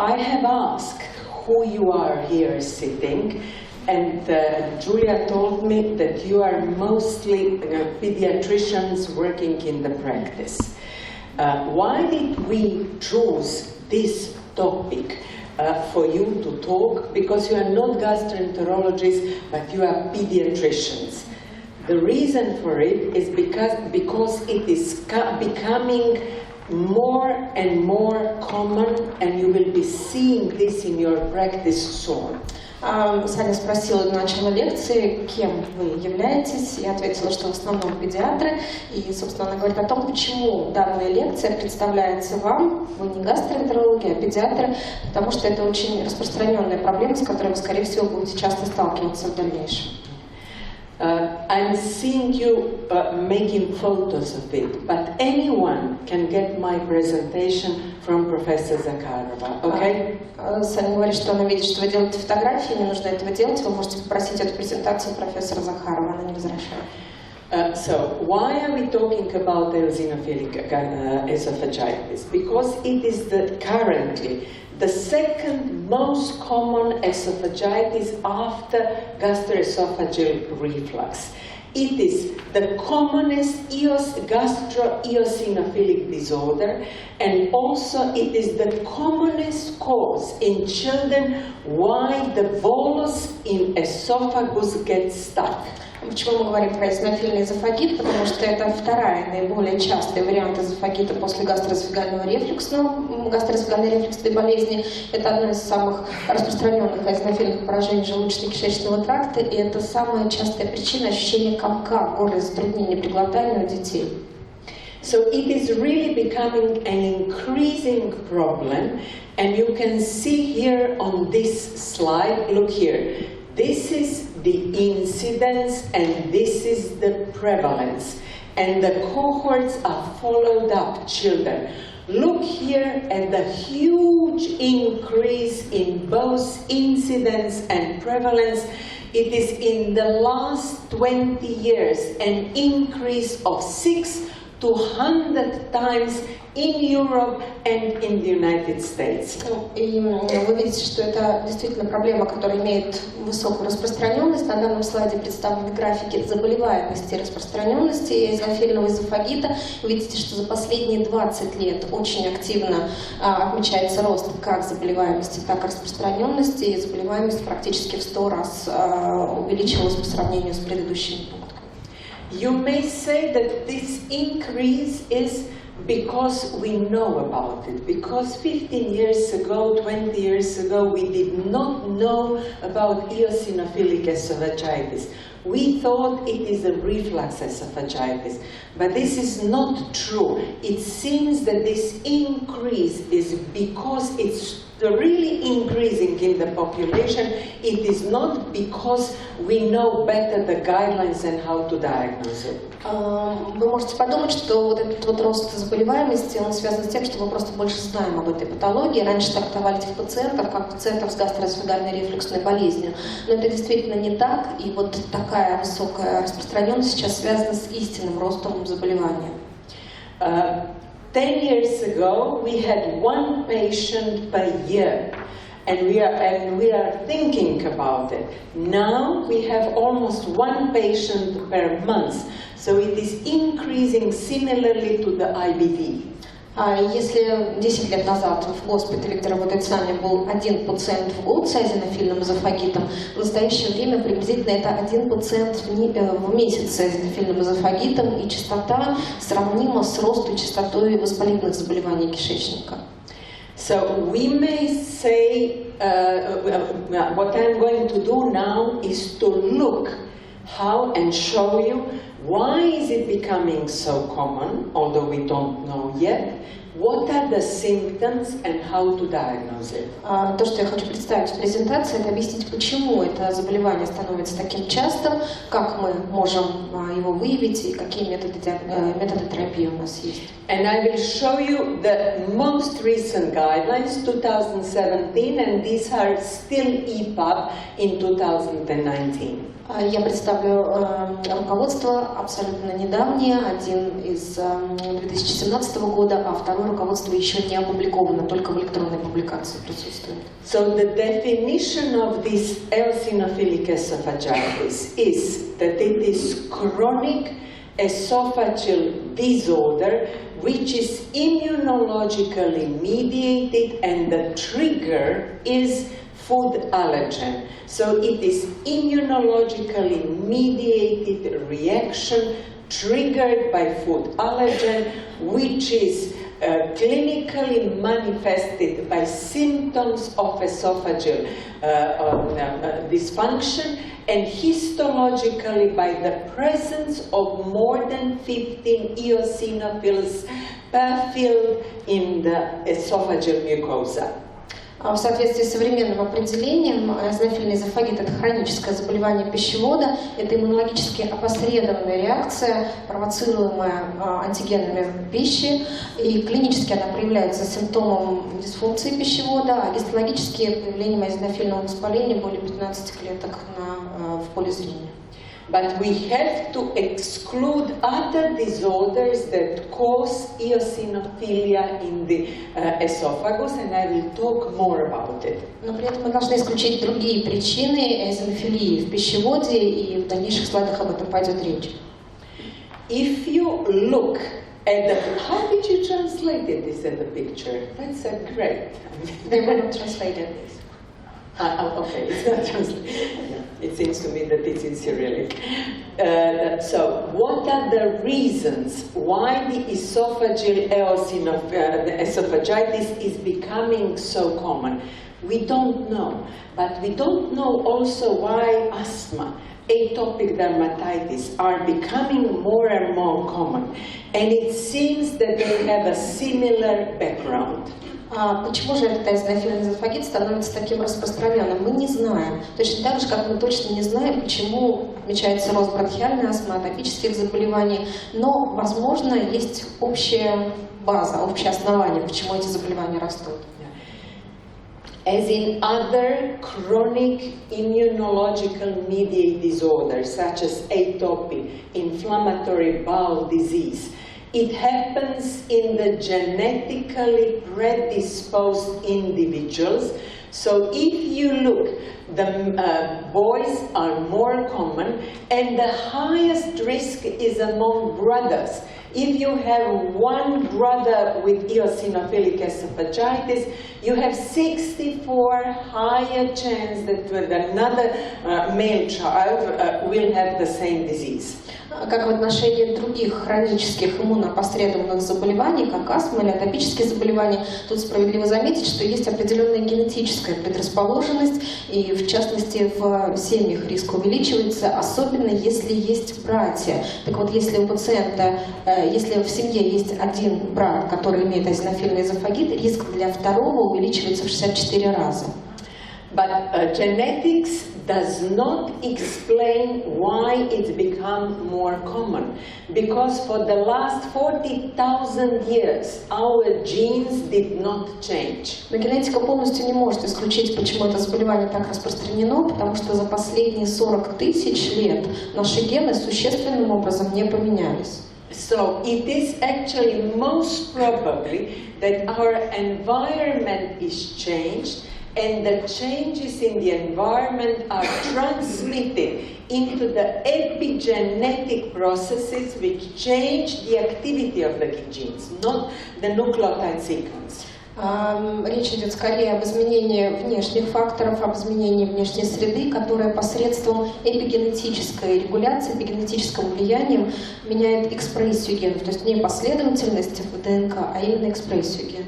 I have asked who you are here sitting, and Julia told me that you are mostly pediatricians working in the practice. Why did we choose this topic for you to talk? Because you are not gastroenterologists, but you are pediatricians. The reason for it is because it is becoming more and more common, and you will be seeing this in your practice soon. Саня спросила до начала лекции, кем вы являетесь. Я ответила, что в основном педиатры. И, собственно, она говорит о том, почему данная лекция представляется вам. Вы не гастроэнтерологи, а педиатры, потому что это очень распространенная проблема, с которой вы, скорее всего, будете часто сталкиваться в дальнейшем. I'm seeing you making photos of it, but anyone can get my presentation from Professor Zakharova, okay? Саня говорит, что она видит, что вы делаете фотографии, не нужно этого делать, вы можете попросить эту презентацию профессора Захарова, она не возвращает. So, why are we talking about eosinophilic esophagitis? Because it is currently the second most common esophagitis after gastroesophageal reflux. It is the commonest gastroeosinophilic disorder, and also it is the commonest cause in children why the bolus in esophagus gets stuck. Почему мы говорим про эозинофильный эзофагит? Потому что это вторая наиболее частый вариант эзофагита после гастроэзофагальной рефлюксной болезни. Это одно из самых распространенных эозинофильных поражений желудочно-кишечного тракта, и это самая частая причина ощущения комка в горле, затруднения при глотании у детей. So it is really becoming an increasing problem, and you can see here on this slide, look here, this is the incidence and this is the prevalence, and the cohorts are followed up children. Look here at the huge increase in both incidence and prevalence. It is in the last 20 years an increase of 6 to 100 times in Europe and in the United States. И вы видите, что это действительно проблема, которая имеет высокую распространенность. На данном слайде представлены графики заболеваемости и распространенности эозинофильного эзофагита. Вы видите, что за последние 20 лет очень активно отмечается рост как заболеваемости, так и распространенности, и заболеваемость практически в 100 раз увеличилась по сравнению с предыдущими пунктами. You may say that this increase is because we know about it, because 15 years ago, 20 years ago, we did not know about eosinophilic esophagitis. We thought it is a reflux esophagitis, but this is not true. It seems that this increase is because it's really increasing in the population. It is not because we know better the guidelines and how to diagnose it. Вы можете подумать, что вот этот вот рост заболеваемости, он связан с тем, что мы просто больше знаем об этой патологии. Раньше трактовали этих пациентов как пациентов с гастроэзофагальной рефлюксной болезнью. Но это действительно не так, и вот такая высокая распространенность сейчас связана с истинным ростом заболевания. 10 years ago, we had one patient per year, and we are thinking about it. Now we have almost one patient per month, so it is increasing similarly to the IBD. Если 10 лет назад в госпитале, где работает Саня, был один пациент в год с эозинофильным эзофагитом, в настоящее время приблизительно это один пациент в месяц с эозинофильным эзофагитом, и частота сравнима с ростом частотой воспалительных заболеваний кишечника. So we may say, what I'm going to do now is to look how and show you why is it becoming so common, although we don't know yet. What are the symptoms and how to diagnose it? То, что я хочу представить в презентации, это объяснить, почему это заболевание становится таким частым, как мы можем его выявить и какие методы терапии у нас есть. And I will show you the most recent guidelines, 2017, and these are still EPUB in 2019. Я представлю руководство абсолютно недавние, один из 2017 года, а второе руководство еще не опубликовано, только в электронной публикации присутствует. So the definition of this eosinophilic esophagitis is that it is chronic esophageal disorder which is immunologically mediated, and the trigger is food allergen. So it is immunologically mediated reaction triggered by food allergen, which is clinically manifested by symptoms of esophageal dysfunction, and histologically by the presence of more than 15 eosinophils per field in the esophageal mucosa. В соответствии с современным определением, эозинофильный эзофагит – это хроническое заболевание пищевода, это иммунологически опосредованная реакция, провоцируемая антигенами пищи, и клинически она проявляется симптомом дисфункции пищевода, а гистологические проявления эозинофильного воспаления более 15 клеток в поле зрения. But we have to exclude other disorders that cause eosinophilia in the esophagus, and I will talk more about it. Но при этом мы должны исключить другие причины эозинофилии в пищеводе, и в дальнейших слайдах об этом пойдет речь. If you look at the, how did you translate this in the picture? That's great. They were not translated this. Okay, it's not translated. It seems to me that it's in Cyrillic. So, what are the reasons why the esophageal esophagitis is becoming so common? We don't know, but we don't know also why asthma, atopic dermatitis are becoming more and more common, and it seems that they have a similar background. Почему же этот эозинофильный эзофагит становится таким распространенным? Мы не знаем. Точно так же, как мы точно не знаем, почему отмечается рост бронхиальной астмы, атопических заболеваний, но, возможно, есть общая база, общее основание, почему эти заболевания растут. As in other chronic immunological mediated disorders, such as atopy, inflammatory bowel disease, it happens in the genetically predisposed individuals. So if you look, the boys are more common, and the highest risk is among brothers. If you have one brother with eosinophilic esophagitis, you have 64 higher chance that another male child will have the same disease. Как в отношении других хронических иммуноопосредованных заболеваний, как астма или атопические заболевания, тут справедливо заметить, что есть определенная генетическая предрасположенность, и в частности в семьях риск увеличивается, особенно если есть братья. Так вот, если у пациента, если в семье есть один брат, который имеет эозинофильный эзофагит, риск для второго увеличивается в 64 раза. But genetics does not explain why it's become more common. Because for the last 40,000 years, our genes did not change. Но генетика полностью не может исключить, почему это заболевание так распространено, потому что за последние 40 тысяч лет наши гены существенным образом не поменялись. So it is actually most probably that our environment is changed, and the changes in the environment are transmitted into the epigenetic processes which change the activity of the genes, not the nucleotide sequence. Речь идет скорее об изменении внешних факторов, об изменении внешней среды, которая посредством эпигенетической регуляции, эпигенетическим влиянием меняет экспрессию генов, то есть не последовательность в ДНК, а именно экспрессию генов.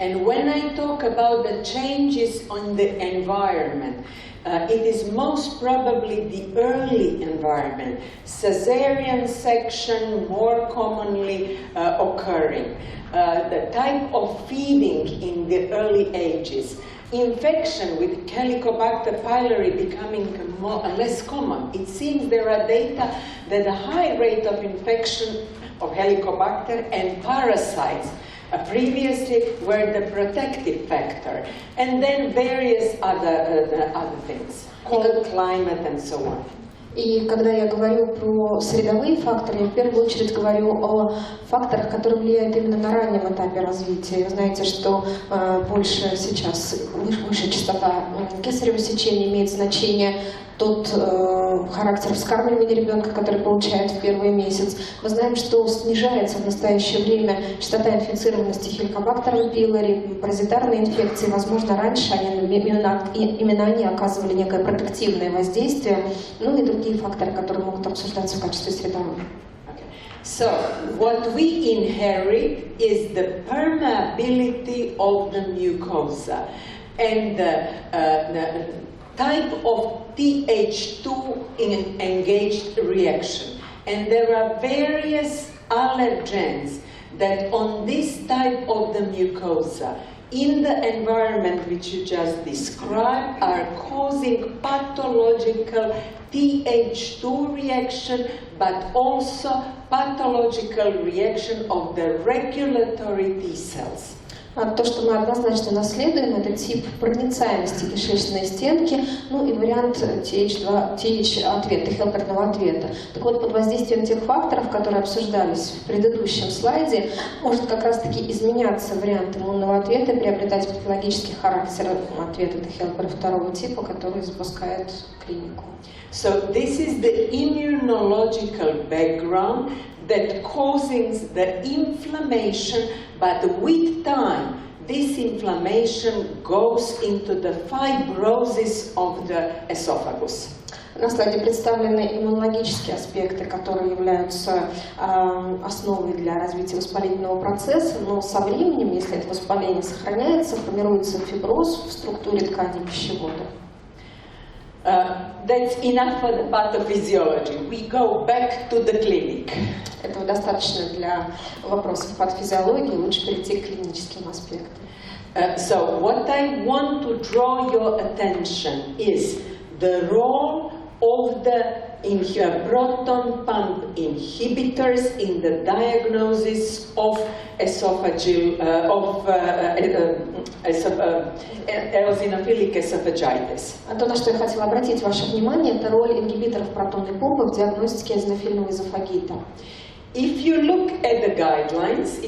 And when I talk about the changes on the environment, it is most probably the early environment, cesarean section more commonly occurring, the type of feeding in the early ages, infection with Helicobacter pylori becoming less common. It seems there are data that a high rate of infection of Helicobacter and parasites previously were the protective factor, and then various other things, cold climate and so on. И когда я говорю про средовые факторы, я в первую очередь говорю о факторах, которые влияют именно на раннем этапе развития. Вы знаете, что больше сейчас, выше частота кесарево сечения имеет значение тот характер вскармливания ребенка, который получает в первый месяц. Мы знаем, что снижается в настоящее время частота инфицированности хеликобактером пилори, паразитарные инфекции. Возможно, раньше именно они оказывали некое протективное воздействие, ну и другие факторы, которые могут обсуждаться в качестве средовых. So, what we inherit is the permeability of the mucosa and the type of Th2 engaged reaction. And there are various allergens that on this type of the mucosa in the environment which you just described are causing pathological Th2 reaction, but also pathological reaction of the regulatory T cells. То, что мы однозначно наследуем, это тип проницаемости кишечной стенки, ну и вариант TH-ответа, хелперного ответа. Так вот, под воздействием тех факторов, которые обсуждались в предыдущем слайде, может как раз-таки изменяться вариант иммунного ответа и приобретать патологический характер ответа хелпера второго типа, который запускает клинику. So this is the immunological background that causes the inflammation, but with time this inflammation goes into the fibrosis of the esophagus. На слайде представлены иммунологические аспекты, которые являются основой для развития воспалительного процесса, но со временем, если это воспаление сохраняется, формируется фиброз в структуре ткани пищевода. That's enough for the pathophysiology. We go back to the clinic. Этого достаточно для вопросов патофизиологии, лучше перейти к клиническим аспектам. So what I want to draw your attention is the role of the proton pump inhibitors in the diagnosis of esophageal eosinophilic esophagitis. То, на что я хотела обратить ваше внимание, это роль ингибиторов протонной помпы в диагностике эозинофильного эзофагита. If you look at the guidelines,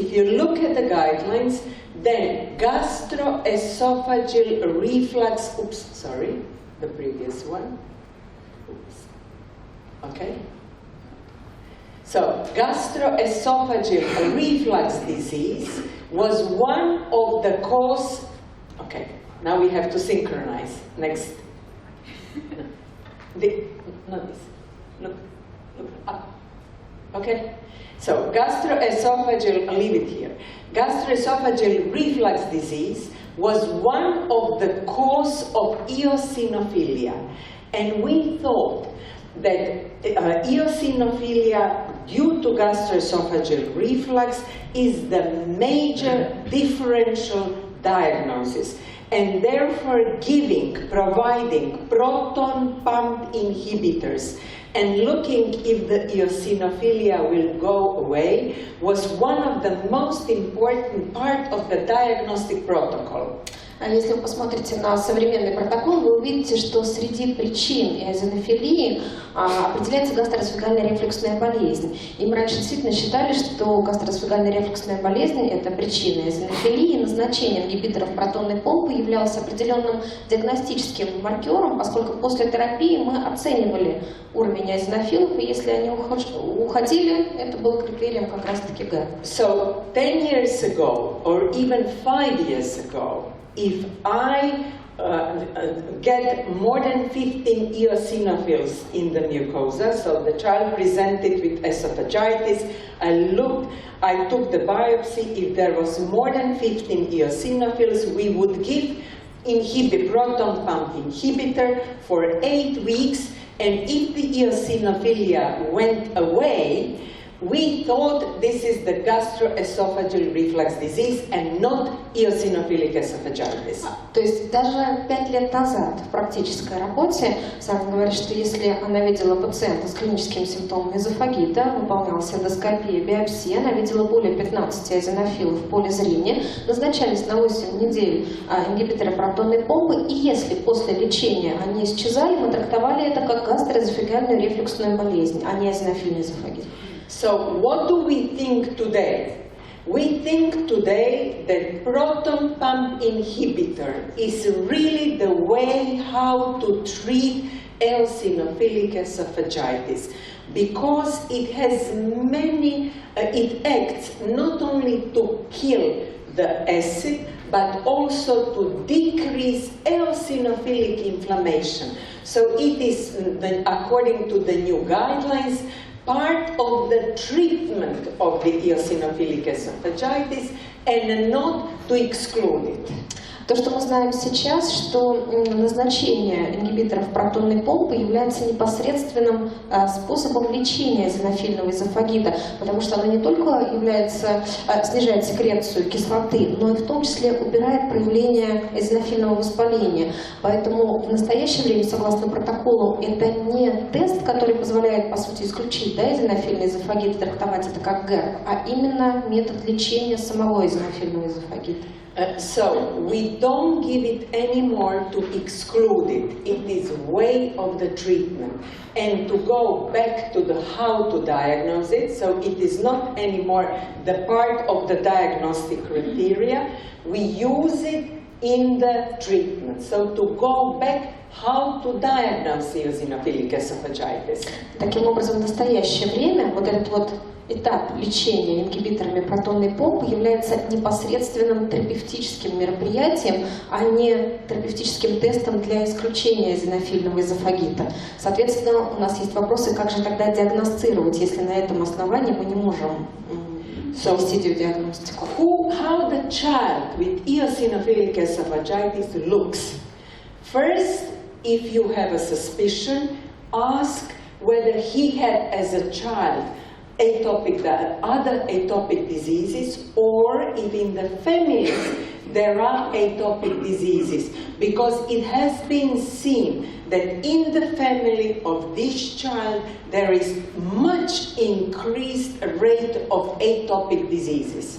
then gastroesophageal reflux, the previous one. Okay. So, gastroesophageal reflux disease was one of the cause. Okay, now we have to synchronize. Next. Not this. Look up. Okay. So, gastroesophageal, I'll leave it here. Gastroesophageal reflux disease was one of the cause of eosinophilia, and we thought that eosinophilia due to gastroesophageal reflux is the major differential diagnosis, and therefore providing proton pump inhibitors and looking if the eosinophilia will go away was one of the most important part of the diagnostic protocol. Если вы посмотрите на современный протокол, вы увидите, что среди причин эозинофилии определяется гастроэсофагальная рефлюксная болезнь. И мы раньше действительно считали, что гастроэсофагальная рефлюксная болезнь – это причина эозинофилии. Назначение ингибиторов протонной помпы являлось определенным диагностическим маркером, поскольку после терапии мы оценивали уровень эозинофилов, и если они уходили, это был критерием как раз-таки Г. So 10 years ago, or even 5 years ago, if I get more than 15 eosinophils in the mucosa, so the child presented with esophagitis, I took the biopsy, if there was more than 15 eosinophils, we would give proton pump inhibitor for 8 weeks, and if the eosinophilia went away, we thought this is the gastroesophageal reflux disease and not eosinophilic esophagitis. То есть даже 5 лет назад в практической работе Санья говорит, что если она видела пациента с клиническими симптомами эзофагита, выполнялась эндоскопия, биопсия, она видела более 15 эозинофилов в поле зрения, назначались на 8 недель ингибиторы протонной помпы, и если после лечения они исчезали, мы трактовали это как гастроэзофагиальную рефлюксную болезнь, а не эозинофильный эзофагит. So what do we think today? We think today that proton pump inhibitor is really the way how to treat eosinophilic esophagitis, because it has many, it acts not only to kill the acid, but also to decrease eosinophilic inflammation. So it is, according to the new guidelines, part of the treatment of the eosinophilic esophagitis and not to exclude it. То, что мы знаем сейчас, что назначение ингибиторов протонной помпы является непосредственным способом лечения эозинофильного эзофагита, потому что оно не только снижает секрецию кислоты, но и в том числе убирает проявление эозинофильного воспаления. Поэтому в настоящее время, согласно протоколу, это не тест, который позволяет, по сути, исключить эозинофильный эзофагит и трактовать это как ГЭРБ, а именно метод лечения самого эозинофильного эзофагита. So we don't give it anymore to exclude it. It is way of the treatment. And to go back to the how to diagnose it, so it is not anymore the part of the diagnostic criteria. We use it in the treatment. So to go back, how to diagnose eosinophilic esophagitis. Таким образом, в настоящее время вот этот вот этап лечения ингибиторами протонной помпы является непосредственным терапевтическим мероприятием, а не терапевтическим тестом для исключения эозинофильного эзофагита. Соответственно, у нас есть вопросы, как же тогда диагностировать, если на этом основании мы не можем провести диагностику. How the child with eosinophilic esophagitis looks. First, if you have a suspicion, ask whether he had as a child other atopic diseases, or if in the family there are atopic diseases, because it has been seen that in the family of this child there is much increased rate of atopic diseases.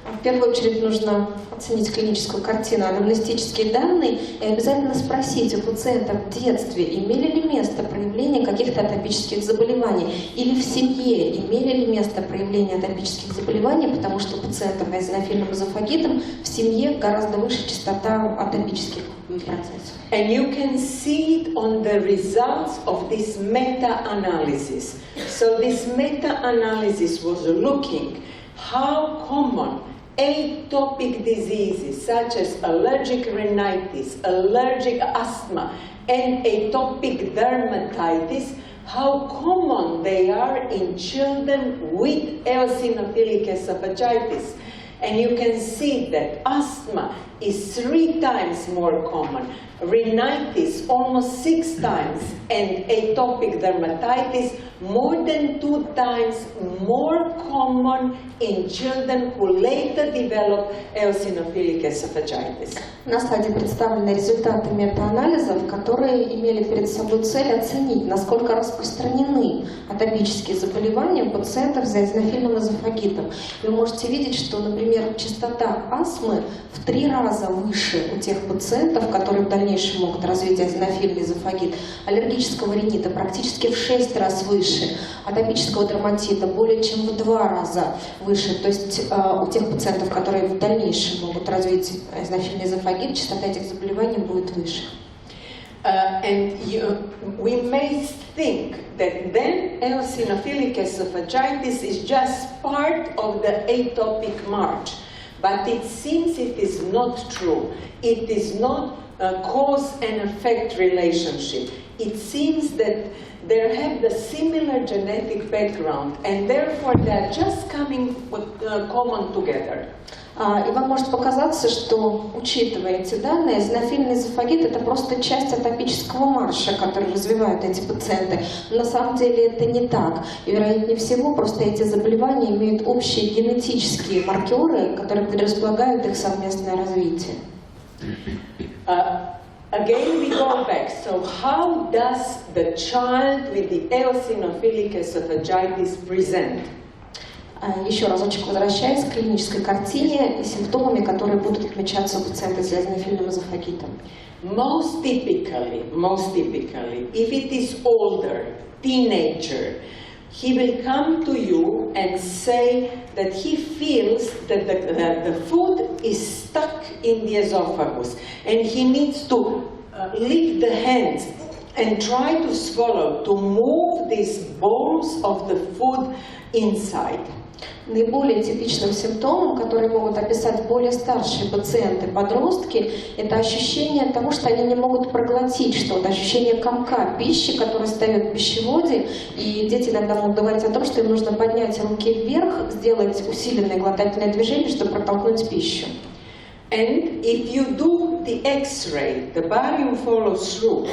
В первую очередь нужно оценить клиническую картину, анамнестические данные и обязательно спросить у пациента в детстве, имели ли место проявление каких-то атопических заболеваний, или в семье имели ли место проявление атопических заболеваний, потому что у пациентов с эозинофильным эзофагитом в семье гораздо выше частота атопических процессов. And you can see it on the results of this meta-analysis. So this meta-analysis was looking how common atopic diseases such as allergic rhinitis, allergic asthma, and atopic dermatitis, how common they are in children with eosinophilic esophagitis. And you can see that asthma is 3 times more common, rhinitis almost 6 times, and atopic dermatitis more than 2 times more common in children who later develop eosinophilic esophagitis. На слайде представлены результаты метаанализов, которые имели перед собой цель оценить, насколько распространены атопические заболевания у пациентов с эозинофильным эзофагитом. Вы можете видеть, что, например, частота астмы в 3 раза выше у тех пациентов, которые в дальнейшем могут развить эозинофильный эзофагит, аллергического ринита практически в 6 раз выше, атопического дерматита более чем в 2 раза выше. То есть у тех пациентов, которые в дальнейшем могут развить эозинофильный эзофагит, частота этих заболеваний будет выше. We may think that then eosinophilic esophagitis is just part of the atopic march, but it seems it is not true. It is not cause and effect relationship. It seems that they have the similar genetic background, and therefore they are just coming common together. И вам может показаться, что, учитывая эти данные, эозинофильный эзофагит – это просто часть атопического марша, который развивают эти пациенты. Но на самом деле это не так. И, вероятнее всего, просто эти заболевания имеют общие генетические маркеры, которые предрасполагают их совместное развитие. Again we go back. So how does the child with the eosinophilic esophagitis present? Еще разочек возвращаясь к клинической картине и симптомами, которые будут отмечаться у пациента с эозинофильным эзофагитом. Most typically, if it is older, teenager, he will come to you and say that he feels that the food is stuck in the esophagus and he needs to lick the hands and try to swallow, to move these balls of the food inside. Наиболее типичным симптомом, которые могут описать более старшие пациенты, подростки, это ощущение того, что они не могут проглотить что-то, ощущение комка пищи, который стоит в пищеводе, и дети иногда могут говорить о том, что им нужно поднять руки вверх, сделать усиленное глотательное движение, чтобы протолкнуть пищу. And if you do the X-ray, the barium follows through,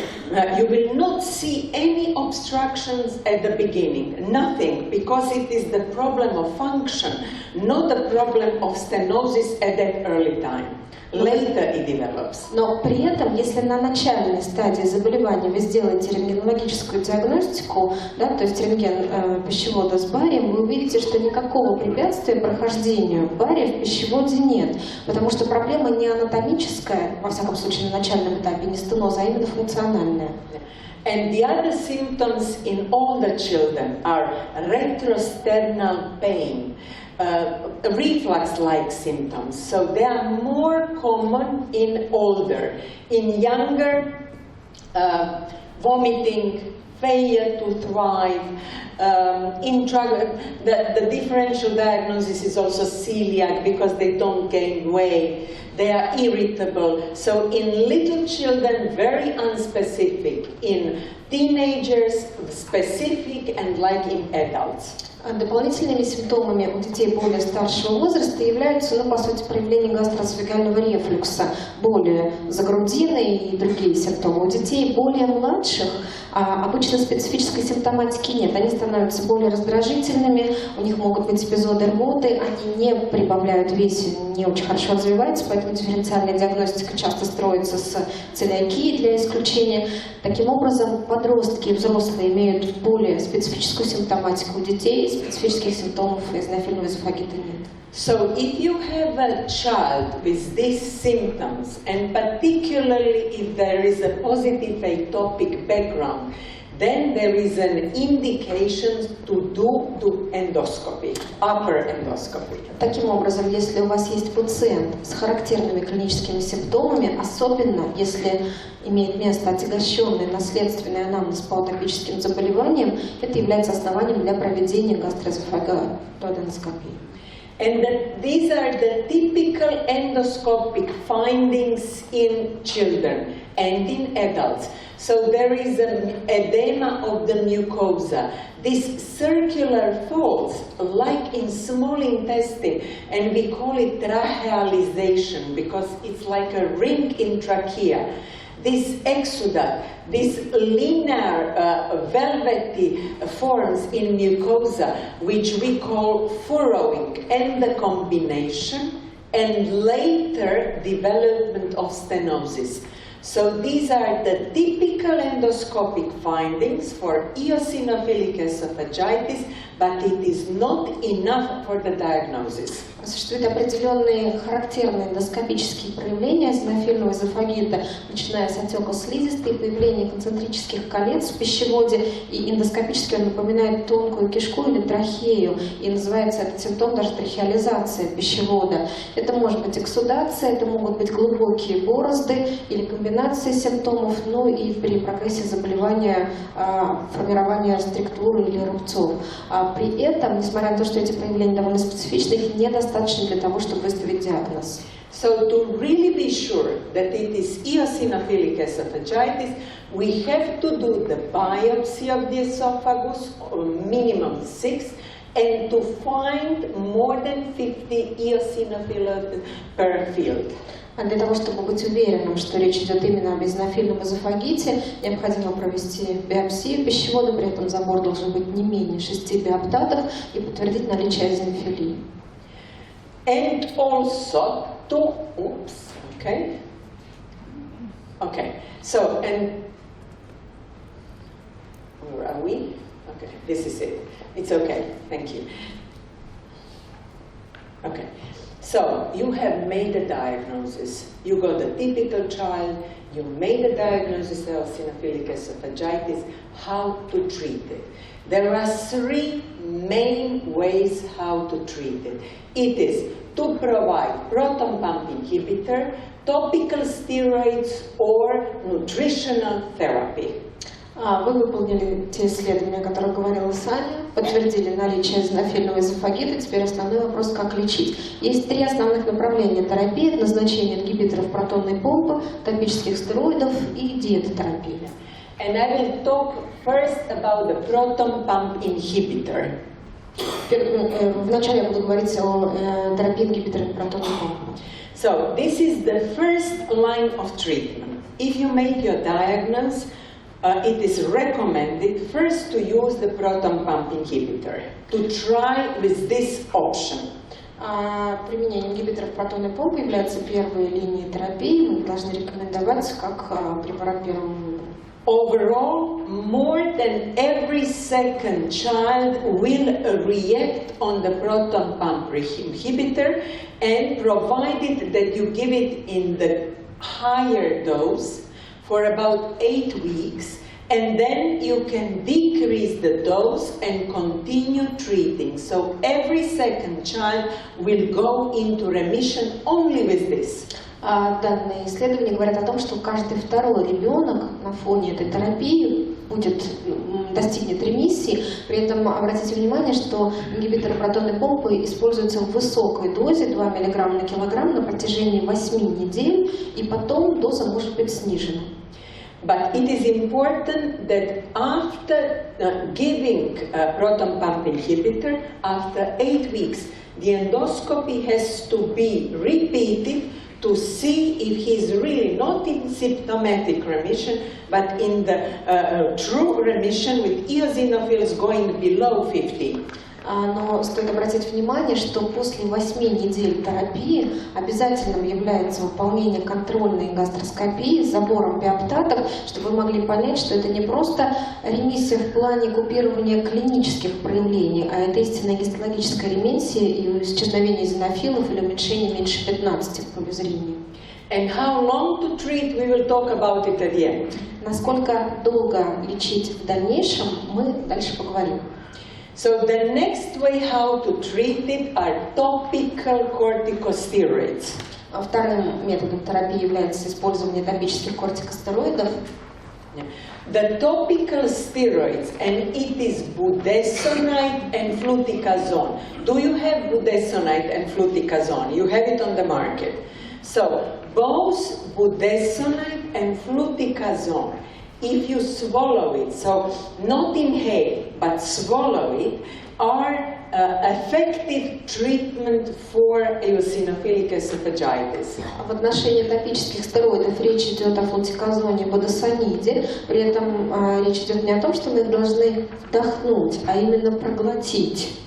you will not see any obstructions at the beginning, nothing, because it is the problem of function, not the problem of stenosis at that early time. Later it develops. Но при этом, если на начальной стадии заболевания вы сделаете рентгенологическую диагностику, да, то есть рентген пищевода с барием, вы увидите, что никакого препятствия прохождению бария в пищеводе нет, потому что проблема не анатомическая, во всяком случае на начальном этапе, не стеноза, а именно функциональная. And the other symptoms in older children are retrosternal pain. Reflux-like symptoms, so they are more common in older. In younger, vomiting, failure to thrive. The differential diagnosis is also celiac because they don't gain weight. They are irritable. So in little children, very unspecific. In teenagers, specific, and like in adults. Дополнительными симптомами у детей более старшего возраста являются, по сути, проявление гастроэзофагеального рефлюкса, боли за грудиной и другие симптомы. У детей более младших обычно специфической симптоматики нет. Они становятся более раздражительными, у них могут быть эпизоды рвоты, они не прибавляют в весе, не очень хорошо развиваются, поэтому дифференциальная диагностика часто строится с целиакией для исключения. Таким образом, подростки и взрослые имеют более специфическую симптоматику у детей, специфических симптомов эозинофильного эзофагита нет. So if you have a child with these symptoms, and particularly if there is a positive atopic background, then there is an indication to do endoscopy, upper endoscopy. Таким образом, если у вас есть пациент с характерными клиническими симптомами, особенно если имеет место отягощенный наследственный анамнез по атопическим заболеваниям, это является основанием для проведения гастроэзофагоэндоскопии. And these are the typical endoscopic findings in children and in adults. So there is an edema of the mucosa, these circular folds like in small intestine, and we call it trachealization because it's like a ring in trachea. This exudate, these linear velvety forms in mucosa, which we call furrowing, and the combination, and later development of stenosis. So these are the typical endoscopic findings for eosinophilic esophagitis, but it is not enough for the diagnosis. Существуют определенные характерные эндоскопические проявления эозинофильного эзофагита, начиная с отека слизистой, появления концентрических колец в пищеводе, и эндоскопически он напоминает тонкую кишку или трахею, и называется этот симптом даже трахеализация пищевода. Это может быть эксудация, это могут быть глубокие борозды или комбинации симптомов, ну и при прогрессе заболевания формирование структуры или рубцов. При этом, несмотря на то, что эти проявления довольно специфичны, их недостаточно для того, чтобы выставить диагноз. So to really be sure that it is eosinophilic esophagitis, we have to do the biopsy of the esophagus, or minimum 6, and to find more than 50 eosinophils per field. А для того, чтобы быть уверенным, что речь идет именно об эозинофильном эзофагите, необходимо провести биопсию пищевода, при этом забор должен быть не менее 6 биоптатов и подтвердить наличие эозинофилии. And also to, so, and where are we? Okay, this is it. It's okay, thank you. Okay, so you have made a diagnosis. You got a typical child, you made a diagnosis of eosinophilic esophagitis, how to treat it. There are 3 main ways how to treat it. It is to provide proton pump inhibitor, topical steroids, or nutritional therapy. Вы выполнили те исследования, о которых говорила Саня, подтвердили наличие эозинофильного эзофагита. Теперь основной вопрос, как лечить. Есть 3 основных направления терапии: назначение ингибиторов протонной помпы, топических стероидов и диетотерапия. And I will talk first about the proton pump inhibitor. Вначале я буду говорить о терапии ингибиторов протонной помпы. So this is the first line of treatment. If you make your diagnosis, it is recommended first to use the proton pump inhibitor, to try with this option. Применение ингибиторов протонной помпы является первой линией терапии. Мы должны рекомендовать как препарат первого выбора. Overall, more than every second child will react on the proton pump inhibitor, and provided that you give it in the higher dose for about 8 weeks, and then you can decrease the dose and continue treating. So every second child will go into remission only with this. Данные исследования говорят о том, что каждый второй ребенок на фоне этой терапии достигнет ремиссии. При этом обратите внимание, что ингибиторы протонной помпы используются в высокой дозе 2 мг на килограмм на протяжении 8 недель, и потом доза может быть снижена. But it is important that after giving proton pump inhibitor, after 8 weeks, the endoscopy has to be repeated to see if he's really not in symptomatic remission, but in the true remission with eosinophils going below 50. Но стоит обратить внимание, что после 8 недель терапии обязательным является выполнение контрольной гастроскопии с забором биоптатов, чтобы вы могли понять, что это не просто ремиссия в плане купирования клинических проявлений, а это истинная гистологическая ремиссия и исчезновение эозинофилов или уменьшение меньше 15 в поле зрения. And how long to treat, we will talk about it at the end. Насколько долго лечить в дальнейшем, мы дальше поговорим. So the next way how to treat it are topical corticosteroids. Вторым методом терапии является использование топических кортикостероидов. The topical steroids, and it is budesonide and fluticasone. Do you have budesonide and fluticasone? You have it on the market. So both budesonide and fluticasone, if you swallow it, so not inhale, but swallow it, are effective treatment for eosinophilic esophagitis. В отношении топических стероидов речь идет о флутиказоне и будесониде. При этом речь идет не о том, что мы их должны вдохнуть, а именно проглотить.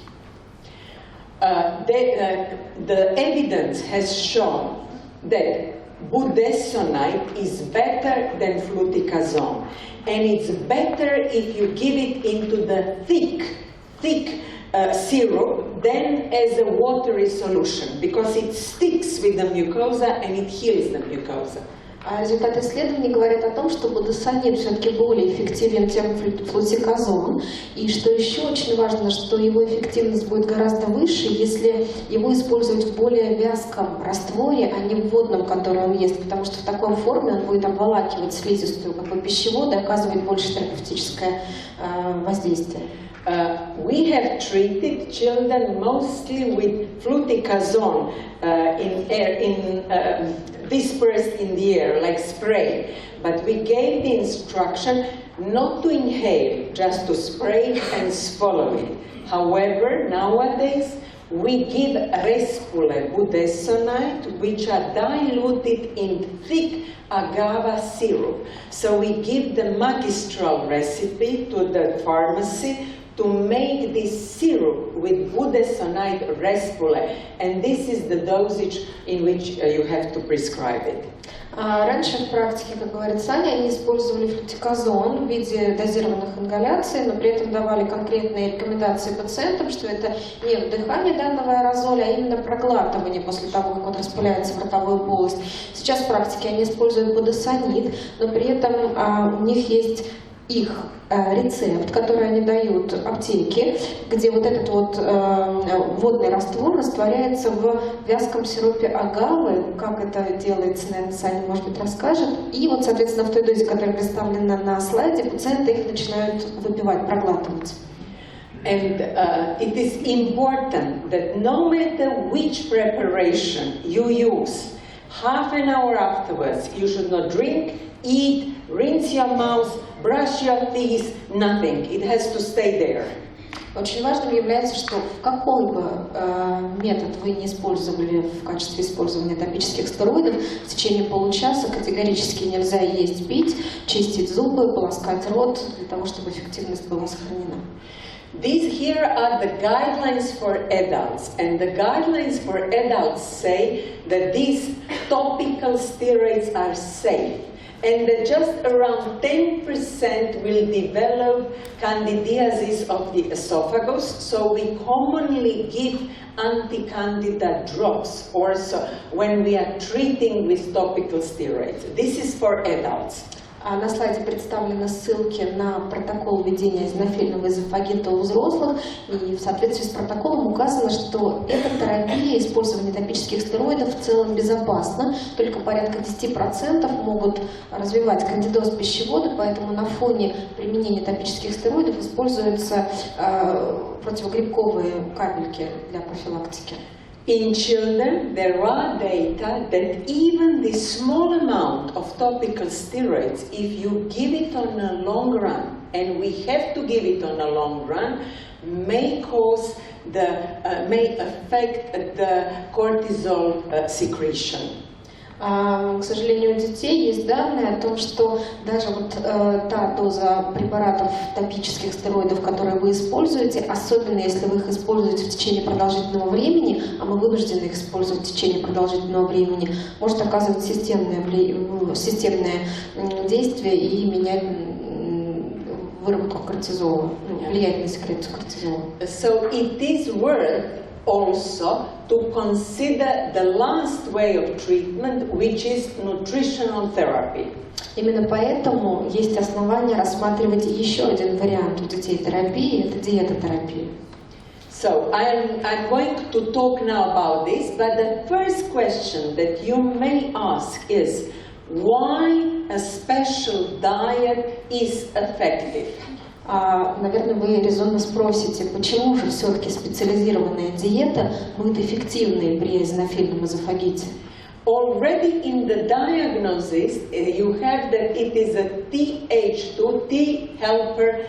The evidence has shown that budesonide is better than fluticasone, and it's better if you give it into the thick syrup than as a watery solution, because it sticks with the mucosa and it heals the mucosa. Результаты исследований говорят о том, что будесонид все-таки более эффективен, чем флутиказон. И что еще очень важно, что его эффективность будет гораздо выше, если его использовать в более вязком растворе, а не в водном, который он ест, потому что в такой форме он будет обволакивать слизистую как бы пищевода и оказывать больше терапевтическое воздействие. We have treated children mostly with fluticasone dispersed in the air, like spray. But we gave the instruction not to inhale, just to spray and swallow it. However, nowadays, we give Respule budesonide, which are diluted in thick agave syrup. So we give the magistral recipe to the pharmacy to make this syrup with budesonide Respule, and this is the dosage in which you have to prescribe it. Раньше в практике, как говорит Саня, они использовали флутиказон в виде дозированных ингаляций, но при этом давали конкретные рекомендации пациентам, что это не вдыхание данного аэрозоля, а именно проглатывание после того, как он распыляется в ротовую полость. Сейчас в практике они используют будесонид, но при этом у них есть их рецепт, который они дают аптеке, где вот этот вот водный раствор растворяется в вязком сиропе агавы. Как это делается, наверное, Саня, может быть, расскажет. И вот, соответственно, в той дозе, которая представлена на слайде, пациенты их начинают выпивать, проглатывать. And it is important that no matter which preparation you use, half an hour afterwards, you should not drink, eat, rinse your mouth, brush your teeth, nothing. It has to stay there. Очень важным является, что какой бы метод вы не использовали в качестве использования топических стероидов, в течение получаса категорически нельзя есть, пить, чистить зубы, полоскать рот, для того, чтобы эффективность была сохранена. These here are the guidelines for adults, and the guidelines for adults say that these topical steroids are safe, and that just around 10% will develop candidiasis of the esophagus, so we commonly give anti-candida drops also when we are treating with topical steroids. This is for adults. На слайде представлены ссылки на протокол введения эозинофильного эзофагита у взрослых, и в соответствии с протоколом указано, что эта терапия, использование топических стероидов в целом безопасна, только порядка 10% могут развивать кандидоз пищевода, поэтому на фоне применения топических стероидов используются противогрибковые капельки для профилактики. In children, there are data that even the small amount of topical steroids, if you give it on a long run, and we have to give it on a long run, may affect the cortisol secretion. К сожалению, у детей есть данные о том, что даже вот та доза препаратов топических стероидов, которые вы используете, особенно если вы их используете в течение продолжительного времени, а мы вынуждены их использовать в течение продолжительного времени, может оказывать системное действие и менять выработку кортизола, влиять на секрецию кортизола. So it is worth also to consider the last way of treatment, which is nutritional therapy. Именно поэтому есть основания рассматривать еще один вариант у детей терапии, это диетотерапия. So I'm going to talk now about this, but the first question that you may ask is, why a special diet is effective? Наверное, вы резонно спросите, почему же все-таки специализированная диета будет эффективной при эозинофильном эзофагите? Already in the diagnosis, you have that it is a Th2, T helper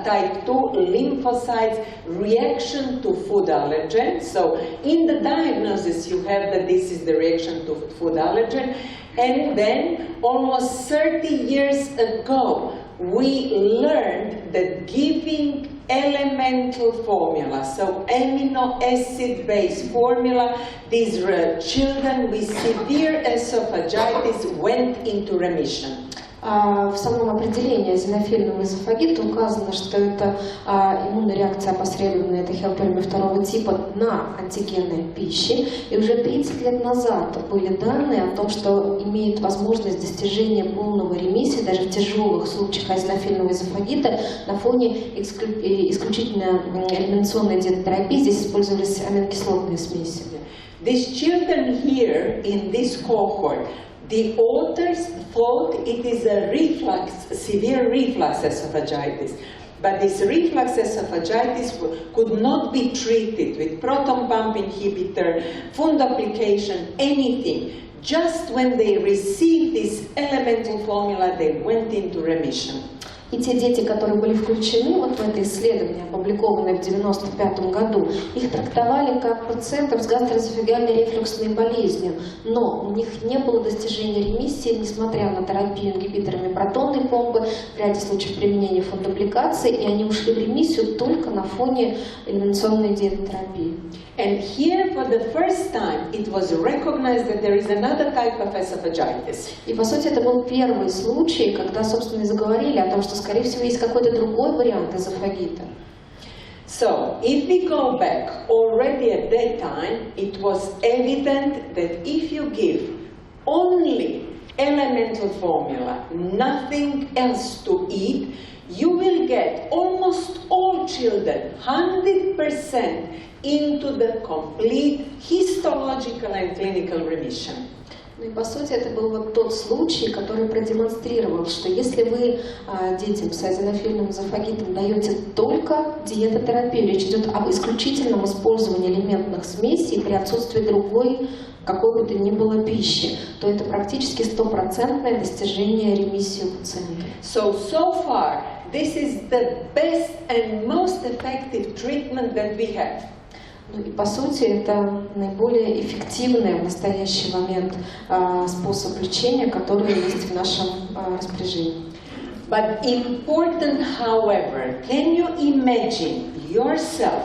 type 2 lymphocytes reaction to food allergen. So in the diagnosis, you have that this is the reaction to food allergen. And then almost 30 years ago, we learned that giving elemental formula, so amino acid based formula, these children with severe esophagitis went into remission. В самом определении эозинофильного эзофагита указано, что это иммунная реакция опосредованная, это хелперами второго типа на антигены пищи. И уже 30 лет назад были данные о том, что имеет возможность достижения полного ремиссии даже в тяжелых случаях эозинофильного эзофагита на фоне исключительно элиминационной диетотерапии. Здесь использовались аминокислотные смеси. These children here in this cohort, the authors thought it is a reflux, severe reflux esophagitis. But this reflux esophagitis could not be treated with proton pump inhibitor, fundoplication, anything. Just when they received this elemental formula, they went into remission. И те дети, которые были включены вот в это исследование, опубликованное в 1995 году, их трактовали как пациентов с гастроэзофагеальной рефлюксной болезнью, но у них не было достижения ремиссии, несмотря на терапию ингибиторами протонной помпы, в ряде случаев применения фондопликации, и они ушли в ремиссию только на фоне элиминационной диетотерапии. And here, for the first time, it was recognized that there is another type of esophagitis. И, по сути, это был первый случай, когда, собственно, и заговорили о том, что, скорее всего, есть какой-то другой вариант эзофагита. So, if we go back, already at that time, it was evident that if you give only elemental formula, nothing else to eat, you will get almost all children, 100%, into the complete histological and clinical remission. Ну и по сути это был вот тот случай, который продемонстрировал, что если вы детям с азинофильным эзофагитом даете только диетотерапию, речь идет об исключительном использовании элементных смесей при отсутствии другой какой бы то ни было пищи, то это практически 100% достижение ремиссии у пациента. So far, this is the best and most effective treatment that we have. Ну и по сути это наиболее эффективный в настоящий момент способ лечения, который есть в нашем распоряжении. But important, however, can you imagine yourself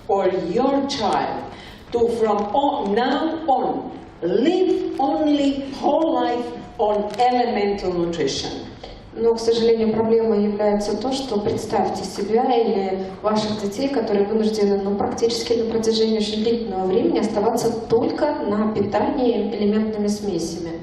or your child to from now on live only whole life on elemental nutrition? Но, к сожалению, проблемой является то, что представьте себя или ваших детей, которые вынуждены практически на протяжении очень длительного времени оставаться только на питании элементными смесями.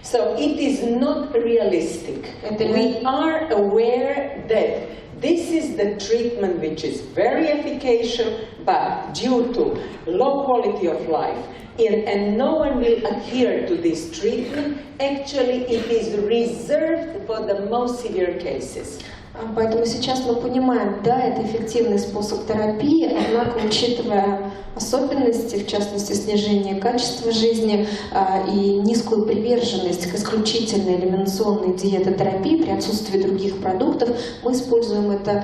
So it is not realistic. We are aware that this is the treatment which is very efficacious, but due to low quality of life, and no one will adhere to this treatment, actually it is reserved for the most severe cases. Поэтому сейчас мы понимаем, да, это эффективный способ терапии, однако, учитывая особенности, в частности, снижение качества жизни и низкую приверженность к исключительной элиминационной диетотерапии при отсутствии других продуктов, мы используем это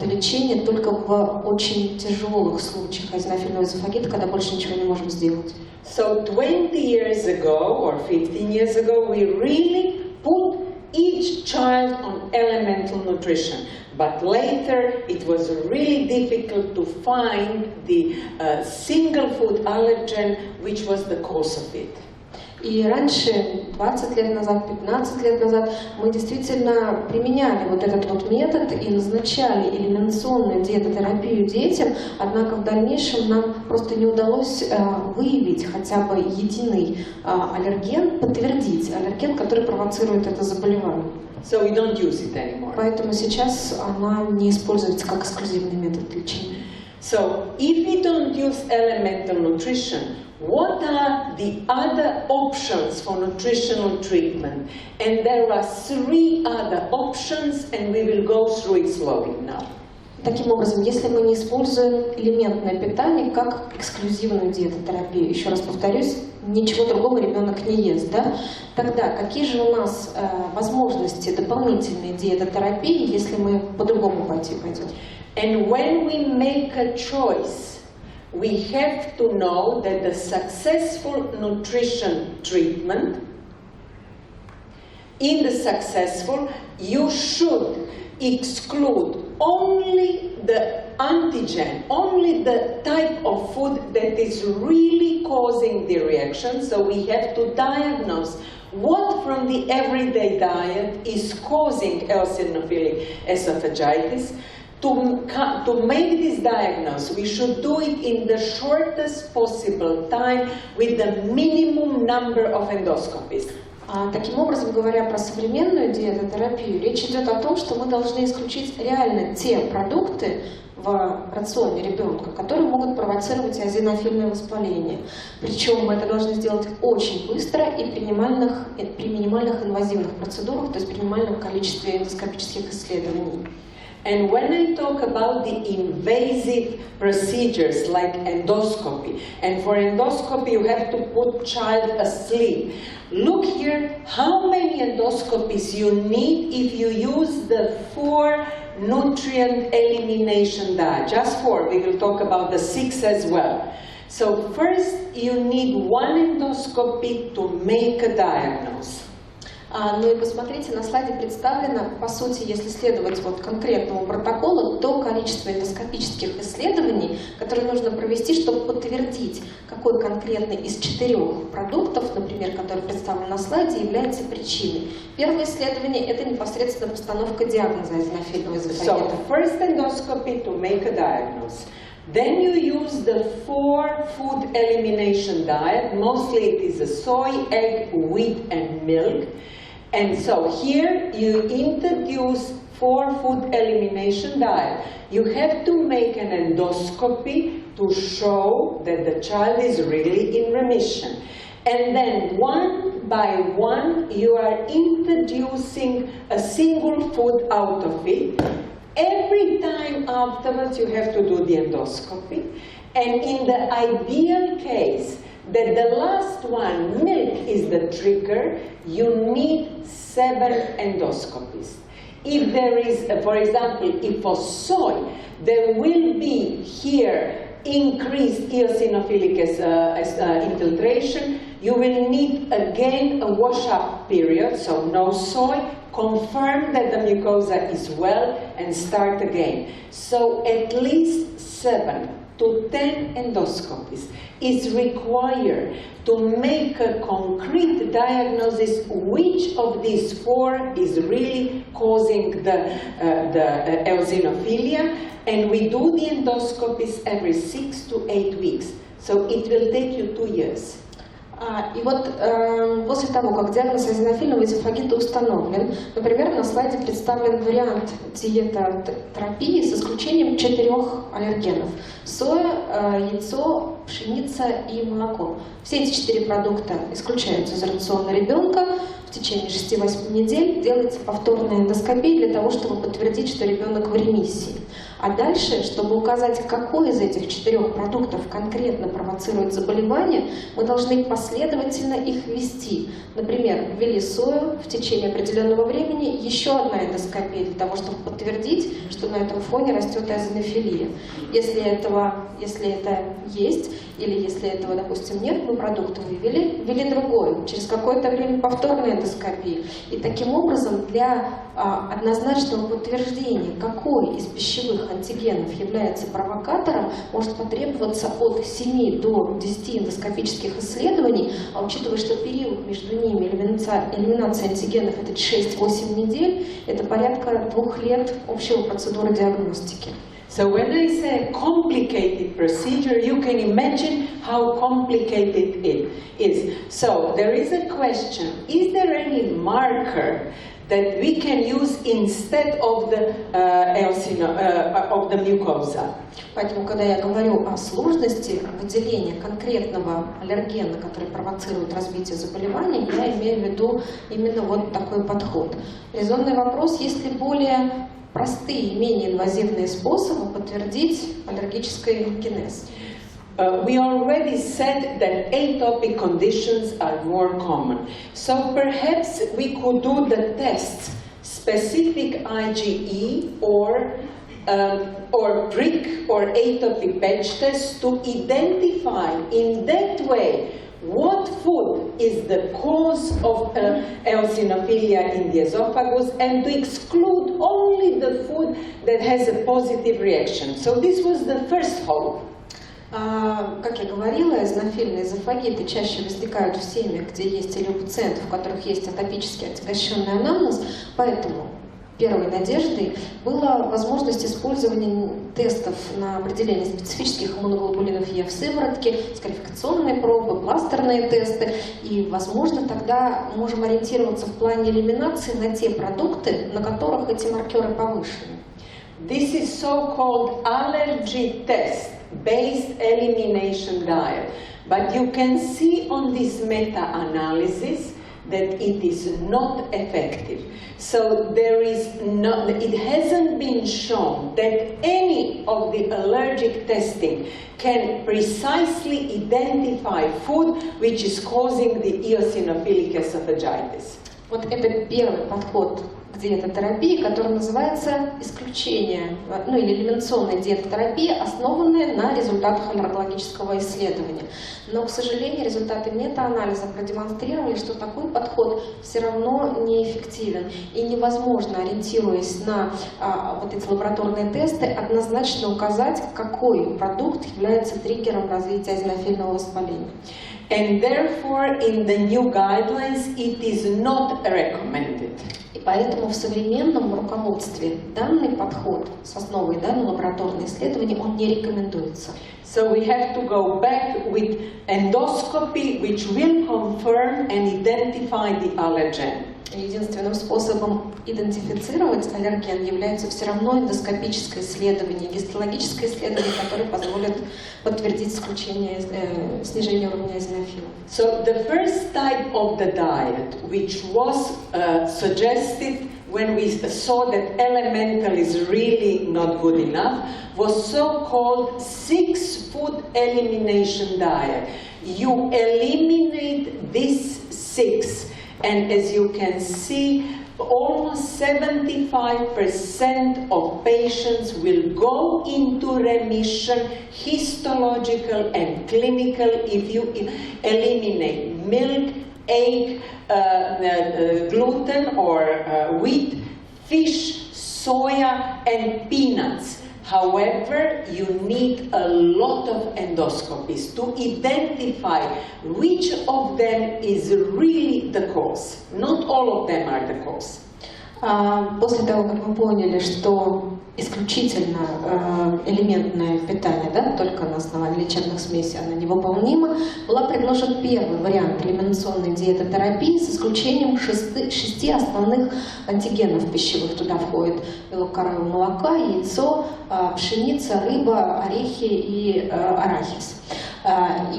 лечение только в очень тяжелых случаях азинофильного эзофагита, когда больше ничего не можем сделать. So 20 years ago or 15 years ago, we really put each child on elemental nutrition. But later it was really difficult to find the single food allergen which was the cause of it. И раньше, 20 лет назад, 15 лет назад, мы действительно применяли вот этот вот метод и назначали элиминационную диетотерапию детям, однако в дальнейшем нам просто не удалось выявить хотя бы единый аллерген, подтвердить аллерген, который провоцирует это заболевание. So we don't use it anymore. Поэтому сейчас она не используется как эксклюзивный метод лечения. So if we don't use elemental nutrition, what are the other options for nutritional treatment? And there are 3 other options, and we will go through it slowly now. Таким образом, если мы не используем элементное питание как эксклюзивную диетотерапию, еще раз повторюсь, ничего другого ребенок не ест, да? Тогда какие же у нас возможности дополнительной диетотерапии, если мы по-другому пойдем? And when we make a choice, we have to know that the successful nutrition treatment, in the successful, you should exclude only the antigen, only the type of food that is really causing the reaction. So we have to diagnose what from the everyday diet is causing eosinophilic esophagitis. To make this diagnosis, we should do it in the shortest possible time with the minimum number of endoscopies. Таким образом, говоря про современную диетотерапию, речь идет о том, что мы должны исключить реально те продукты в рационе ребенка, которые могут провоцировать азинофильное воспаление. Причем мы это должны сделать очень быстро и при минимальных инвазивных процедурах, то есть при минимальном количестве эндоскопических исследований. And when I talk about the invasive procedures like endoscopy, and for endoscopy you have to put child asleep. Look here how many endoscopies you need if you use the 4 nutrient elimination diet. Just 4, we will talk about the 6 as well. So first you need 1 endoscopy to make a diagnosis. Ну и посмотрите, на слайде представлено, по сути, если следовать вот конкретному протоколу, то количество эндоскопических исследований, которые нужно провести, чтобы подтвердить, какой конкретный из 4 продуктов, например, который представлен на слайде, является причиной. Первое исследование – это непосредственно постановка диагноза эозинофильного эзофагита. So first endoscopy to make a diagnosis. Then you use the 4 food elimination diet. Mostly it is a soy, egg, wheat, and milk. And so here you introduce 4 food elimination diet. You have to make an endoscopy to show that the child is really in remission. And then 1 by 1 you are introducing a single food out of it. Every time afterwards you have to do the endoscopy. And in the ideal case, that the last one, milk, is the trigger, you need 7 endoscopies. If there is, for example, if for soy, there will be here increased eosinophilic infiltration, you will need again a wash-up period, so no soy, confirm that the mucosa is well, and start again. So at least 7 to 10 endoscopies is required to make a concrete diagnosis which of these 4 is really causing the eosinophilia, and we do the endoscopies every 6 to 8 weeks. So it will take you 2 years. И вот после того, как диагноз эозинофильного эзофагита установлен, например, на слайде представлен вариант диетотерапии с исключением 4 аллергенов: соя, яйцо, пшеница и молоко. Все эти 4 продукта исключаются из рациона ребенка. В течение 6-8 недель делается повторная эндоскопия для того, чтобы подтвердить, что ребенок в ремиссии. А дальше, чтобы указать, какой из этих 4 продуктов конкретно провоцирует заболевание, мы должны последовательно их ввести. Например, ввели сою, в течение определенного времени еще одна эндоскопия для того, чтобы подтвердить, что на этом фоне растет эозинофилия. Если это есть, или если этого, допустим, нет, мы продукт ввели другой. Через какое-то время повторная эндоскопия. И таким образом для однозначного подтверждения, какой из пищевых антигенов является провокатором, может потребоваться от 7 до 10 эндоскопических исследований, а учитывая, что период между ними элиминации антигенов это 6-8 недель, это порядка 2 лет общего процедуры диагностики. So when I say complicated procedure, you can imagine how complicated it is. So there is a question: is there any marker that we can use instead of the mucosa? Поэтому, когда я говорю о сложности выделения конкретного аллергена, который провоцирует развитие заболевания, я имею в виду именно вот такой подход. Резонный вопрос: есть ли более простые, менее инвазивные способы подтвердить аллергический генез? We already said that atopic conditions are more common. So perhaps we could do the tests, specific IgE or prick or atopy patch test, to identify in that way what food is the cause of eosinophilia in the esophagus, and to exclude only the food that has a positive reaction. So this was the first hope. Как я говорила, эозинофильные эзофагиты чаще возникают в семьях, где есть или у пациентов, у которых есть атопический отягощенный анамнез, поэтому первой надеждой была возможность использования тестов на определение специфических иммуноглобулинов Е в сыворотке, скарификационные пробы, пластерные тесты, и, возможно, тогда можем ориентироваться в плане элиминации на те продукты, на которых эти маркеры повышены. This is so-called allergy test-based elimination diet. But you can see on this meta-analysis that it is not effective. So there is not, it hasn't been shown that any of the allergic testing can precisely identify food which is causing the eosinophilic esophagitis. Вот это первый подход к диетотерапии, который называется исключение, ну или элиминационная диетотерапия, основанная на результатах аллергологического исследования. Но, к сожалению, результаты метаанализа продемонстрировали, что такой подход все равно неэффективен. И невозможно, ориентируясь на вот эти лабораторные тесты, однозначно указать, какой продукт является триггером развития азинофильного воспаления. And therefore, in the new guidelines, it is not recommended. И поэтому в современном руководстве данный подход с основой на лабораторные исследования он не рекомендуется. So we have to go back with endoscopy, which will confirm and identify the allergen. Единственным способом идентифицировать аллерген является все равно эндоскопическое исследование, гистологическое исследование, которое позволит подтвердить снижение уровня эозинофилов. So the first type of the diet, which was suggested when we saw that elemental is really not good enough, was so-called 6-food elimination diet. You eliminate these 6. And as you can see, almost 75% of patients will go into remission, histological and clinical, if you eliminate milk, egg, gluten or wheat, fish, soya, and peanuts. However, you need a lot of endoscopies to identify which of them is really the cause. Not all of them are the cause. После того, как мы поняли, что исключительно элементное питание, только на основании лечебных смесей, оно невыполнимо, была предложен первый вариант элиминационной диетотерапии с исключением 6 основных антигенов пищевых. Туда входит белок коровьего молока, яйцо, пшеница, рыба, орехи и арахис.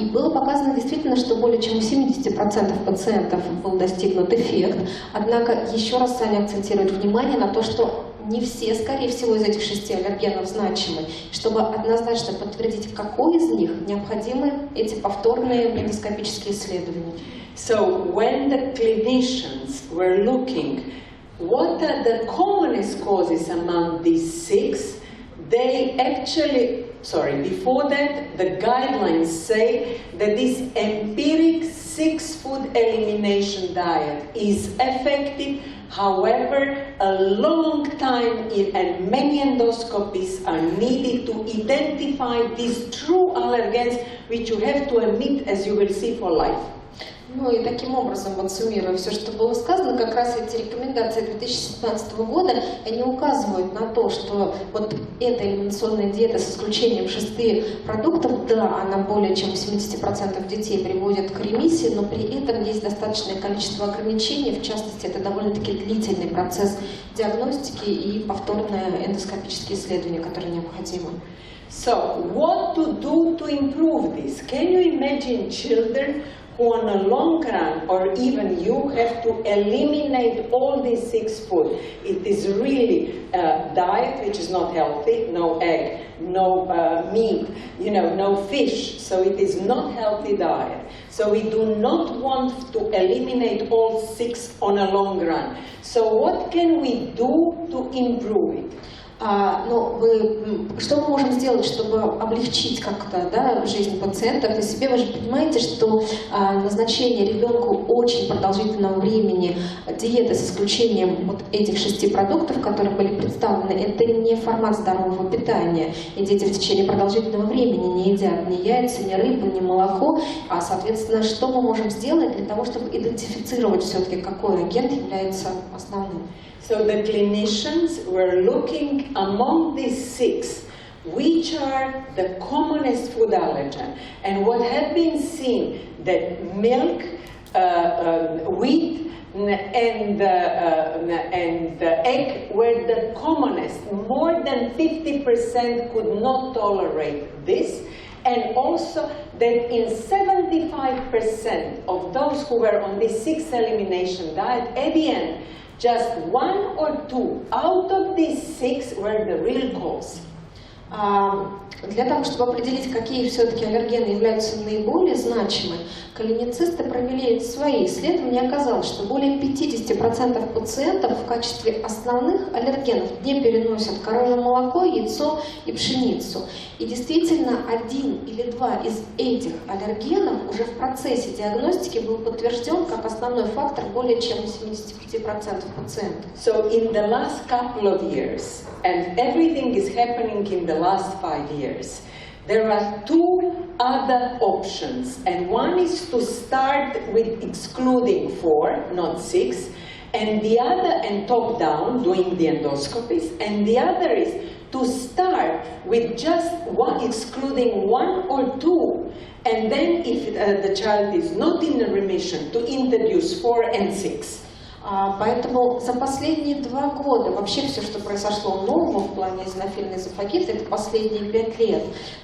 И было показано действительно, что более чем у 70% пациентов был достигнут эффект. Однако еще раз Саня акцентирует внимание на то, что не все, скорее всего, из этих 6 аллергенов значимы. Чтобы однозначно подтвердить, какой из них, необходимы эти повторные эндоскопические исследования. So when the clinicians were looking what are the commonest causes among these 6, they actually, before that, the guidelines say that this empiric 6-food elimination diet is effective. However, a long time and many endoscopies are needed to identify these true allergens, which you have to admit, as you will see, for life. Ну и таким образом, вот суммируя все, что было сказано, как раз эти рекомендации 2017 года, они указывают на то, что вот эта элиминационная диета с исключением 6 продуктов, да, она более чем 70% детей приводит к ремиссии, но при этом есть достаточное количество ограничений, в частности, это довольно-таки длительный процесс диагностики и повторное эндоскопические исследования, которые необходимы. So, what to do to improve this? Can you imagine children who on a long run, or even you, have to eliminate all these 6 food? It is really a diet which is not healthy, no egg, no meat, no fish, so it is not healthy diet. So we do not want to eliminate all 6 on a long run. So what can we do to improve it? Что мы можем сделать, чтобы облегчить как-то жизнь пациентов и себе? Вы же понимаете, что назначение ребенку очень продолжительного времени диеты с исключением вот этих 6 продуктов, которые были представлены, это не формат здорового питания. И дети в течение продолжительного времени не едят ни яйца, ни рыбу, ни молоко. А, соответственно, что мы можем сделать для того, чтобы идентифицировать все-таки, какой агент является основным? So the clinicians were looking among these 6, which are the commonest food allergen. And what had been seen that milk, wheat, and egg were the commonest. More than 50% could not tolerate this. And also that in 75% of those who were on this 6 elimination diet, at the end, just 1 or 2 out of these 6 were the real cause. Для того, чтобы определить, какие все-таки аллергены являются наиболее значимы, клиницисты провели свои исследования, оказалось, что более 50% пациентов в качестве основных аллергенов не переносят коровье молоко, яйцо и пшеницу. И действительно, 1 или 2 из этих аллергенов уже в процессе диагностики был подтвержден как основной фактор более чем у 75% пациентов. So in the last couple of years, and everything is happening in the last 5 years, there are 2 other options, and one is to start with excluding 4, not 6, and the other, and top down, doing the endoscopies, and the other is to start with just one, excluding 1 or 2, and then if the child is not in a remission, to introduce 4 and 6. Поэтому за последние 2 года вообще все, что произошло нового в плане эозинофильной эзофагита, это последние 5 лет,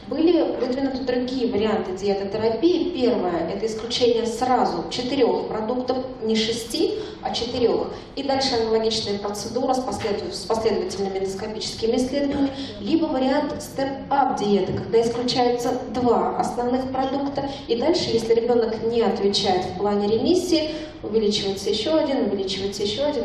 были выдвинуты другие варианты диетотерапии. Первое – это исключение сразу 4 продуктов, не 6, а 4. И дальше аналогичная процедура с последовательными эндоскопическими исследованиями. Либо вариант степ-ап диеты, когда исключаются 2 основных продукта, и дальше, если ребенок не отвечает в плане ремиссии, увеличивается еще один,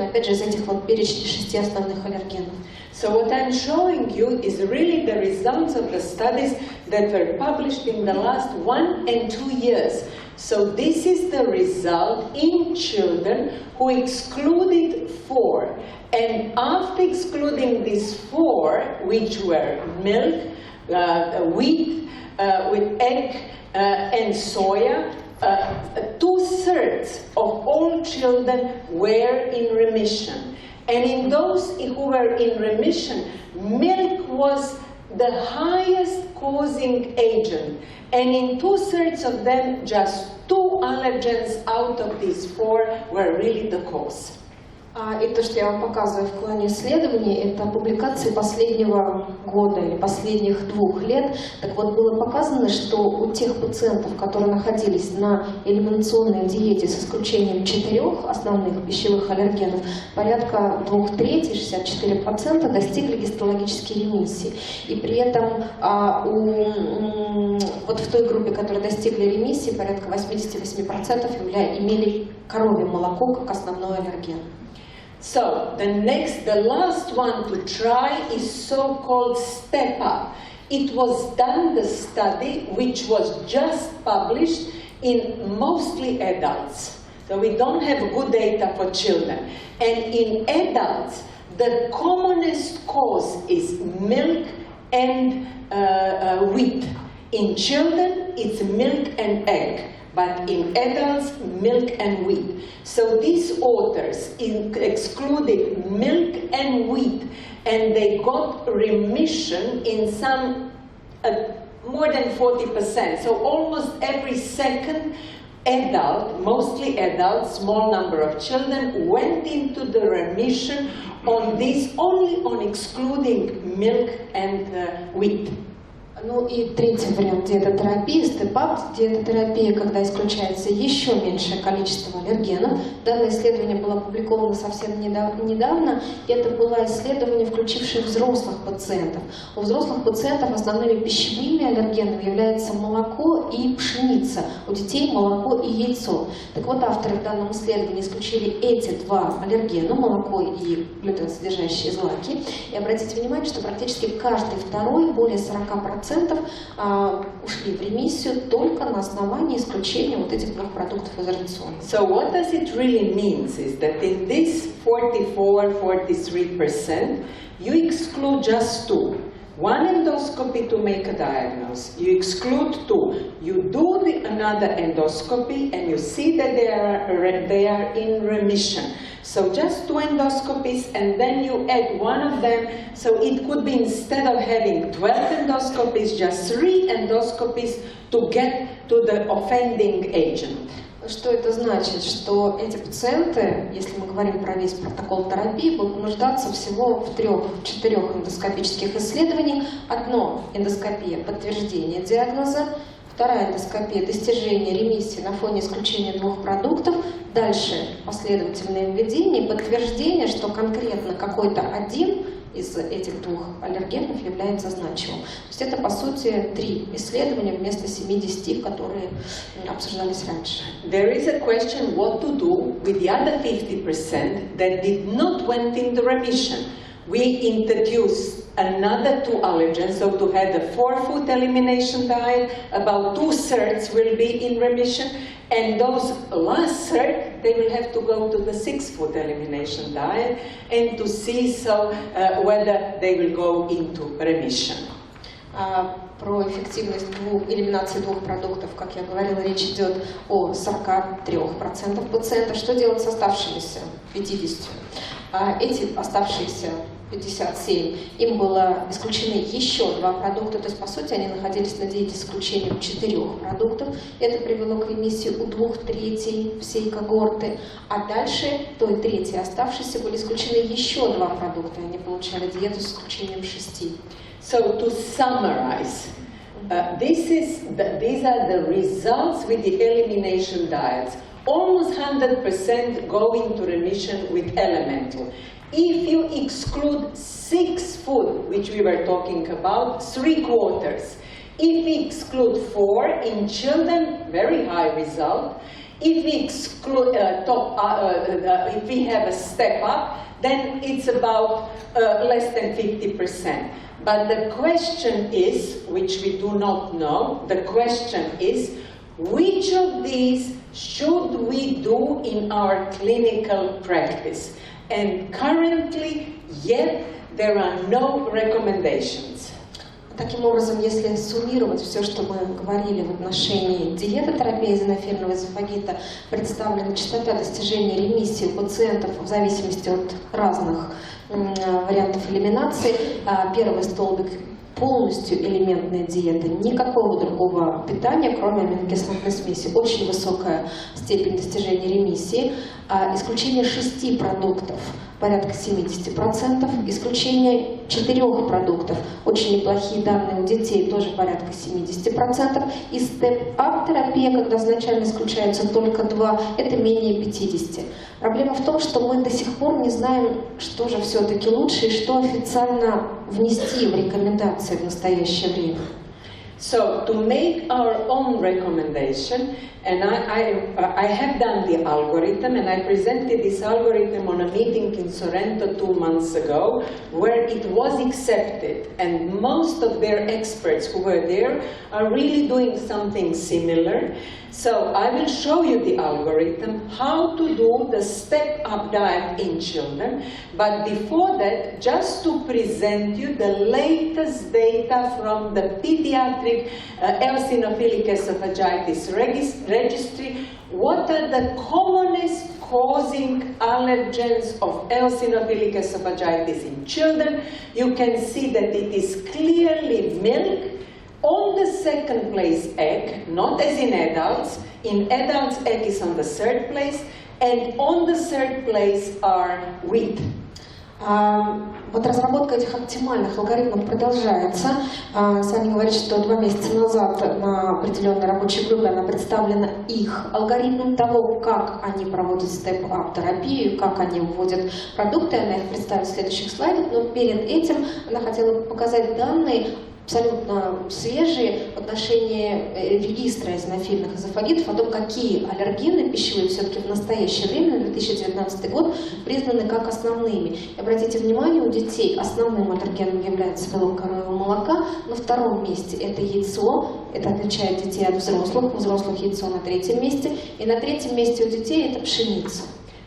опять же из этих вот перечней 6 основных аллергенов. So what I'm showing you is really the results of the studies that were published in the last 1 and 2 years. So this is the result in children who excluded 4. And after excluding these 4, which were milk, wheat, with egg and soya, 2/3 of all children were in remission. And in those who were in remission, milk was the highest causing agent. And in 2/3 of them, just 2 allergens out of these 4 were really the cause. И то, что я вам показываю в плане исследований, это публикации последнего года или последних 2 лет. Так вот, было показано, что у тех пациентов, которые находились на элиминационной диете с исключением 4 основных пищевых аллергенов, порядка 2/3, 64% достигли гистологической ремиссии. И при этом вот в той группе, которые достигли ремиссии, порядка 88% имели коровье молоко как основной аллерген. So, the last one to try is so-called step-up. It was done, the study, which was just published in mostly adults. So we don't have good data for children. And in adults, the commonest cause is milk and wheat. In children, it's milk and egg. But in adults, milk and wheat. So these authors excluded milk and wheat, and they got remission in some more than 40%. So almost every second adult, mostly adults, small number of children, went into the remission on this, only on excluding milk and wheat. Ну и третий вариант диетотерапии, степ-ап диетотерапия, когда исключается еще меньшее количество аллергенов. Данное исследование было опубликовано совсем недавно. Это было исследование, включившее взрослых пациентов. У взрослых пациентов основными пищевыми аллергенами являются молоко и пшеница. У детей молоко и яйцо. Так вот, авторы в данном исследовании исключили эти 2 аллергена, молоко и глютенсодержащие злаки. И обратите внимание, что практически каждый второй, более 40%, ушли в ремиссию только на основании исключения вот этих 2 продуктов из рациона. So what does it really mean is that in this 44-43%, you exclude just 2. One endoscopy to make a diagnosis. You exclude 2. You do another endoscopy and you see that they are in remission. So just 2 endoscopies and then you add one of them. So it could be, instead of having 12 endoscopies, just 3 endoscopies to get to the offending agent. Что это значит? Что эти пациенты, если мы говорим про весь протокол терапии, будут нуждаться всего в 3-4 эндоскопических исследованиях. Одно – эндоскопия подтверждения диагноза, вторая эндоскопия достижения ремиссии на фоне исключения 2 продуктов, дальше последовательное введение, подтверждение, что конкретно какой-то один из этих 2 аллергенов является значимым. То есть это, по сути, 3 исследования вместо 70, которые обсуждались раньше. There is a question what to do with the other 50% that did not went into remission. We introduced another 2 allergens, so to have the 4-food elimination diet, about 2/3 will be in remission, and those last third, they will have to go to the 6-food elimination diet and to see whether they will go into remission. Про эффективность элиминации 2 продуктов, как я говорила, речь идет о 43% пациентов. Что делать с оставшимися 50%? Эти оставшиеся 57, им было исключены еще 2 продукта, то есть, по сути, они находились на диете с исключением 4 продуктов. Это привело к ремиссии у 2/3 всей когорты, а дальше той трети оставшиеся были исключены еще 2 продукта, они получали диету с исключением 6. So to summarize, these are the results with the elimination diets. Almost 100% go into remission with elemental. If you exclude 6 food, which we were talking about, 3/4. If we exclude 4 in children, very high result. If we exclude if we have a step up, then it's about less than 50%. But the question is, which we do not know, the question is, which of these should we do in our clinical practice? And currently, yet, there are no recommendations. Таким образом, если суммировать все, что мы говорили в отношении диетотерапии эозинофильного эзофагита, представлена частота достижения ремиссии у пациентов в зависимости от разных вариантов элиминации. Первый столбик – полностью элементная диета, никакого другого питания, кроме аминокислотной смеси. Очень высокая степень достижения ремиссии. Исключение 6 продуктов порядка 70%, исключение 4 продуктов, очень неплохие данные у детей, тоже порядка 70%, и степ-ап терапия, когда изначально исключаются только 2, это менее 50%. Проблема в том, что мы до сих пор не знаем, что же все-таки лучше и что официально внести в рекомендации в настоящее время. So to make our own recommendation, and I have done the algorithm, and I presented this algorithm on a meeting in Sorrento 2 months ago, where it was accepted, and most of their experts who were there are really doing something similar. So I will show you the algorithm, how to do the step-up diet in children, but before that, just to present you the latest data from the pediatric eosinophilic esophagitis registry. What are the commonest causing allergens of eosinophilic esophagitis in children? You can see that it is clearly milk. On the second place, egg, not as in adults. In adults, egg is on the third place, and on the third place are wheat. Вот разработка этих оптимальных алгоритмов продолжается. Саня говорит, что 2 месяца назад на определенной рабочей группе она представлена их алгоритмом того, как они проводят степ-ап терапию, как они вводят продукты. Она их представит в следующих слайдах, но перед этим она хотела показать данные абсолютно свежие в отношении регистра эозинофильных эзофагитов о том, какие аллергены пищевые все-таки в настоящее время, на 2019 год, признаны как основными. И обратите внимание, у детей основным аллергеном является белок коровьего молока, на 2-м месте это яйцо, это отличает детей от взрослых, у взрослых яйцо на 3-м месте, и на 3-м месте у детей это пшеница.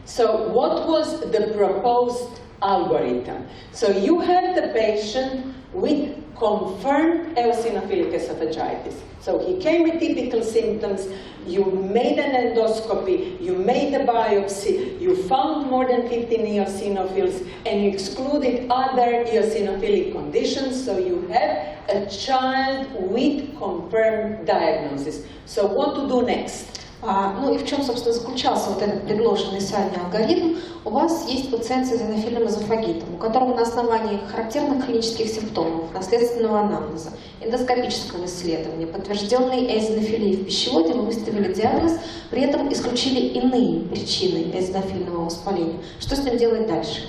So what was the proposed algorithm? So you have the patient with confirmed eosinophilic esophagitis. So he came with typical symptoms, you made an endoscopy, you made a biopsy, you found more than 15 eosinophils, and you excluded other eosinophilic conditions, so you have a child with confirmed diagnosis. So what to do next? Ну и в чем, собственно, заключался вот этот предложенный Саней алгоритм? У вас есть пациент с эозинофильным эзофагитом, у которого на основании характерных клинических симптомов, наследственного анамнеза, эндоскопического исследования, подтвержденной эозинофилии в пищеводе, мы выставили диагноз, при этом исключили иные причины эозинофильного воспаления. Что с ним делать дальше?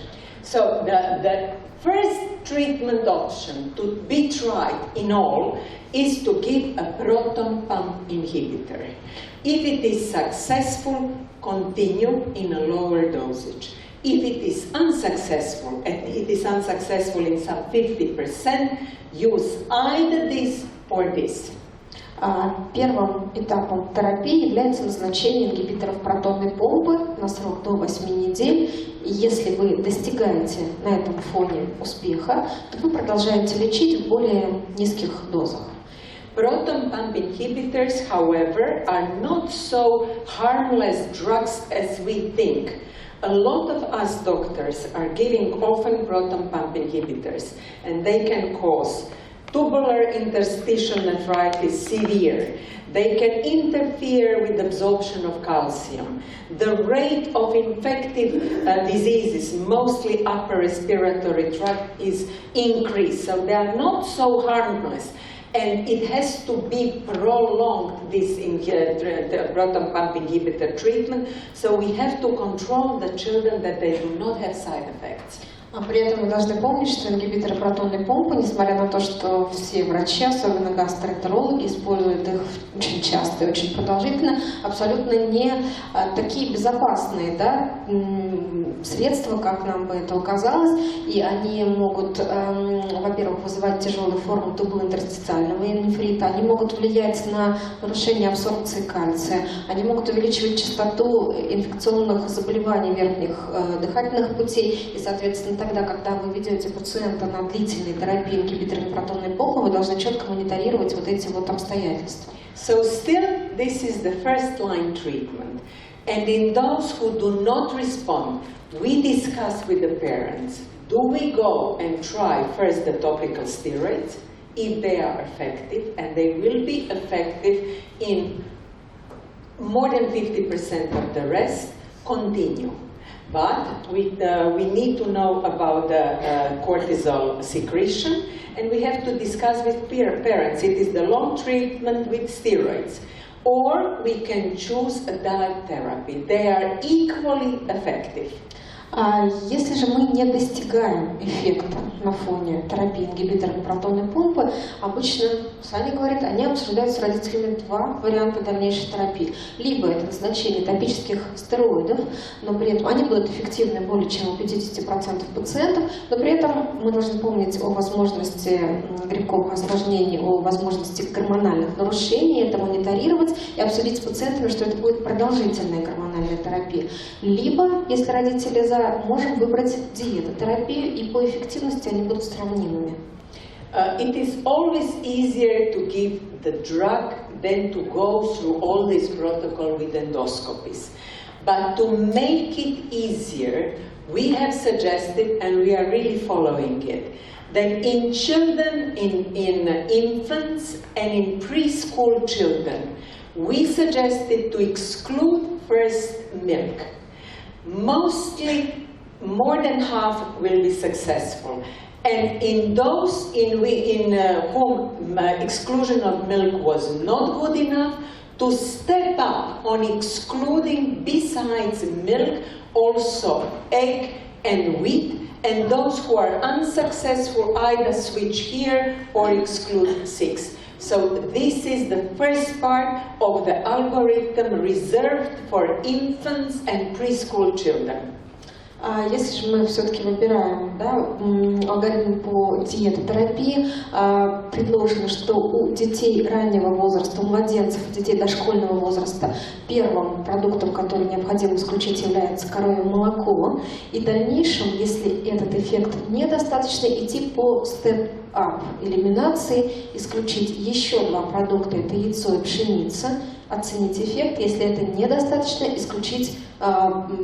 So the first treatment option to be tried in all is to give a proton pump inhibitor. If it is successful, continue in a lower dosage. If it is unsuccessful, and it is unsuccessful in some 50%, use either this or this. Первым этапом терапии является назначение ингибиторов протонной помпы на срок до 8 недель. И если вы достигаете на этом фоне успеха, то вы продолжаете лечить в более низких дозах. Proton pump inhibitors, however, are not so harmless drugs as we think. A lot of us doctors are giving often proton pump inhibitors, and they can cause tubular interstitial nephritis severe. They can interfere with absorption of calcium. The rate of infective diseases, mostly upper respiratory tract, is increased. So they are not so harmless. And it has to be prolonged, this proton pump inhibitor treatment. So we have to control the children that they do not have side effects. При этом мы должны помнить, что ингибиторы протонной помпы, несмотря на то, что все врачи, особенно гастроэнтерологи, используют их очень часто и очень продолжительно, абсолютно не такие безопасные, да, средства, как нам бы это казалось, и они могут, во-первых, вызывать тяжелые формы тубулоинтерстициального нефрита, они могут влиять на нарушение абсорбции кальция, они могут увеличивать частоту инфекционных заболеваний верхних дыхательных путей, и, соответственно, тогда, когда вы ведете пациента на длительной терапии ингибиторами протонной помпы, вы должны четко мониторировать вот эти вот обстоятельства. So still, this is the first line treatment. And in those who do not respond, we discuss with the parents, do we go and try first the topical steroids, if they are effective, and they will be effective in more than 50% of the rest, continue. But we need to know about the cortisol secretion, and we have to discuss with parents. It is the long treatment with steroids. Or we can choose a diet therapy. They are equally effective. Если же мы не достигаем эффекта на фоне терапии ингибиторами протонной помпы, обычно, Саня говорит, они обсуждают с родителями два варианта дальнейшей терапии. Либо это назначение топических стероидов, но при этом они будут эффективны более чем у 50% пациентов, но при этом мы должны помнить о возможности грибковых осложнений, о возможности гормональных нарушений, это мониторировать и обсудить с пациентами, что это будет продолжительная гормональная терапия. Либо, если родители можем выбрать диетотерапию, и по эффективности они будут сравнимыми. It is always easier to give the drug than to go through all this protocol with endoscopies. But to make it easier, we have suggested, and we are really following it, that in children, in infants, and in preschool children, we suggested to exclude first milk. Mostly, more than half will be successful. And in those in whom exclusion of milk was not good enough, to step up on excluding, besides milk, also egg and wheat. And those who are unsuccessful either switch here or exclude 6. So this is the first part of the algorithm reserved for infants and preschool children. Если же мы все-таки выбираем, да, алгоритм по диетотерапии, предложено, что у детей раннего возраста, у младенцев, детей дошкольного возраста, первым продуктом, который необходимо исключить, является коровье молоко. И в дальнейшем, если этот эффект недостаточно, идти по степ-ап элиминации, исключить еще два продукта, это яйцо и пшеница, оценить эффект, если это недостаточно, исключить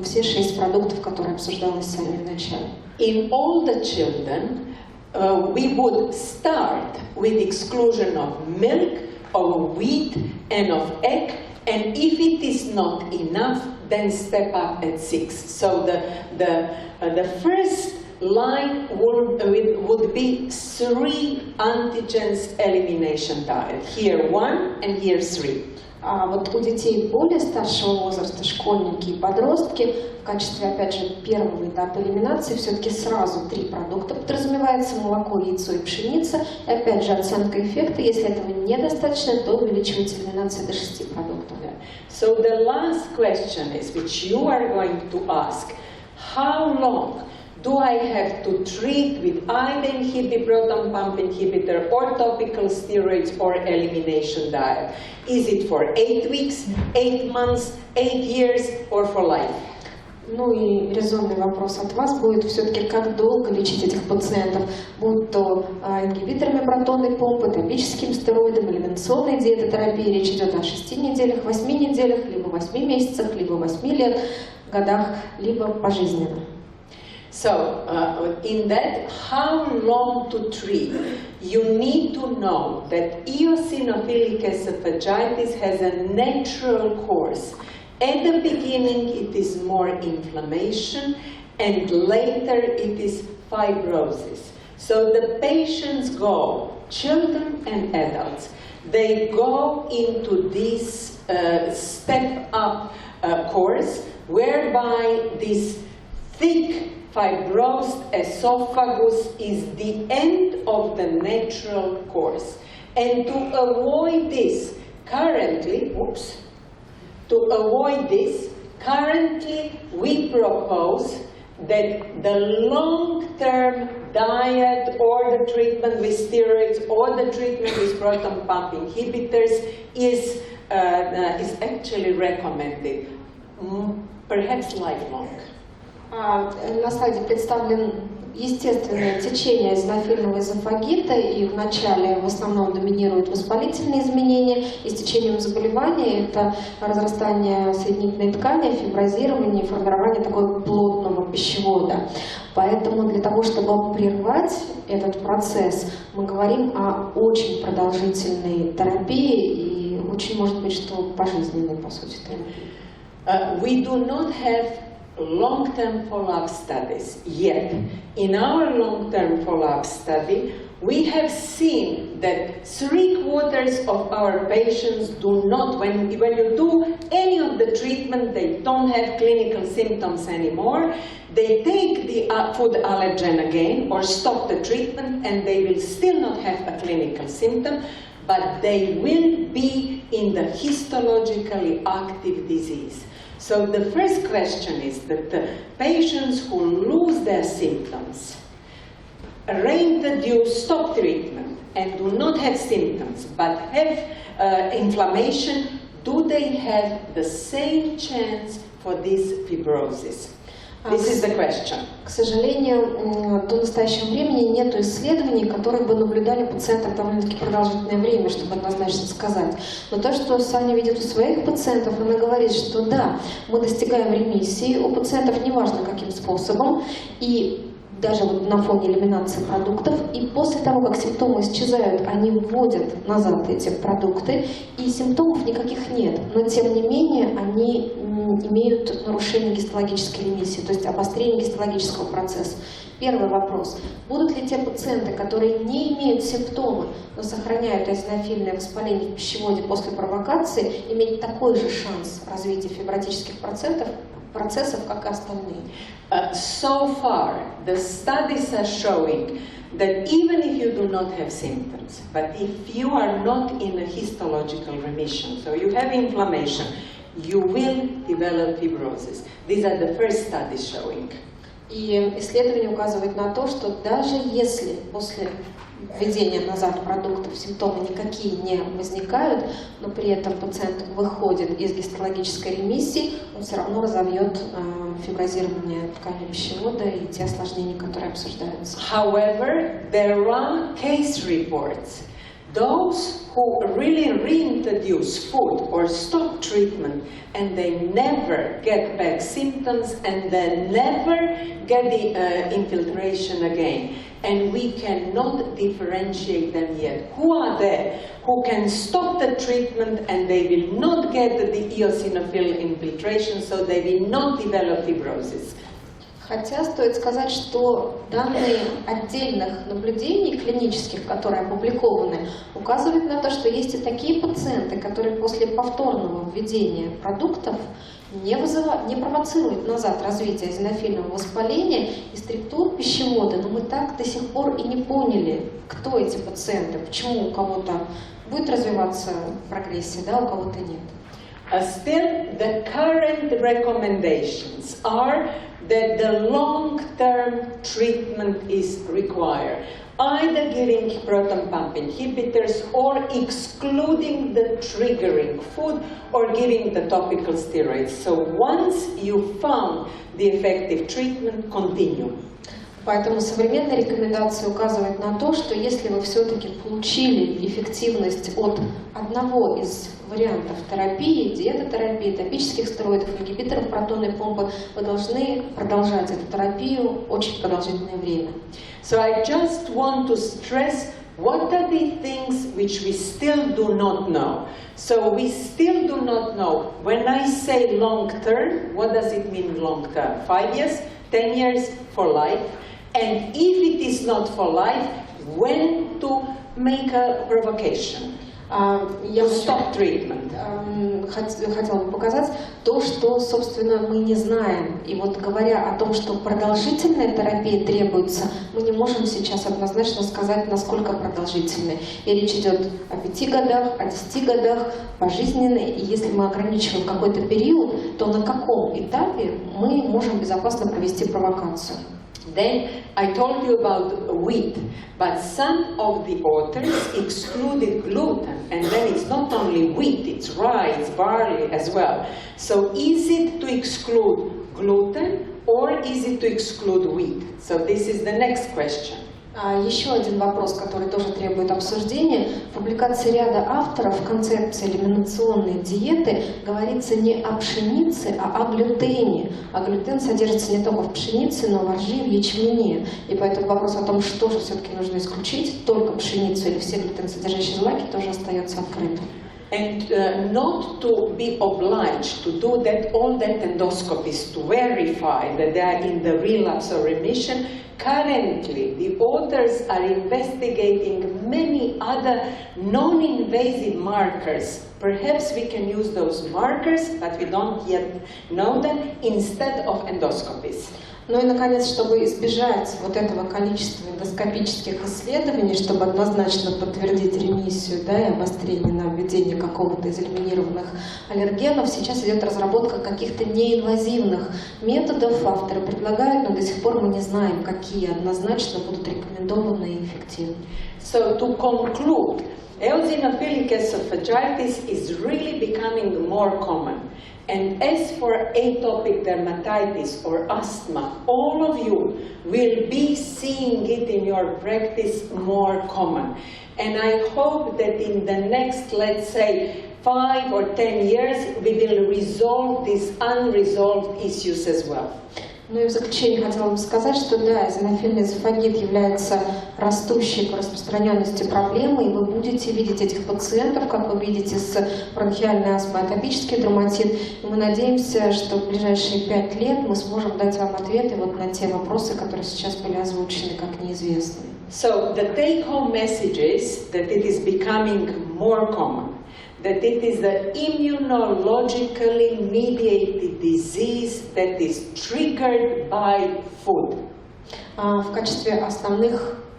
все 6 продуктов, которые обсуждалось с вами в начале. In all the children, we would start with exclusion of milk, of wheat, and of egg, And if it is not enough, then step up at 6. So the first line would be 3 antigens elimination diet. Here 1 and here 3. А вот у детей более старшего возраста, школьники и подростки, в качестве, опять же, первого этапа элиминации все-таки сразу 3 продукта подразумевается: молоко, яйцо и пшеница. И опять же, оценка эффекта, если этого недостаточно, то увеличивать элиминацию до 6 продуктов. So the last question is, which you are going to ask, how long do I have to treat with either inhibitor, proton pump inhibitor, or topical steroids, or elimination diet? Is it for 8 weeks, 8 months, 8 years, or for life? Ну и резонный вопрос от вас будет все-таки, как долго лечить этих пациентов, будь то ингибиторами протонной помпы, топическим стероидом, элиминационной диетотерапией. Речь идет о 6 неделях, 8 неделях, либо 8 месяцах, либо 8 лет, годах, либо пожизненно. So, in that, how long to treat, you need to know that eosinophilic esophagitis has a natural course. At the beginning, it is more inflammation, and later it is fibrosis. So the patients go, children and adults, they go into this step-up course, whereby this thick fibrosed esophagus is the end of the natural course. And to avoid this, currently, we propose that the long-term diet or the treatment with steroids or the treatment with proton pump inhibitors is actually recommended, perhaps lifelong. На слайде представлен естественное течение эозинофильного эзофагита, и вначале в основном доминируют воспалительные изменения, и с течением заболевания это разрастание соединительной ткани, фиброзирование и формирование такого плотного пищевода. Поэтому для того, чтобы прервать этот процесс, мы говорим о очень продолжительной терапии, и очень может быть, что пожизненной, по сути, терапии. We do not have long-term follow-up studies yet. In our long-term follow-up study, we have seen that 3/4 of our patients do not, when you do any of the treatment, they don't have clinical symptoms anymore. They take the food allergen again or stop the treatment, and they will still not have a clinical symptom, but they will be in the histologically active disease. So the first question is that the patients who lose their symptoms, stop treatment and do not have symptoms but have inflammation, do they have the same chance for this fibrosis? This is the question. К сожалению, до настоящего времени нет исследований, которые бы наблюдали пациентов довольно-таки продолжительное время, чтобы однозначно сказать. Но то, что Саня видит у своих пациентов, она говорит, что да, мы достигаем ремиссии у пациентов, неважно каким способом, и даже вот на фоне элиминации продуктов, и после того, как симптомы исчезают, они вводят назад эти продукты, и симптомов никаких нет, но тем не менее они имеют нарушение гистологической ремиссии, то есть обострение гистологического процесса. Первый вопрос. Будут ли те пациенты, которые не имеют симптомы, но сохраняют эозинофильное воспаление в пищеводе после провокации, иметь такой же шанс развития фибротических процессов, как и остальные? So far, the studies are showing that even if you do not have symptoms, but if you are not in a histological remission, so you have inflammation, you will develop fibrosis. These are the first studies showing. И исследование указывает на то, что даже если после введения назад продуктов симптомы никакие не возникают, но при этом пациент выходит из гистологической ремиссии, он все равно разовьет фиброзирование ткани пищевода и те осложнения, которые обсуждаются. However, there are case reports Those who really reintroduce food or stop treatment and they never get back symptoms and they never get the infiltration again. And we cannot differentiate them yet. Who are there who can stop the treatment and they will not get the eosinophil infiltration, so they will not develop fibrosis? Хотя стоит сказать, что данные отдельных наблюдений клинических, которые опубликованы, указывают на то, что есть и такие пациенты, которые после повторного введения продуктов не провоцируют назад развитие эозинофильного воспаления и структур пищевода, но мы так до сих пор и не поняли, кто эти пациенты, почему у кого-то будет развиваться прогрессия, да, у кого-то нет. Still, the current recommendations are that the long-term treatment is required, either giving proton pump inhibitors or excluding the triggering food or giving the topical steroids. So once you found the effective treatment, continue. Поэтому современные рекомендации указывают на то, что если вы все-таки получили эффективность от одного из вариантов терапии, диетотерапии, топических стероидов, ингибиторов протонной помпы, вы должны продолжать эту терапию очень продолжительное время. So I just want to stress what are the things which we still do not know. So we still do not know. When I say long term, what does it mean long term? 5 years, 10 years, for life? And if it is not for life, when to make a provocation? To stop treatment. Хотела бы показать то, что, собственно, мы не знаем. И вот говоря о том, что продолжительная терапия требуется, мы не можем сейчас однозначно сказать, насколько продолжительной. И речь идет о 5 годах, о 10 годах, пожизненной. И если мы ограничиваем какой-то период, то на каком этапе мы можем безопасно провести провокацию? Then I told you about wheat, but some of the authors excluded gluten, and then it's not only wheat, it's rice, barley as well. So is it to exclude gluten or is it to exclude wheat? So this is the next question. Еще один вопрос, который тоже требует обсуждения. В публикации ряда авторов в концепции элиминационной диеты говорится не о пшенице, а о глютене. А глютен содержится не только в пшенице, но и во ржи, в ячмене. И поэтому вопрос о том, что же все-таки нужно исключить, только пшеницу или все глютенсодержащие злаки, тоже остается открытым. And not to be obliged to do that, all that endoscopies to verify that they are in the relapse or remission. Currently, the authors are investigating many other non-invasive markers. Perhaps we can use those markers, but we don't yet know them, instead of endoscopies. Ну и, наконец, чтобы избежать вот этого количества эндоскопических исследований, чтобы однозначно подтвердить ремиссию, да, и обострение на введение какого-то из элиминированных аллергенов, сейчас идет разработка каких-то неинвазивных методов. Авторы предлагают, но до сих пор мы не знаем, какие однозначно будут рекомендованы и эффективны. So to conclude, eosinophilic esophagitis is really becoming more common. And as for atopic dermatitis or asthma, all of you will be seeing it in your practice more common. And I hope that in the next, let's say, 5 or 10 years, we will resolve these unresolved issues as well. Ну и в заключение хотела бы сказать, что да, эозинофильный эзофагит является растущей по распространенности проблемой, и вы будете видеть этих пациентов, как вы видите, с бронхиальной астмой, атопический дерматит. И мы надеемся, что в ближайшие 5 лет мы сможем дать вам ответы вот на те вопросы, которые сейчас были озвучены как неизвестные. So the take-home message is that it is becoming more common. That it is an immunologically mediated disease that is triggered by food. В качестве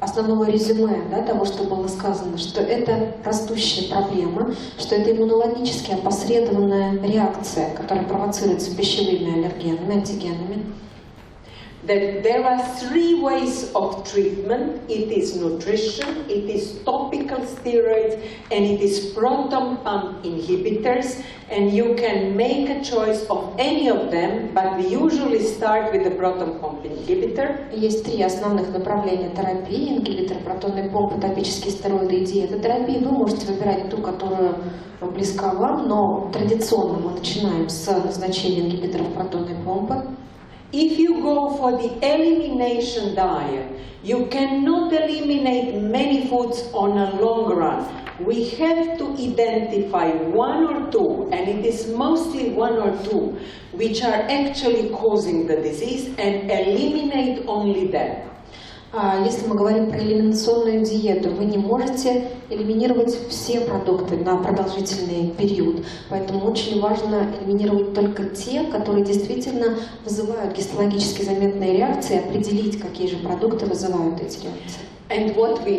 основного резюме, да, того, что было сказано, что это растущая проблема, что это иммунологически опосредованная реакция, которая провоцируется пищевыми аллергенами, антигенами. that there are 3 ways of treatment. It is nutrition, it is topical steroids, and it is proton pump inhibitors. And you can make a choice of any of them, but we usually start with the proton pump inhibitor. Есть 3 основных направления терапии: ингибитор протонной помпы, топические стероиды и диетотерапии. Вы можете выбирать ту, которая близка вам, но традиционно мы начинаем с назначения ингибиторов протонной помпы. If you go for the elimination diet, you cannot eliminate many foods on a long run. We have to identify 1 or 2, and it is mostly 1 or 2, which are actually causing the disease, and eliminate only them. Если мы говорим про элиминационную диету, вы не можете элиминировать все продукты на продолжительный период. Поэтому очень важно элиминировать только те, которые действительно вызывают гистологически заметные реакции, определить, какие же продукты вызывают эти реакции. And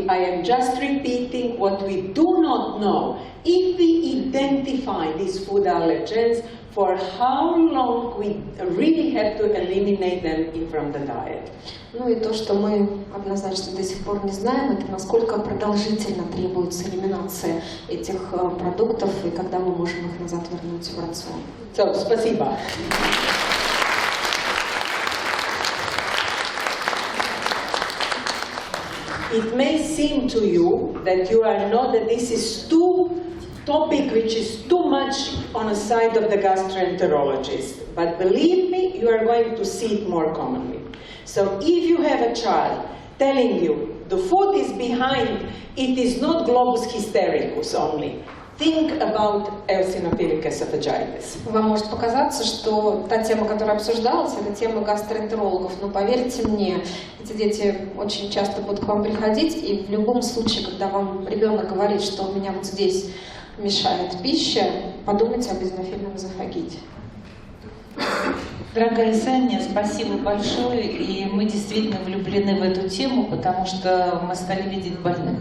I am just repeating what we do not know. If we identify these food allergens, for how long we really have to eliminate them from the diet. Ну и то, что мы однозначно до сих пор не знаем, это насколько продолжительно требуется элиминация этих продуктов и когда мы можем их назад вернуть в рацион. So, спасибо. It may seem to you that that this is topic which is too much on the side of the gastroenterologist, but believe me, you are going to see it more commonly. So if you have a child telling you the food is behind, it is not globus hystericus only. Think about eosinophilic esophagitis. Вам может показаться, что та тема, которая обсуждалась, это тема гастроэнтерологов. Но поверьте мне, эти дети очень часто будут к вам приходить, и в любом случае, когда вам ребенок говорит, что у меня вот здесь мешает пища, подумайте об эозинофильном эзофагите. Дорогая Саня, спасибо большое, и мы действительно влюблены в эту тему, потому что мы стали видеть больных.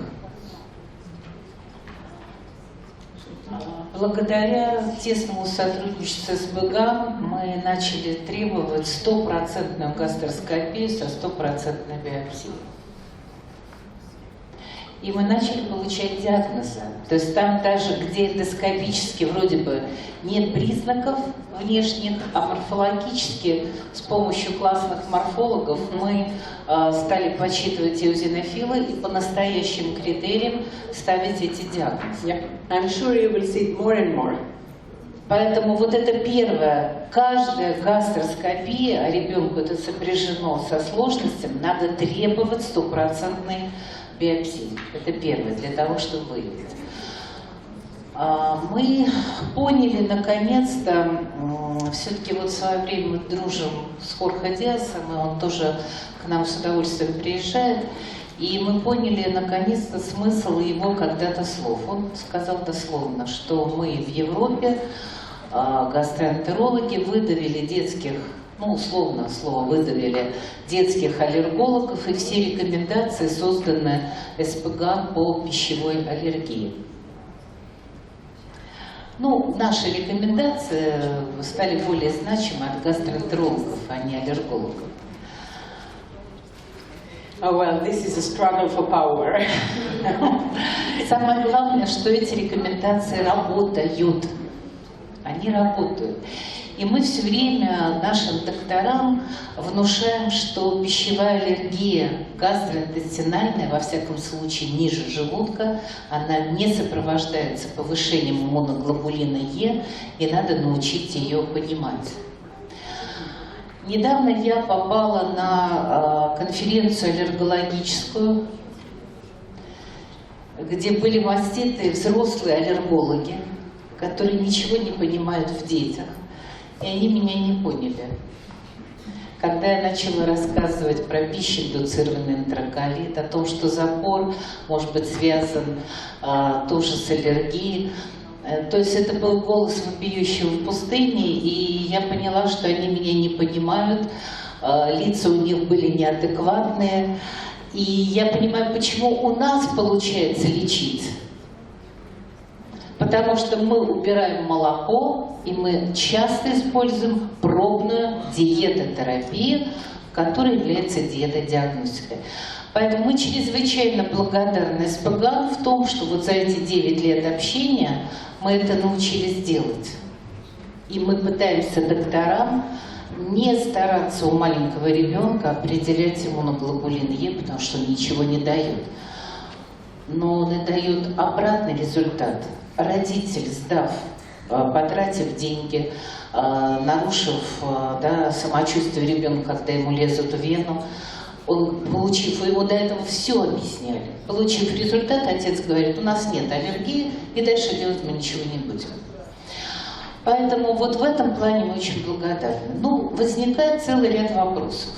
Благодаря тесному сотрудничеству с СБГ мы начали требовать 100% гастроскопию со 100% биопсией. И мы начали получать диагнозы. То есть там даже, где эндоскопически вроде бы нет признаков внешних, а морфологически с помощью классных морфологов мы стали подсчитывать эозинофилы и по настоящим критериям ставить эти диагнозы. Yeah. I'm sure you will see it more and more. Поэтому вот это первое, каждая гастроскопия, а ребенку это сопряжено со сложностями, надо требовать 100% биопсии. Это первое, для того, чтобы выявить. Мы поняли, наконец-то, все-таки вот в свое время мы дружим с Хорхе Диасом, и он тоже к нам с удовольствием приезжает, и мы поняли, наконец-то, смысл его когда-то слов. Он сказал дословно, что мы в Европе, гастроэнтерологи, выдавили детских, ну, условно слово выдавили, детских аллергологов, и все рекомендации созданы СПГ по пищевой аллергии. Ну, наши рекомендации стали более значимы от гастроэнтерологов, а не аллергологов. Oh, well, this is a struggle for power. Самое главное, что эти рекомендации работают. Они работают. И мы все время нашим докторам внушаем, что пищевая аллергия гастроинтестинальная, во всяком случае ниже желудка, она не сопровождается повышением иммуноглобулина Е, и надо научить ее понимать. Недавно я попала на конференцию аллергологическую, где были маститые взрослые аллергологи, которые ничего не понимают в детях. И они меня не поняли. Когда я начала рассказывать про пищеиндуцированный энтероколит, о том, что запор может быть связан тоже с аллергией, то есть это был голос вопиющего в пустыне, и я поняла, что они меня не понимают, лица у них были неадекватные, и я понимаю, почему у нас получается лечить. Потому что мы убираем молоко, и мы часто используем пробную диетотерапию которой является диетодиагностика. Поэтому мы чрезвычайно благодарны СПГАН в том, что вот за эти 9 лет общения мы это научились делать. И мы пытаемся докторам не стараться у маленького ребенка определять иммуноглобулин Е, потому что он ничего не дает. Но он и дает обратный результат. Родитель, сдав, потратив деньги, нарушив самочувствие ребенка, когда ему лезут в вену, он, получив, ему до этого все объясняли. Получив результат, отец говорит, у нас нет аллергии, и дальше делать мы ничего не будем. Поэтому вот в этом плане мы очень благодарны. Ну, возникает целый ряд вопросов.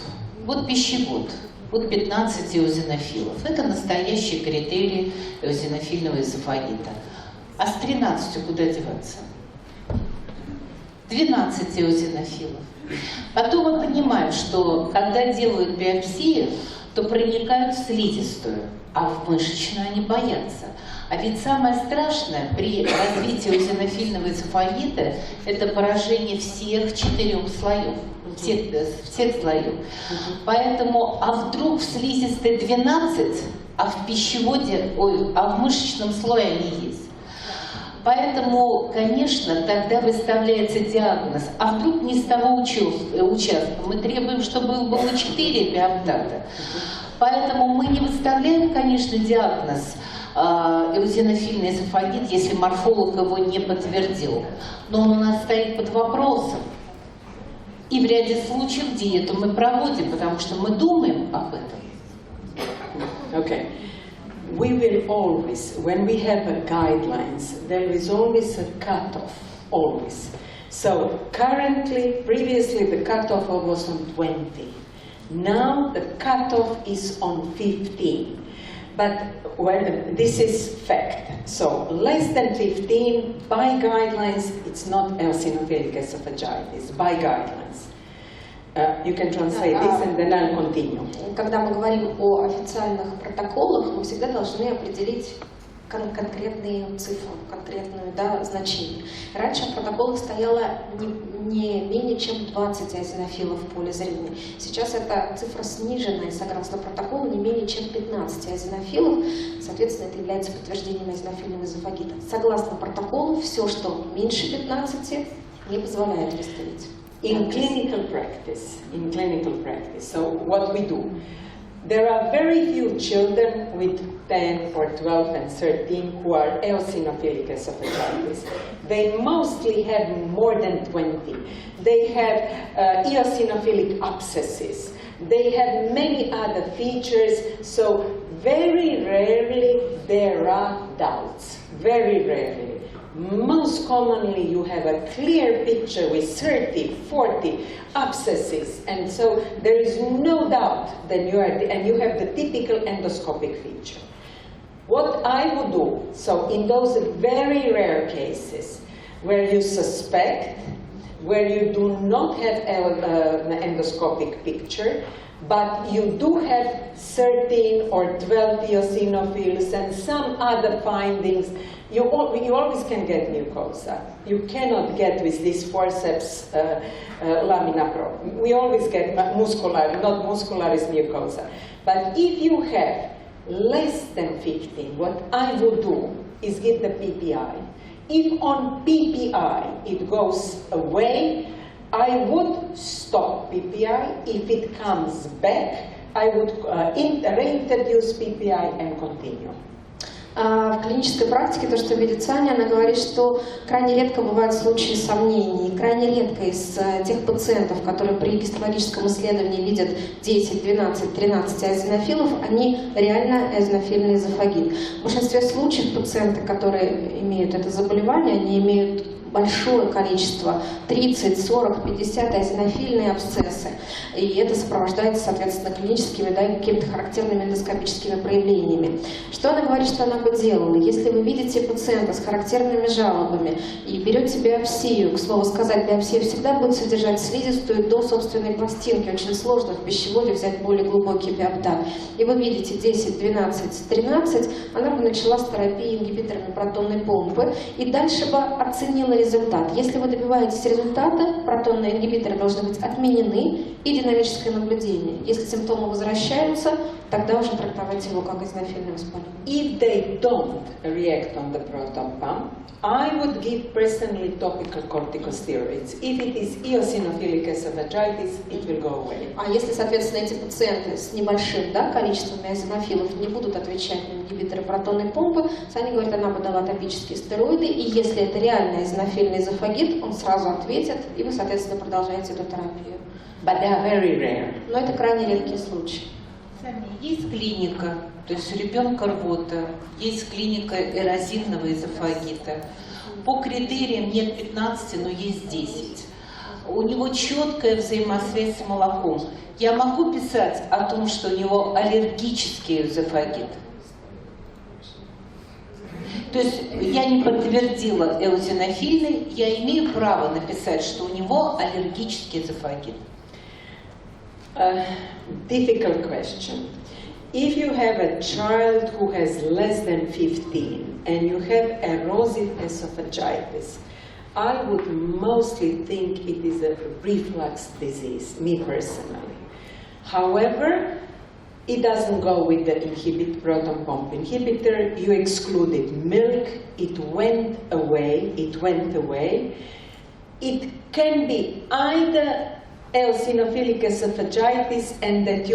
Вот пищевод, вот 15 эозинофилов. Это настоящие критерии эозинофильного эзофагита. А с 13 куда деваться? 12 эозинофилов. Потом мы понимаем, что когда делают биопсию, то проникают в слизистую, а в мышечную они боятся. А ведь самое страшное при развитии эозинофильного эзофагита – это поражение всех 4 слоев, всех слоев. Поэтому, а вдруг в слизистой 12, а в пищеводе, а в мышечном слое они есть. Поэтому, конечно, тогда выставляется диагноз. А вдруг не с того участка? Мы требуем, чтобы их было 4 биоптата. Поэтому мы не выставляем, конечно, диагноз эозинофильный эзофагит, если морфолог его не подтвердил. Но он у нас стоит под вопросом. И в ряде случаев диету мы проводим, потому что мы думаем об этом. Okay. We will always, when we have guidelines, there is always a cutoff, always. So currently, previously the cutoff was on 20. Now the cutoff is on 15. But this is fact. So less than 15, by guidelines, it's not eosinophilic esophagitis, by guidelines. You can translate this and then I'll continue. Когда мы говорим о официальных протоколах, мы всегда должны определить конкретные цифры, конкретное значение. Раньше в протоколах стояло не менее чем 20 эозинофилов в поле зрения. Сейчас эта цифра снижена, и согласно протоколу не менее чем 15 эозинофилов. Соответственно, это является подтверждением эозинофильного эзофагита. Согласно протоколу, все, что меньше 15, не позволяет выставить. In clinical practice, so what we do, there are very few children with 10 or 12 and 13 who are eosinophilic esophagitis. They mostly have more than 20. They have eosinophilic abscesses. They have many other features, so very rarely there are doubts, very rarely. Most commonly you have a clear picture with 30, 40 abscesses, and so there is no doubt that you are, and you have the typical endoscopic feature. What I would do, so in those very rare cases where you suspect, where you do not have an endoscopic picture, but you do have 13 or 12 eosinophils and some other findings, you always can get mucosa. You cannot get with this forceps lamina probe. We always get muscular, not muscularis mucosa. But if you have less than 15, what I would do is give the PPI. If on PPI it goes away, I would stop PPI. If it comes back, I would reintroduce PPI and continue. В клинической практике, то, что видит Саня, она говорит, что крайне редко бывают случаи сомнений. Крайне редко из тех пациентов, которые при гистологическом исследовании видят 10, 12, 13 эозинофилов, они реально эозинофильный эзофагит. В большинстве случаев пациенты, которые имеют это заболевание, они имеют большое количество, 30, 40, 50 эозинофильные абсцессы. И это сопровождается, соответственно, клиническими, какими-то характерными эндоскопическими проявлениями. Что она говорит, что она бы делала? Если вы видите пациента с характерными жалобами и берете биопсию, к слову сказать, биопсия всегда будет содержать слизистую до собственной пластинки. Очень сложно в пищеводе взять более глубокий биоптат. И вы видите 10, 12, 13, она бы начала с терапии ингибиторами протонной помпы и дальше бы оценила результат. Если вы добиваетесь результата, протонные ингибиторы должны быть отменены, и динамическое наблюдение. Если симптомы возвращаются, тогда уже трактовать его как эозинофильное воспаление. If they don't react on the proton pump, I would give personally topical corticosteroids. If it is eosinophilic esophagitis, it will go away. А если, соответственно, эти пациенты с небольшим количеством эозинофилов не будут отвечать на ингибиторы протонной помпы, Саня говорит, она бы дала топические стероиды, и если это реально эозинофильный эзофагит, он сразу ответит, и вы, соответственно, продолжаете эту терапию. But they are very rare. Но это крайне редкие случаи. Есть клиника, то есть у ребенка рвота, есть клиника эрозивного эзофагита. По критериям нет 15, но есть 10. У него четкая взаимосвязь с молоком. Я могу писать о том, что у него аллергический эзофагит. То есть я не подтвердила эозинофильный, я имею право написать, что у него аллергический эзофагит. Difficult question. If you have a child who has less than 15 and you have erosive esophagitis, I would mostly think it is a reflux disease, me personally. However, it doesn't go with the proton pump inhibitor. You excluded milk, it went away. It can be either eosinophilic esophagitis and that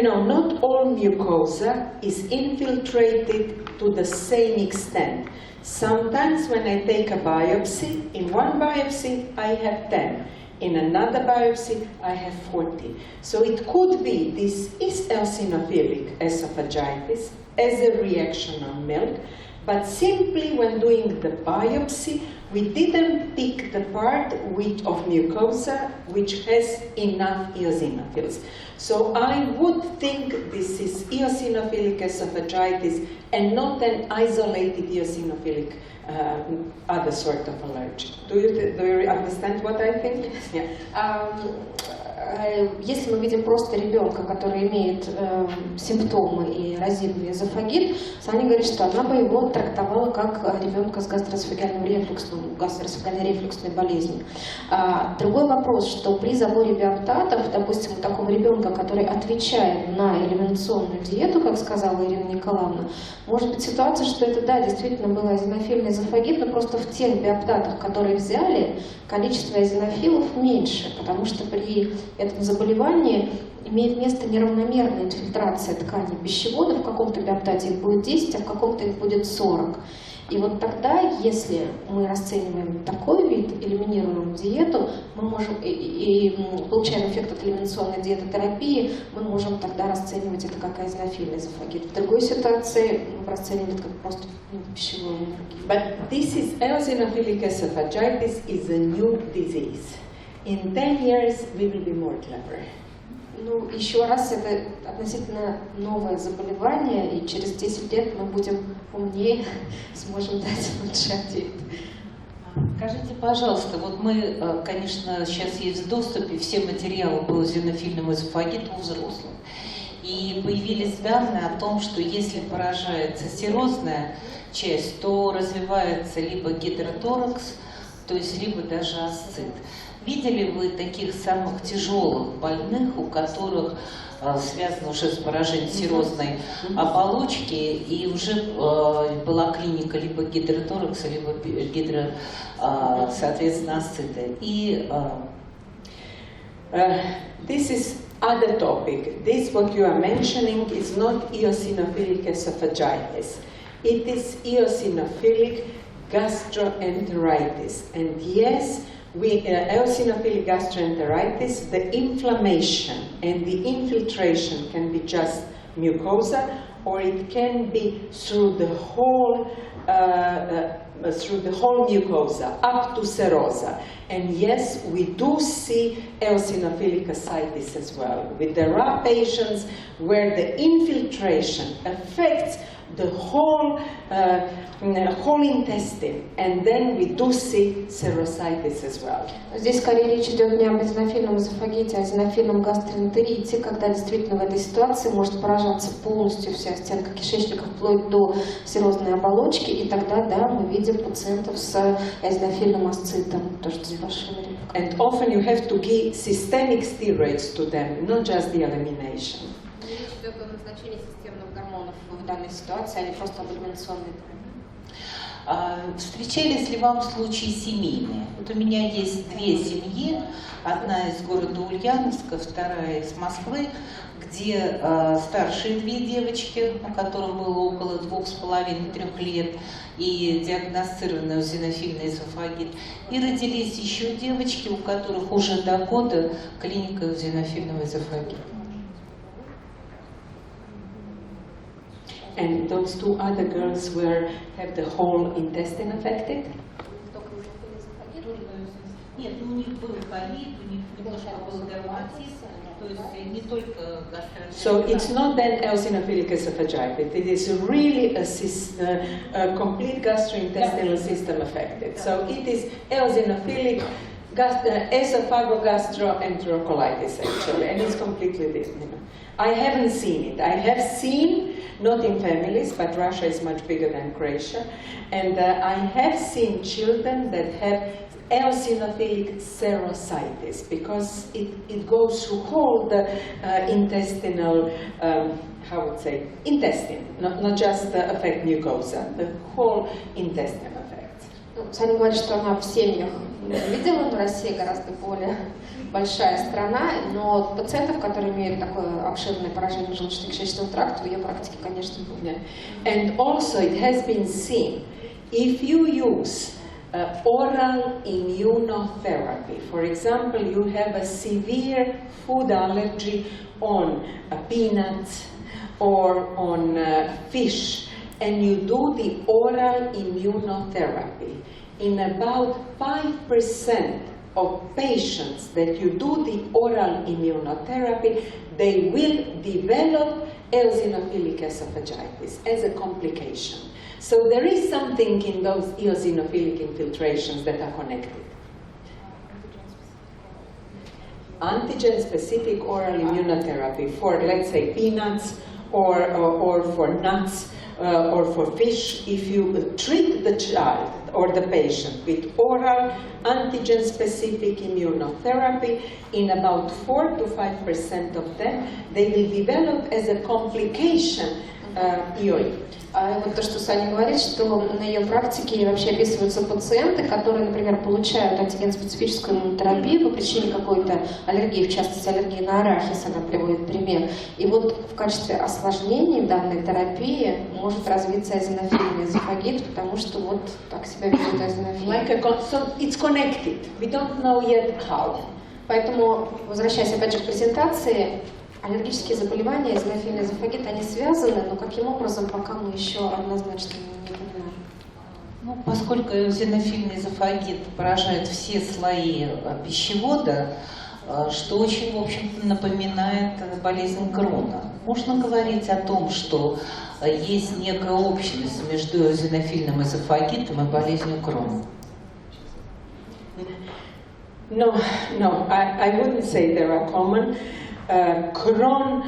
not all mucosa is infiltrated to the same extent. Sometimes when I take a biopsy, in one biopsy I have 10, in another biopsy I have 40. So it could be this is eosinophilic esophagitis as a reaction on milk, but simply when doing the biopsy, we didn't pick the part of mucosa which has enough eosinophils. So I would think this is eosinophilic esophagitis and not an isolated eosinophilic other sort of allergy. Do you understand what I think? Yeah. Если мы видим просто ребенка, который имеет симптомы и эрозивный эзофагит, Саня говорит, что она бы его трактовала как ребенка с гастроэзофагиальной рефлюксной болезнью. Другой вопрос, что при заборе биоптатов, допустим, у такого ребенка, который отвечает на элиминационную диету, как сказала Ирина Николаевна, может быть ситуация, что это, да, действительно был эозинофильный эзофагит, но просто в тех биоптатах, которые взяли, количество эозинофилов меньше, потому что при этом заболевании имеет место неравномерная инфильтрация тканей пищевода. В каком-то биоптате их будет 10, а в каком-то их будет 40. И вот тогда, если мы расцениваем такой вид, элиминируем диету, мы можем и получаем эффект от элиминационной диетотерапии, мы можем тогда расценивать это как эозинофильный эзофагит. В другой ситуации мы расцениваем это как просто пищевую аллергию. But this is eosinophilic esophagitis is a new disease. In 10 years we will be more clever. Ну, еще раз, это относительно новое заболевание, и через 10 лет мы будем умнее, сможем дать лучший ответ. Скажите, пожалуйста, вот мы, конечно, сейчас есть в доступе все материалы по эозинофильному эзофагиту у взрослых. И появились данные о том, что если поражается серозная часть, то развивается либо гидроторакс, то есть либо даже асцит. Видели вы таких самых тяжелых больных, у которых связано уже с поражением серозной оболочки, и уже была клиника либо гидроторакса, либо соответственно, асцита? И this is other topic. This what you are mentioning is not eosinophilic esophagitis. It is eosinophilic gastroenteritis. And yes, eosinophilic gastroenteritis, the inflammation and the infiltration can be just mucosa, or it can be through the whole mucosa up to serosa. And yes, we do see eosinophilic ascites as well. There are patients where the infiltration affects the whole intestine, and then we do see serositis as well. Здесь скорее речь идет не об эозинофильном эзофагите, а о эозинофильном гастроэнтерите, когда действительно в этой ситуации может поражаться полностью вся стенка кишечника вплоть до серозной оболочки, и тогда, да, мы видим пациентов с эозинофильным асцитом, то, что большими ребенком. And often you have to give systemic steroids to them, not just the elimination. Речь идет о назначении системных гормонов в данной ситуации, а не просто об элиминационной терапии. Встречались ли вам случаи семейные? Вот у меня есть две семьи, одна из города Ульяновска, вторая из Москвы, где старшие две девочки, которым было около 2,5-3 лет, и диагностированный эозинофильный эзофагит, и родились еще девочки, у которых уже до года клиника эозинофильного эзофагита. And those two other girls have the whole intestine affected? Нет, у них был колит, у них немножко был дерматит, то есть не только гастроинтестинальная. So it's not then eosinophilic esophagitis. It is really a complete gastrointestinal system affected. So it is eosinophilic esophagogastroenterocolitis actually, and it's completely different. I haven't seen it. I have seen, not in families, but Russia is much bigger than Croatia, and I have seen children that have eosinophilic serositis because it goes through whole the intestinal, how would say, intestine, not just affect mucosa, the whole intestine affects. Саня говорит, что она в семьях не видела, но Россия гораздо более большая страна, но пациентов, которые имеют такое обширное поражение желудочно-кишечного тракта, в ее практике, конечно, было. And also it has been seen, if you use oral immunotherapy, for example, you have a severe food allergy on peanuts or on fish, and you do the oral immunotherapy, in about 5% of patients that you do the oral immunotherapy, they will develop eosinophilic esophagitis as a complication. So there is something in those eosinophilic infiltrations that are connected. Antigen-specific oral immunotherapy for, let's say, peanuts or for nuts or for fish, if you treat the child or the patient with oral antigen-specific immunotherapy, in about 4 to 5% of them, they will develop as a complication EOE. Вот то, что Саня говорит, что на ее практике вообще описываются пациенты, которые, например, получают антиген-специфическую иммунотерапию по причине какой-то аллергии, в частности, аллергии на арахис, она приводит пример. И вот в качестве осложнений данной терапии может развиться эозинофильный эзофагит, потому что вот так себя ведет эозинофилия. So it's connected. We don't know yet how. Поэтому, возвращаясь опять же к презентации, аллергические заболевания, эозинофильный эзофагит, они связаны, но каким образом, пока мы еще однозначно не понимаем. Ну, поскольку эозинофильный эзофагит поражает все слои пищевода, что очень, в общем-то, напоминает болезнь Крона. Можно говорить о том, что есть некая общность между эозинофильным эзофагитом и болезнью Крона. No, I wouldn't say they are common. Crohn,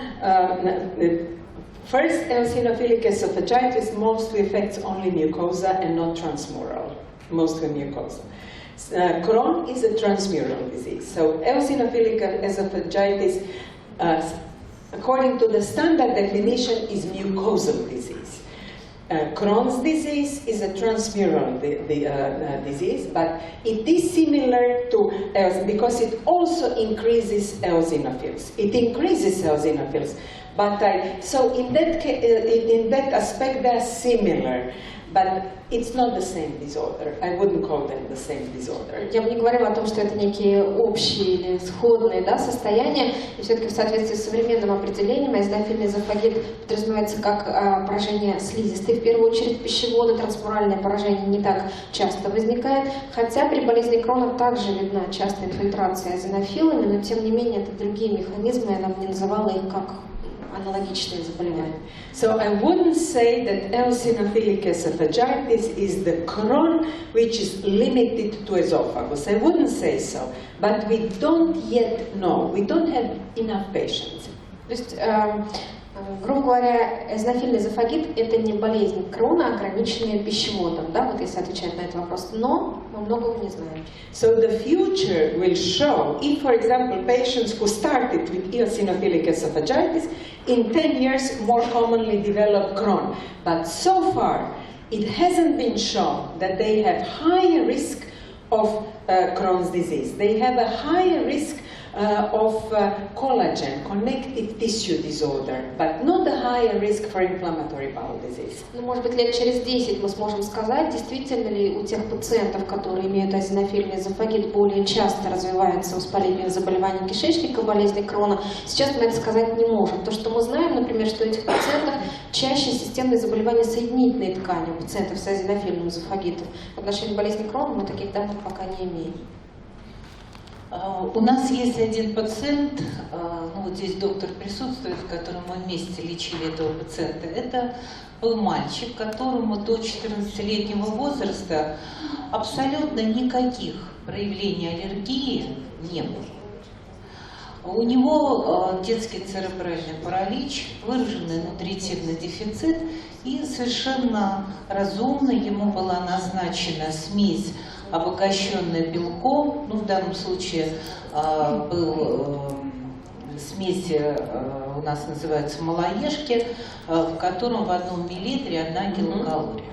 first, eosinophilic esophagitis mostly affects only mucosa and not transmural, mostly mucosa. Crohn is a transmural disease, so eosinophilic esophagitis, according to the standard definition, is mucosal disease. Crohn's disease is a transmural disease, but it is similar to, because it also increases eosinophils. It increases eosinophils, but so in that aspect they are similar, but it's not the same disorder. I wouldn't call them the same disorder. Я бы не говорила о том, что это некие общие или сходные состояния, и все-таки в соответствии с современным определением эозинофильный эзофагит подразумевается как поражение слизистой, в первую очередь пищевода, трансмуральное поражение не так часто возникает, хотя при болезни Крона также видна частая инфильтрация эозинофилами, но тем не менее это другие механизмы, она бы не называла их как аналогичные заболевания. So I wouldn't say that eosinophilic esophagitis is the Crohn which is limited to esophagus. I wouldn't say so, but we don't yet know. We don't have enough patients. То есть Грубо говоря, эозинофильный эзофагит – это не болезнь Крона, ограниченная пищеводом, да, вот если отвечать на этот вопрос, но мы многого не знаем. So the future will show, if, for example, patients who started with eosinophilic esophagitis, in 10 years more commonly develop Crohn. But so far, it hasn't been shown that they have higher risk of Crohn's disease. They have a higher risk of collagen, connective tissue disorder, but not a higher risk for inflammatory bowel disease. Ну, может быть, лет через 10 мы сможем сказать, действительно ли у тех пациентов, которые имеют эозинофильный эзофагит, более часто развивается воспаление заболеваний кишечника, болезни Крона. Сейчас мы это сказать не можем. То, что мы знаем, например, что у этих пациентов чаще системные заболевания соединительной ткани у пациентов с эозинофильным эзофагитом. В отношении болезни Крона мы таких данных пока не имеем. У нас есть один пациент, ну вот здесь доктор присутствует, с которым мы вместе лечили этого пациента. Это был мальчик, которому до 14-летнего возраста абсолютно никаких проявлений аллергии не было. У него детский церебральный паралич, выраженный нутритивный дефицит, и совершенно разумно ему была назначена смесь, обогащенная белком, ну в данном случае смесь у нас называется малоежки, в котором в 1 миллилитре 1 килокалория.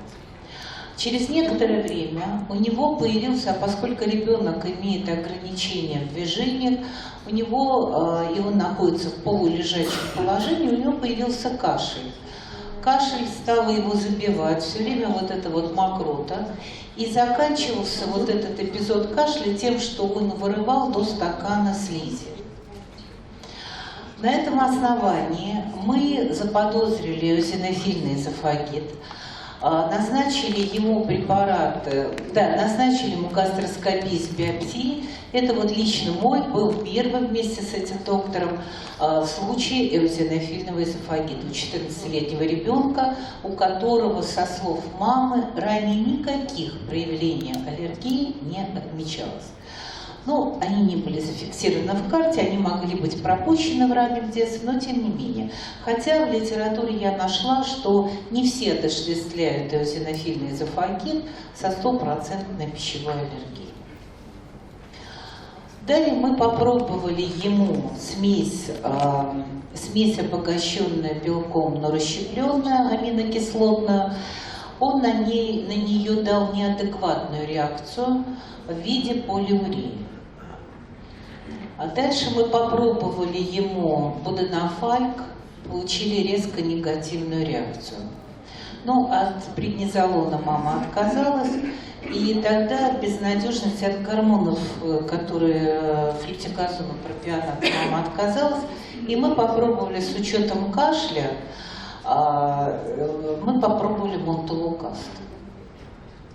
Через некоторое время у него появился, поскольку ребенок имеет ограничения в движениях, у него, и он находится в полулежачем положении, у него появился кашель. Кашель стал его забивать, все время вот эта вот мокрота. И заканчивался вот этот эпизод кашля тем, что он вырывал до стакана слизи. На этом основании мы заподозрили эозинофильный эзофагит, назначили ему препараты, назначили ему гастроскопию с биопсией. Это вот лично мой был первый вместе с этим доктором случай эозинофильного эзофагита у 14-летнего ребенка, у которого, со слов мамы, ранее никаких проявлений аллергии не отмечалось. Ну, они не были зафиксированы в карте, они могли быть пропущены в раннем детстве, но тем не менее. Хотя в литературе я нашла, что не все отождествляют эозинофильный эзофагит со 100% пищевой аллергией. Далее мы попробовали ему смесь обогащенная белком, но расщепленная, аминокислотная. Он на нее дал неадекватную реакцию в виде полиурии. А дальше мы попробовали ему буденофальк, получили резко негативную реакцию. Ну, от преднизолона мама отказалась, и тогда от безнадежности от гормонов, которые флюктиказон и пропионат, мама отказалась, и мы попробовали с учетом кашля, мы попробовали монтелукаст.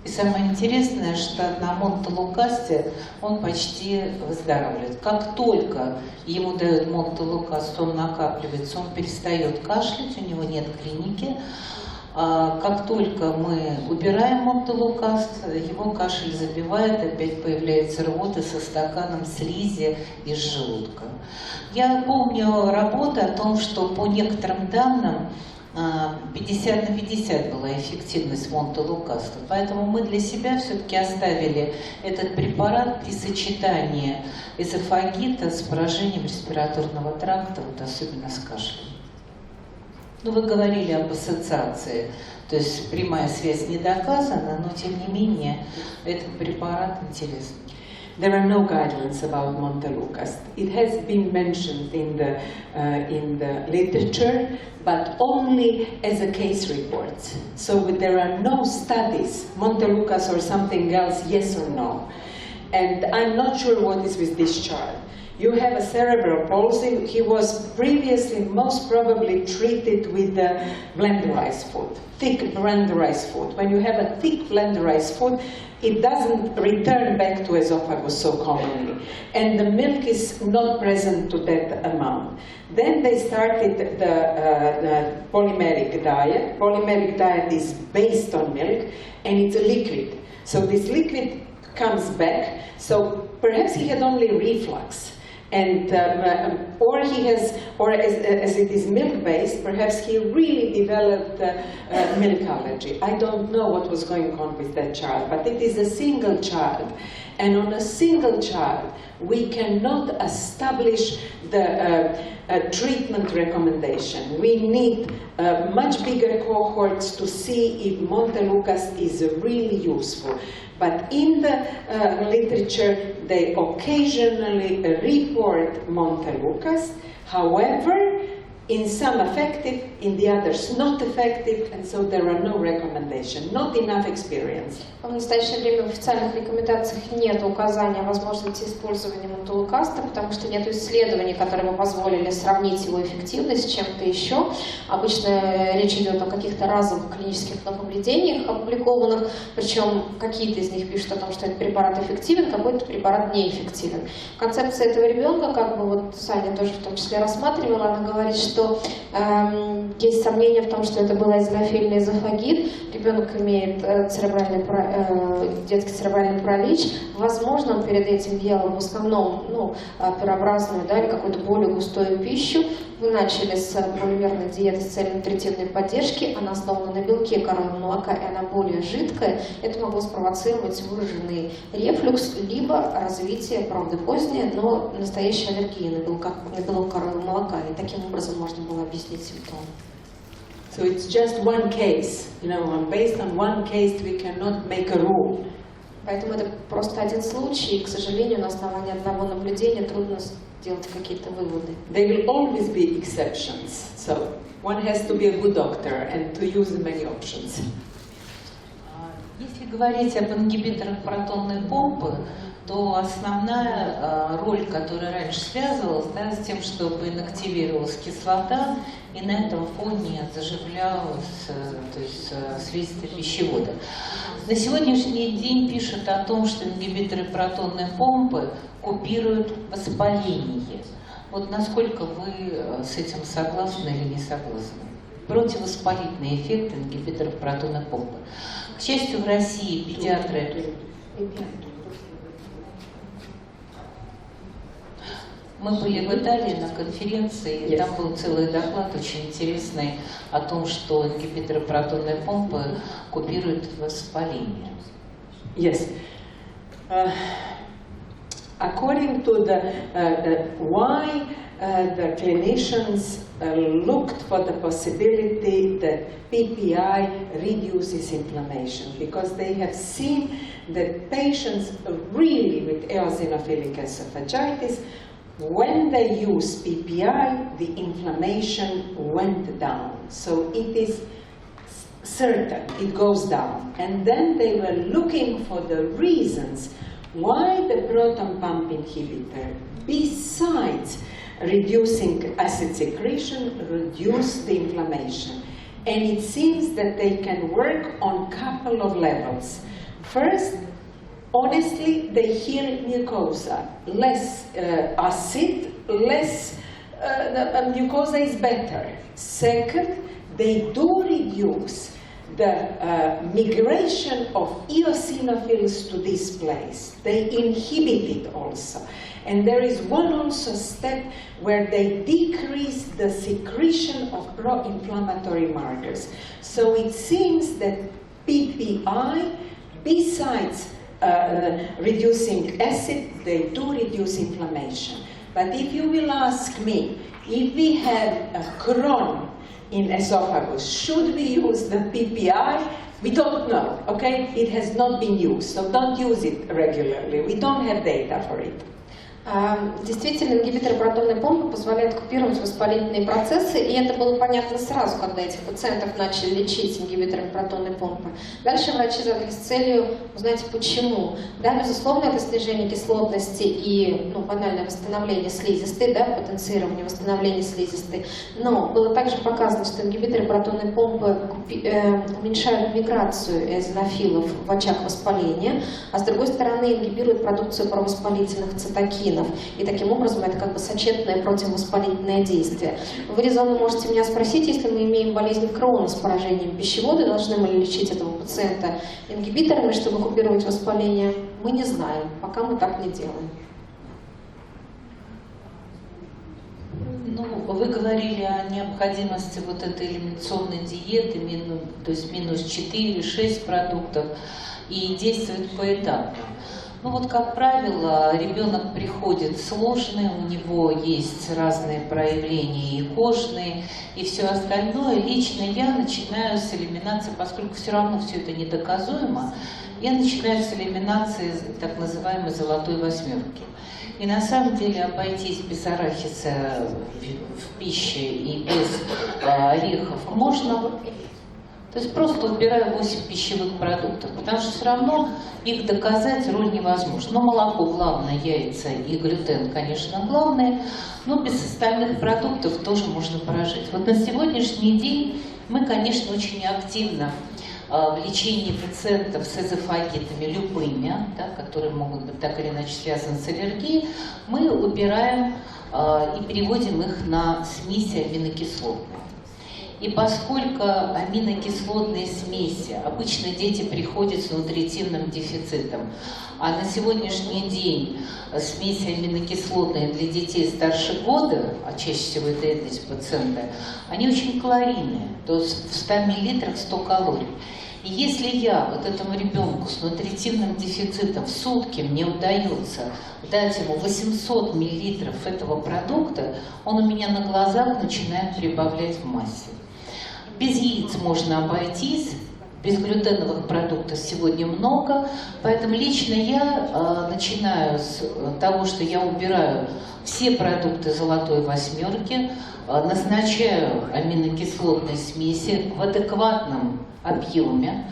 И самое интересное, что на монтелукасте он почти выздоравливает. Как только ему дают монтелукаст, он накапливается, он перестает кашлять, у него нет клиники. Как только мы убираем монтелукаст, его кашель забивает, опять появляется рвота со стаканом слизи из желудка. Я помню работу о том, что по некоторым данным 50 на 50 была эффективность монтелукаста. Поэтому мы для себя все-таки оставили этот препарат при сочетании эзофагита с поражением респираторного тракта, вот особенно с кашлем. Ну, вы говорили об ассоциации, то есть прямая связь не доказана, но тем не менее этот препарат интересный. There are no guidelines about montelukast. It has been mentioned in the literature, but only as a case report. So there are no studies, montelukast or something else, yes or no. And I'm not sure what is with this child. You have a cerebral palsy. He was previously most probably treated with blenderized food, thick blenderized food. When you have a thick blenderized food, it doesn't return back to esophagus so commonly. And the milk is not present to that amount. Then they started the polymeric diet. Polymeric diet is based on milk, and it's a liquid. So this liquid comes back. So perhaps he had only reflux. And or he has, or as it is milk-based, perhaps he really developed milk allergy. I don't know what was going on with that child, but it is a single child. And on a single child, we cannot establish the treatment recommendation. We need much bigger cohorts to see if Montelukast is really useful. But in the literature, they occasionally report Montelukast. However, in some effective, in the others not effective, and so there are no recommendations, not enough experience. В настоящее время в официальных рекомендациях нет указания о возможности использования Монтелукаста, потому что нет исследований, которые бы позволили сравнить его эффективность с чем-то еще. Обычно речь идет о каких-то разовых клинических наблюдениях опубликованных, причем какие-то из них пишут о том, что этот препарат эффективен, какой-то препарат неэффективен. Концепция этого ребенка, как бы вот Саня тоже в том числе рассматривала, она говорит, что есть сомнения в том, что это был эозинофильный эзофагит, ребенок имеет детский церебральный паралич, возможно, он перед этим ел в основном пюрообразную, да, или какую-то более густую пищу. Вы начали с полимерной диеты с целью нутритивной поддержки, она основана на белке коровьего молока, и она более жидкая. Это могло спровоцировать выраженный рефлюкс, либо развитие, правда, позднее, но настоящей аллергии на белок коровьего молока. И таким образом можно было объяснить симптомы. So it's just one case, you know, based on one case we cannot make a rule. Поэтому это просто один случай, и, к сожалению, на основании одного наблюдения трудно сделать какие-то выводы. There will always be exceptions, so one has to be a good doctor and to use many options. Если говорить об ингибиторах протонной помпы, то основная роль, которая раньше связывалась, да, с тем, чтобы инактивировалась кислота, и на этом фоне заживлялась, то есть слизистая пищевода. На сегодняшний день пишут о том, что ингибиторы протонной помпы купируют воспаление. Вот насколько вы с этим согласны или не согласны? Противовоспалительный эффект ингибиторов протонной помпы. К счастью, в России педиатры... Мы были в Италии на конференции, и там был целый доклад очень интересный о том, что ингибиторы протонной помпы купируют воспаление. Yes. According to why the clinicians looked for the possibility that PPI reduces inflammation, because they have seen that patients really with eosinophilic esophagitis, when they use PPI, the inflammation went down. So it is certain, it goes down. And then they were looking for the reasons why the proton pump inhibitor, besides reducing acid secretion, reduce the inflammation. And it seems that they can work on a couple of levels. First, honestly, they heal mucosa. Less acid, less the mucosa is better. Second, they do reduce the migration of eosinophils to this place. They inhibit it also. And there is one also step where they decrease the secretion of pro-inflammatory markers. So it seems that PPI, besides reducing acid, they do reduce inflammation. But if you will ask me, if we have a Crohn in esophagus, should we use the PPI? We don't know, okay? It has not been used, so don't use it regularly. We don't have data for it. Действительно, ингибиторы протонной помпы позволяют купировать воспалительные процессы, и это было понятно сразу, когда этих пациентов начали лечить ингибиторами протонной помпы. Дальше врачи задались целью узнать, почему. Да, безусловно, это снижение кислотности и банальное восстановление слизистой, да, потенцирование восстановления слизистой. Но было также показано, что ингибиторы протонной помпы уменьшают миграцию эозинофилов в очаг воспаления, а с другой стороны ингибируют продукцию провоспалительных цитокинов. И таким образом это как бы сочетанное противовоспалительное действие. Вы резонно можете меня спросить, если мы имеем болезнь Крона с поражением пищевода, должны мы ли лечить этого пациента ингибиторами, чтобы купировать воспаление? Мы не знаем, пока мы так не делаем. Ну, вы говорили о необходимости вот этой элиминационной диеты, то есть минус 4-6 продуктов, и действовать поэтапно. Ну вот, как правило, ребенок приходит сложный, у него есть разные проявления и кожные, и все остальное. Лично я начинаю с элиминации, поскольку все равно все это недоказуемо, я начинаю с элиминации так называемой золотой восьмерки. И на самом деле обойтись без арахиса в пище и без орехов можно. То есть просто убираю 8 пищевых продуктов, потому что все равно их доказать роль невозможно. Но молоко главное, яйца и глютен, конечно, главное, но без остальных продуктов тоже можно прожить. Вот на сегодняшний день мы, конечно, очень активно в лечении пациентов с эзофагитами любыми, да, которые могут быть так или иначе связаны с аллергией, мы убираем и переводим их на смеси аминокислотные. И поскольку аминокислотные смеси, обычно дети приходят с нутритивным дефицитом, а на сегодняшний день смеси аминокислотные для детей старше года, а чаще всего это эти пациенты, они очень калорийные, то есть в 100 мл 100 калорий. И если я вот этому ребенку с нутритивным дефицитом в сутки мне удается дать ему 800 мл этого продукта, он у меня на глазах начинает прибавлять в массе. Без яиц можно обойтись, безглютеновых продуктов сегодня много, поэтому лично я начинаю с того, что я убираю все продукты золотой восьмерки, назначаю аминокислотные смеси в адекватном объеме.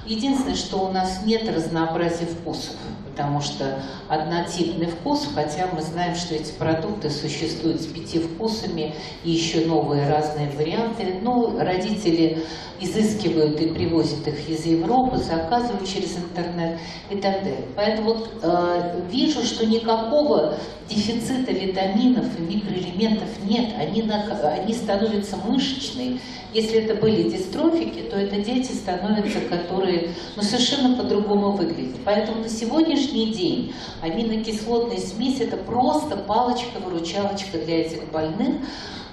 Единственное, что у нас нет разнообразия вкусов, потому что однотипный вкус, хотя мы знаем, что эти продукты существуют с 5 вкусами и еще новые разные варианты. Ну, родители изыскивают и привозят их из Европы, заказывают через интернет и так далее. Поэтому вот, вижу, что никакого дефицита витаминов и микроэлементов нет. Они становятся мышечные. Если это были дистрофики, то это дети становятся, которые совершенно по-другому выглядят. Поэтому на сегодняшний день аминокислотная смесь – это просто палочка-выручалочка для этих больных,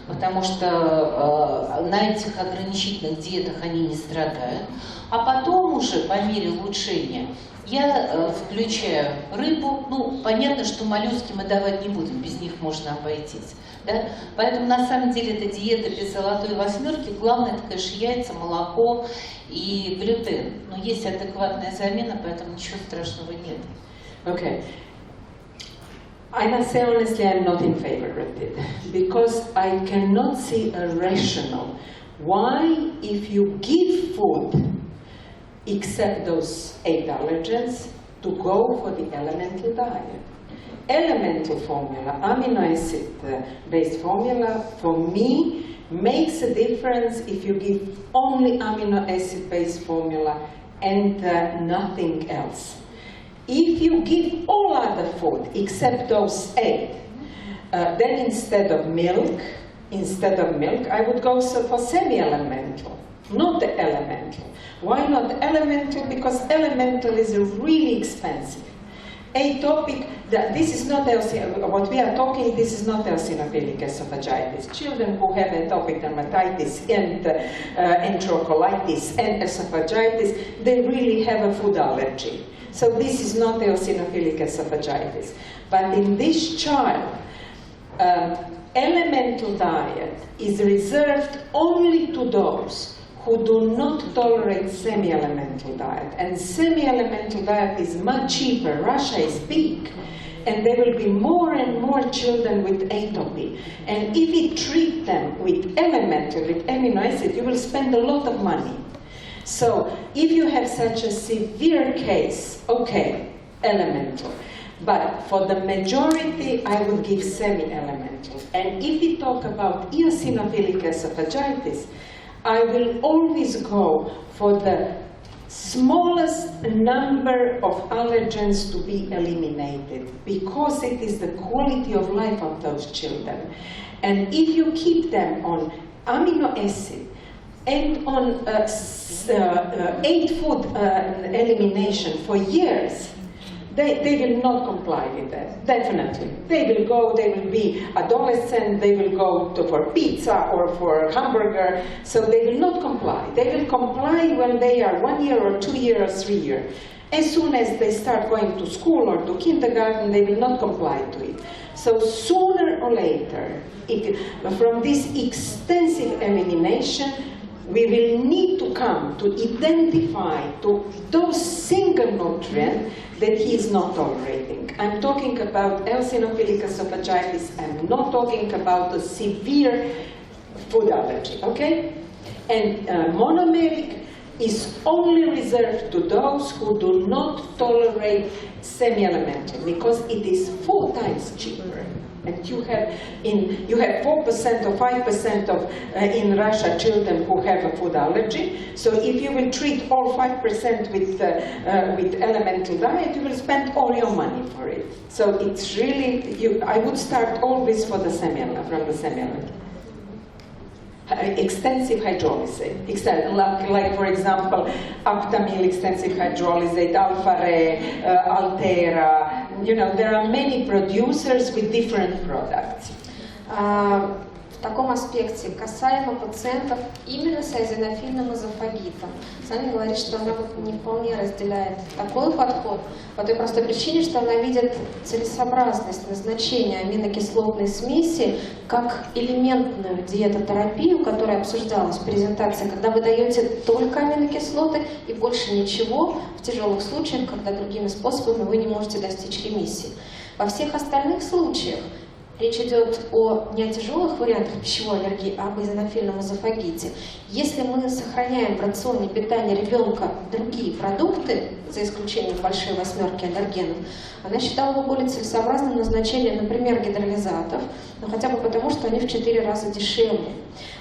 потому что на этих ограничительных диетах они не страдают. А потом уже, по мере улучшения, я включаю рыбу. Ну, понятно, что моллюски мы давать не будем, без них можно обойтись. Да? Поэтому на самом деле это диета без золотой восьмерки. Главное, это, конечно, яйца, молоко и глютен. Но есть адекватная замена, поэтому ничего страшного нет. Okay. I must say honestly, I'm not in favor of it, because I cannot see a rationale why, if you give food, except those 8 allergens, to go for the elemental diet. Elemental formula, amino acid based formula, for me, makes a difference if you give only amino acid based formula and nothing else. If you give all other food except those 8, then instead of milk, I would go for semi-elemental, not the elemental. Why not elemental? Because elemental is really expensive. Atopic, this is not what we are talking, this is not eosinophilic esophagitis. Children who have atopic dermatitis and enterocolitis and esophagitis, they really have a food allergy. So this is not eosinophilic esophagitis. But in this child, elemental diet is reserved only to those who do not tolerate semi-elemental diet. And semi-elemental diet is much cheaper. Russia is big. And there will be more and more children with atopy. And if you treat them with elemental, with amino acid, you will spend a lot of money. So if you have such a severe case, okay, elemental. But for the majority, I would give semi-elemental. And if we talk about eosinophilic esophagitis, I will always go for the smallest number of allergens to be eliminated, because it is the quality of life of those children. And if you keep them on amino acid and on 8 food elimination for years, they will not comply with that, definitely. They will go, they will be adolescent, they will go for pizza or for hamburger, so they will not comply. They will comply when they are 1 year or 2 years or 3 years. As soon as they start going to school or to kindergarten, they will not comply to it. So sooner or later, from this extensive elimination, we will need to come to identify to those single nutrients that he is not tolerating. I'm talking about eosinophilic esophagitis. I'm not talking about a severe food allergy, okay? And monomeric is only reserved to those who do not tolerate semi-elemental, because it is 4 times cheaper. And you have 4% or 5% of in Russia children who have a food allergy. So if you will treat all 5% with elemental diet, you will spend all your money for it. So it's really I would start always for the from the semi-elemental. Extensive hydrolysate, like for example, Aptamil extensive hydrolysate, Alpha-Re, Altera. There are many producers with different products. В таком аспекте, касаемо пациентов именно с эозинофильным эзофагитом, Саня говорит, что она не вполне разделяет такой подход, по той простой причине, что она видит целесообразность назначения аминокислотной смеси как элементную диетотерапию, которая обсуждалась в презентации, когда вы даете только аминокислоты и больше ничего в тяжелых случаях, когда другими способами вы не можете достичь ремиссии. Во всех остальных случаях речь идет не о тяжелых вариантах пищевой аллергии, а об эозинофильном эзофагите. Если мы сохраняем в рационе питания ребенка другие продукты, за исключением большой 8 аллергенов, она считала бы более целесообразным назначение, например, гидролизатов, но хотя бы потому, что они в 4 раза дешевле.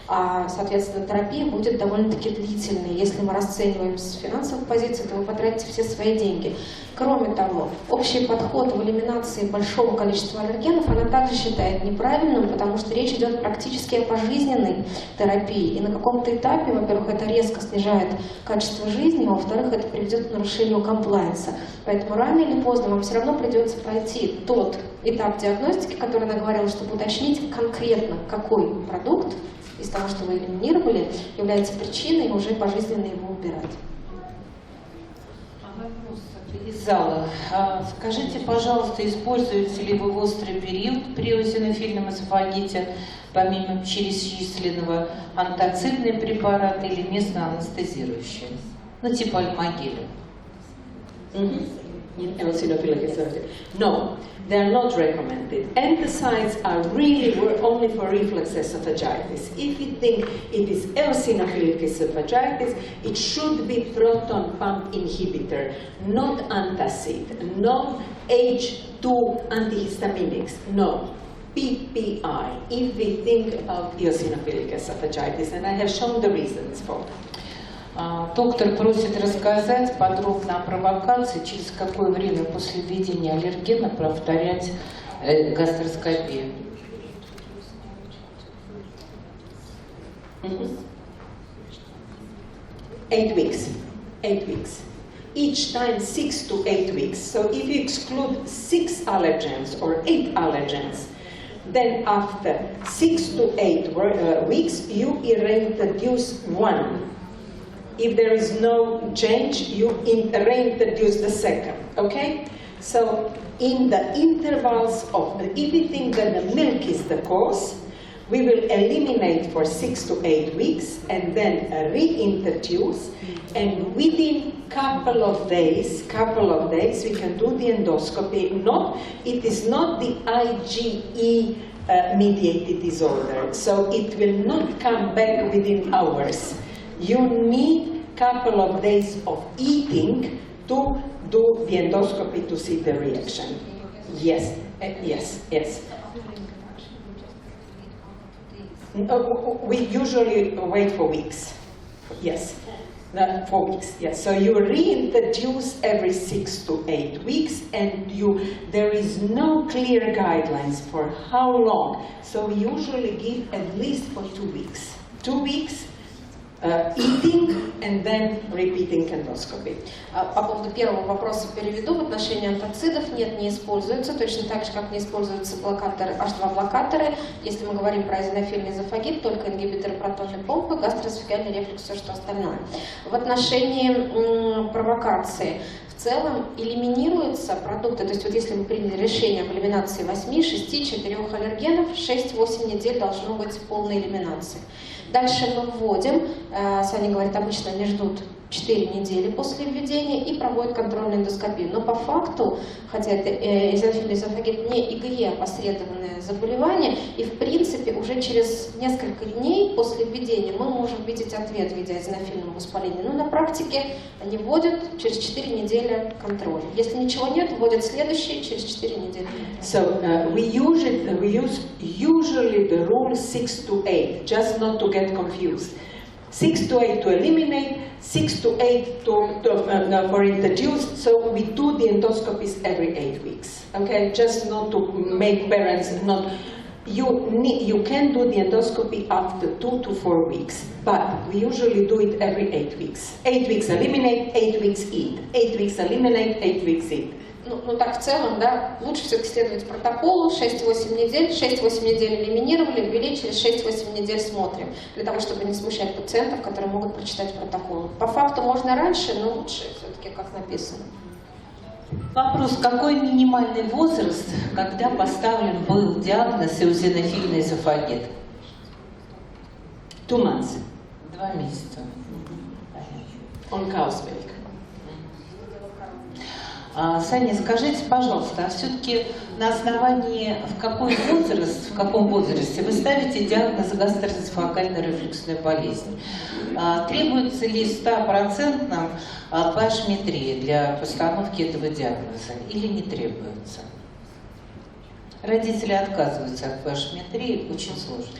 А, соответственно, терапия будет довольно-таки длительной. Если мы расцениваем с финансовой позиции, то вы потратите все свои деньги. Кроме того, общий подход в элиминации большого количества аллергенов она также считает неправильным, потому что речь идет практически о пожизненной терапии. И на каком-то этапе, во-первых, это резко снижает качество жизни, а во-вторых, это приведет к нарушению комплаенса. Поэтому рано или поздно вам все равно придется пройти тот этап диагностики, который она говорила, чтобы уточнить конкретно, какой продукт из того, что вы элиминировали, является причиной, и уже пожизненно его убирать. Вопрос из зала. Скажите, пожалуйста, используете ли вы в острый период при эозинофильном эзофагите, помимо перечисленного, антацидные препараты или местно-анестезирующие? Типа альмагиля. No, they are not recommended. Anticides are really only for reflux esophagitis. If you think it is eosinophilic esophagitis, it should be proton pump inhibitor, not antacid, not H2 antihistaminics, no. PPI, if we think about eosinophilic esophagitis, and I have shown the reasons for that. Доктор просит рассказать подробно о провокации, через какое время после введения аллергена повторять гастроскопию. 8 weeks. 8 weeks. Each time 6 to 8 weeks. So if you exclude 6 allergens or 8 allergens, then after 6 to 8 weeks, you reintroduce 1. If there is no change, you reintroduce the second, okay? So in the intervals of, if we think that the milk is the cause, we will eliminate for 6 to 8 weeks and then reintroduce, and within couple of days, we can do the endoscopy. It is not the IgE mediated disorder, so it will not come back within hours. You need couple of days of eating to do the endoscopy to see the reaction. Yes, yes. We usually wait for weeks. Yes, 4 weeks. Yes. So you reintroduce every 6 to 8 weeks, and there is no clear guidelines for how long. So we usually give at least for 2 weeks. 2 weeks. eating and then repeating endoscopy. По поводу первого вопроса переведу. В отношении антацидов нет, не используются, точно так же, как не используются блокаторы, H2-блокаторы. Если мы говорим про эозинофильный эзофагит, только ингибиторы протонной помпы, гастроэзофагиальный рефлюкс, все, что остальное. В отношении провокации. В целом элиминируются продукты, то есть вот если мы приняли решение об элиминации 8, 6, 4 аллергенов, 6-8 недель должно быть полной элиминации. Дальше мы вводим, Саня говорит, обычно они ждут 4 недели после введения и проводят контрольную эндоскопию. Но по факту, хотя это эозинофильный эзофагит не ИГЕ опосредованное заболевание, и в принципе уже через несколько дней после введения мы можем видеть ответ в виде эозинофильного воспаления. Но на практике они вводят через 4 недели контроль. Если ничего нет, вводят следующий через 4 недели. So we use usually the rule 6 to 8, just not to get confused. 6 to 8 to eliminate, 6 to 8 for introduce, so we do the endoscopies every 8 weeks, okay? Just not to make parents not... You can do the endoscopy after 2 to 4 weeks, but we usually do it every 8 weeks. 8 weeks eliminate, 8 weeks eat. 8 weeks eliminate, 8 weeks eat. Ну так в целом, да, лучше все-таки следовать протоколу, 6-8 недель, 6-8 недель элиминировали, ввели, через 6-8 недель смотрим, для того, чтобы не смущать пациентов, которые могут прочитать протокол. По факту можно раньше, но лучше все-таки, как написано. Вопрос, какой минимальный возраст, когда поставлен был диагноз эозинофильный эзофагит? 2 months. 2 месяца. On cow's milk. Саня, скажите, пожалуйста, а все-таки на основании в каком возрасте вы ставите диагноз гастроэзофагальная рефлюксная болезнь? Требуется ли 100% pH-метрия для постановки этого диагноза или не требуется? Родители отказываются от pH-метрии, очень сложно.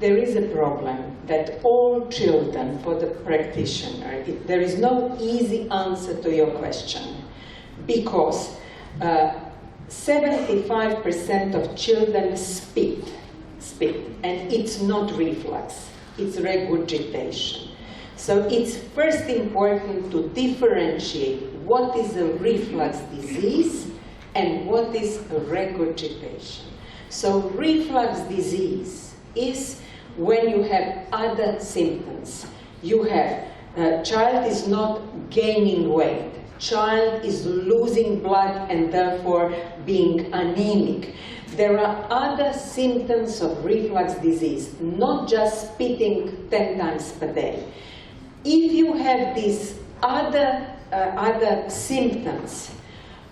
There is a problem that all children, for the practitioner, there is no easy answer to your question, because 75% of children spit, and it's not reflux, it's regurgitation. So it's first important to differentiate what is a reflux disease and what is a regurgitation. So reflux disease is when you have other symptoms. You have, child is not gaining weight, child is losing blood and therefore being anemic. There are other symptoms of reflux disease, not just spitting 10 times per day. If you have these other symptoms,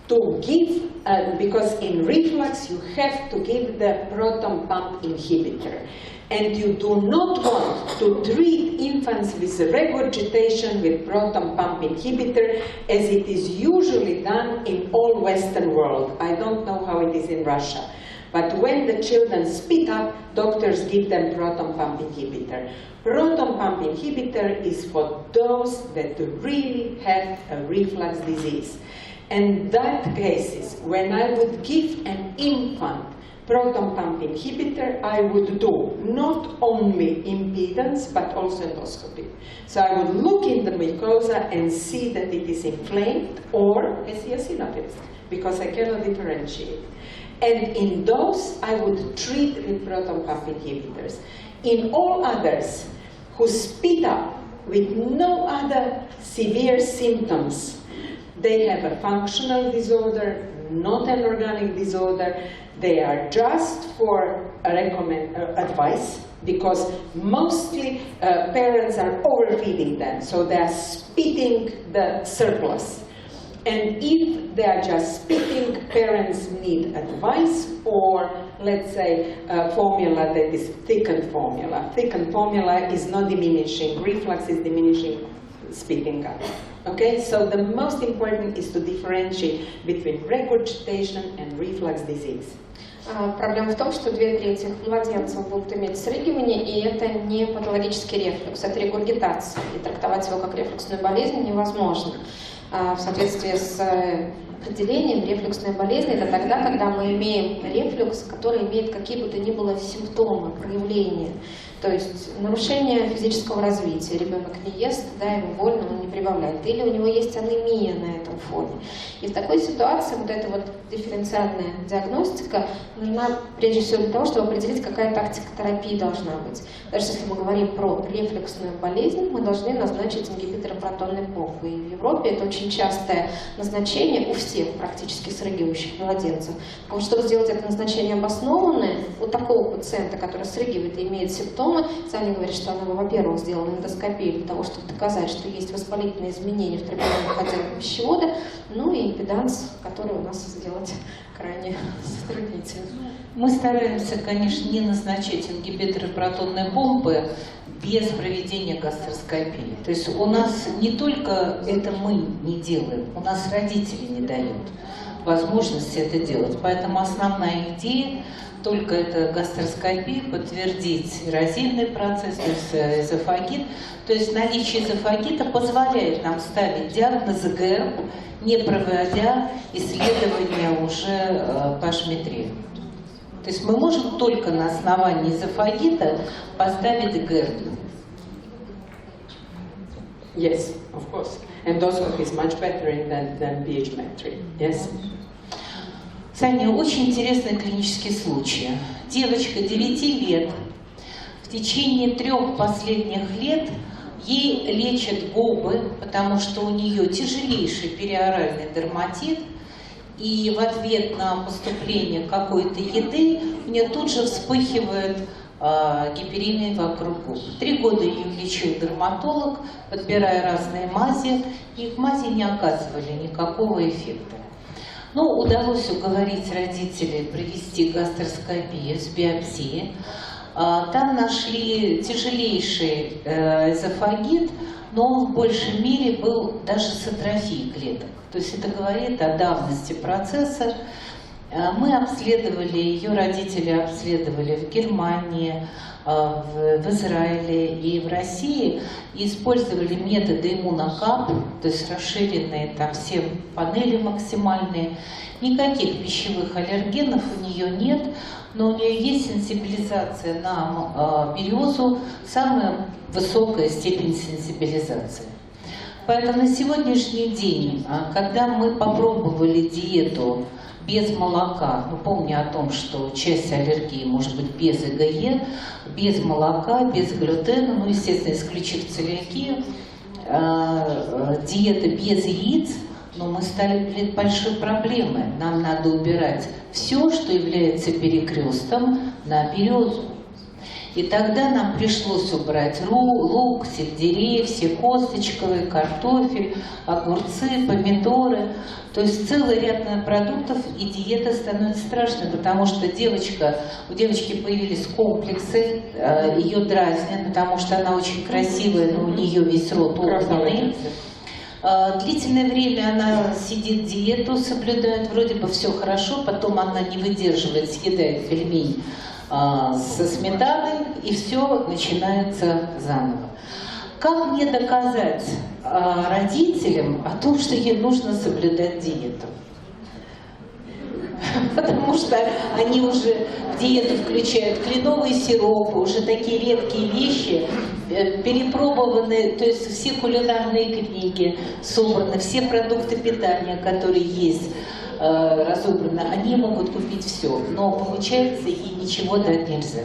to give, because in reflux you have to give the proton pump inhibitor. And you do not want to treat infants with regurgitation with proton pump inhibitor, as it is usually done in all Western world. I don't know how it is in Russia. But when the children spit up, doctors give them proton pump inhibitor. Proton pump inhibitor is for those that really have a reflux disease. And that cases, when I would give an infant proton pump inhibitor, I would do not only impedance, but also endoscopy. So I would look in the mucosa and see that it is inflamed or eosinophils, because I cannot differentiate. And in those, I would treat with proton pump inhibitors. In all others who spit up with no other severe symptoms, they have a functional disorder, not an organic disorder. They are just for advice, because mostly parents are overfeeding them, so they are spitting the surplus. And if they are just spitting, parents need advice, or let's say formula that is thickened formula. Thickened formula is not diminishing, reflux is diminishing spitting up. Okay, so the most important is to differentiate between regurgitation and reflux disease. Проблема в том, что 2/3 младенцев будут иметь срыгивание, и это не патологический рефлюкс, это регургитация. И трактовать его как рефлюксную болезнь невозможно. в соответствии с определением, рефлюксная болезнь – это тогда, когда мы имеем рефлюкс, который имеет какие бы то ни было симптомы, проявления. То есть нарушение физического развития. Ребенок не ест, да, ему больно, он не прибавляет. Или у него есть анемия на этом фоне. И в такой ситуации вот эта вот дифференциальная диагностика нужна прежде всего для того, чтобы определить, какая тактика терапии должна быть. Даже если мы говорим про рефлюксную болезнь, мы должны назначить ингибиторы протонной помпы. И в Европе это очень частое назначение у всех практически срыгивающих младенцев. А вот чтобы сделать это назначение обоснованное, у такого пациента, который срыгивает и имеет симптомы, Саня говорит, что она, во-первых, сделала эндоскопию для того, чтобы доказать, что есть воспалительные изменения в требуемых отделах пищевода, ну и импеданс, который у нас сделать крайне затруднительно. Мы стараемся, конечно, не назначать ингибиторы протонной помпы без проведения гастроскопии. То есть у нас не только это мы не делаем, у нас родители не дают возможности это делать. Поэтому основная идея только это гастроскопия, подтвердить эрозивный процесс, то есть эзофагит. То есть наличие эзофагита позволяет нам ставить диагноз ГЭРБ, не проводя исследования уже по Шмитрию. То есть мы можем только на основании эзофагита поставить ГЭРБ. Yes, of course. Endoscopy is much better than pH-metry. Yes. Саня, очень интересный клинический случай. Девочка 9 лет, в течение 3 последних лет ей лечат губы, потому что у нее тяжелейший периоральный дерматит, и в ответ на поступление какой-то еды у нее тут же вспыхивает гиперемия вокруг губ. 3 года ее лечил дерматолог, подбирая разные мази, и мази не оказывали никакого эффекта. Но удалось уговорить родителей провести гастроскопию с биопсией. Там нашли тяжелейший эзофагит, но он в большей мере был даже с атрофией клеток. То есть это говорит о давности процесса. Мы обследовали, ее родители обследовали в Германии, в Израиле и в России, и использовали методы иммунокап, то есть расширенные там все панели максимальные. Никаких пищевых аллергенов у нее нет, но у нее есть сенсибилизация на березу, самая высокая степень сенсибилизации. Поэтому на сегодняшний день, когда мы попробовали диету без молока, ну, помня о том, что часть аллергии может быть без ИГЕ, без молока, без глютена, ну, естественно, исключив целиакию, диета без яиц, но мы стали перед большой проблемой. Нам надо убирать все, что является перекрестом на березу. И тогда нам пришлось убрать лук, сельдерей, все косточковые, картофель, огурцы, помидоры. То есть целый ряд продуктов, и диета становится страшной, потому что у девочки появились комплексы, ее дразнят, потому что она очень красивая, но у нее весь рот огненный. Длительное время она сидит диету, соблюдает, вроде бы все хорошо, потом она не выдерживает, съедает пельмень со сметаной, и все начинается заново. Как мне доказать родителям о том, что ей нужно соблюдать диету? Потому что они уже в диету включают кленовые сиропы, уже такие редкие вещи, перепробованные, то есть все кулинарные книги собраны, все продукты питания, которые есть, разобраны, они могут купить все, но получается ей ничего дать нельзя.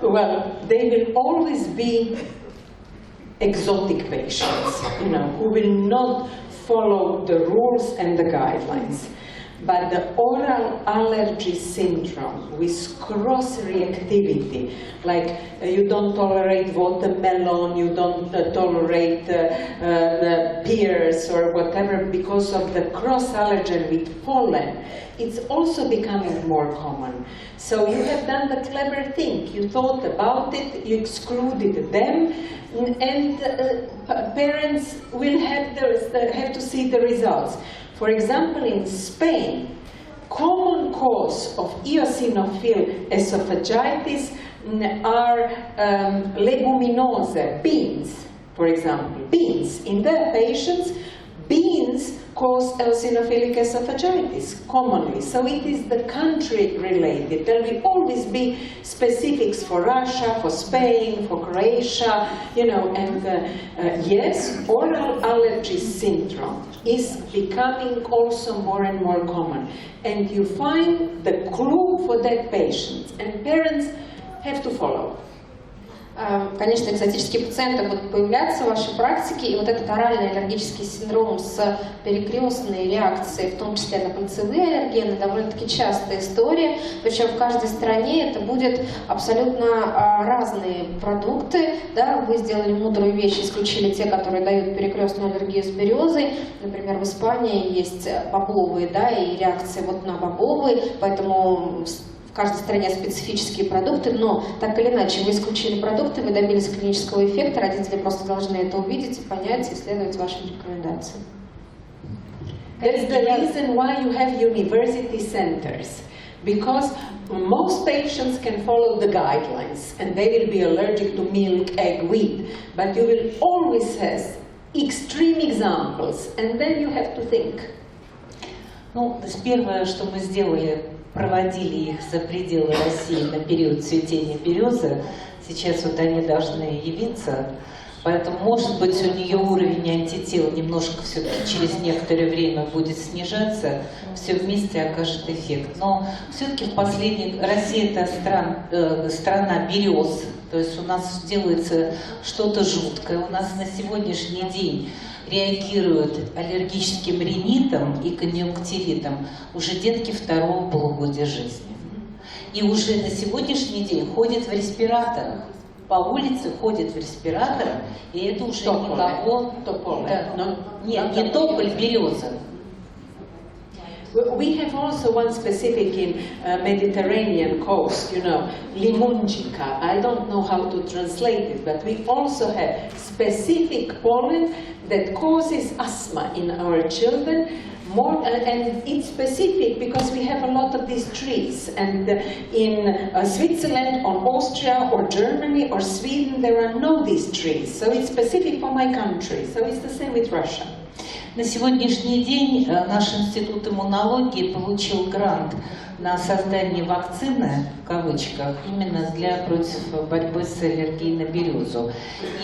Well, they will always be exotic patients, who will not follow the rules and the guidelines. But the oral allergy syndrome with cross-reactivity, like you don't tolerate watermelon, you don't tolerate pears or whatever because of the cross-allergen with pollen, it's also becoming more common. So you have done the clever thing. You thought about it, you excluded them, and parents will have to see the results. For example, in Spain, common cause of eosinophil esophagitis are leguminose, beans. for example, beans. In their patients, beans cause eosinophilic esophagitis commonly, so it is the country related. There will always be specifics for Russia, for Spain, for Croatia, you know, and yes, oral allergy syndrome is becoming also more and more common. And you find the clue for that patient, and parents have to follow. Конечно, экзотические пациенты будут появляться в вашей практике, и вот этот оральный аллергический синдром с перекрестной реакцией, в том числе на пыльцевые аллергены, довольно-таки частая история, причем в каждой стране это будет абсолютно разные продукты. Да? Вы сделали мудрую вещь, исключили те, которые дают перекрестную аллергию с березой. Например, в Испании есть бобовые, да, и реакции вот на бобовые, поэтому в каждой стране специфические продукты, но так или иначе вы исключили продукты, вы добились клинического эффекта, родители просто должны это увидеть и понять, и следовать вашим рекомендациям. That's the reason why you have university centers, because most patients can follow the guidelines and they will be allergic to milk, egg, wheat, but you will always have extreme examples, and then you have to think. Ну, первое, что мы сделали, проводили их за пределы России на период цветения березы. Сейчас вот они должны явиться, поэтому, может быть, у нее уровень антител немножко все-таки через некоторое время будет снижаться, все вместе окажет эффект. Но все-таки в последних... Россия — это страна берез, то есть у нас делается что-то жуткое. У нас на сегодняшний день реагируют аллергическим ринитом и конъюнктивитом уже детки второго полугодия жизни. И уже на сегодняшний день ходят в респираторах. По улице ходят в респираторах, и это уже никого... Нет, не тополь, береза. We have also one specific in Mediterranean coast, you know, limungica. I don't know how to translate it, but we also have specific pollen that causes asthma in our children. More, and it's specific because we have a lot of these trees. And in Switzerland, or Austria, or Germany, or Sweden, there are no these trees. So it's specific for my country. So it's the same with Russia. На сегодняшний день наш институт иммунологии получил грант на создание вакцины, в кавычках, именно против борьбы с аллергией на березу.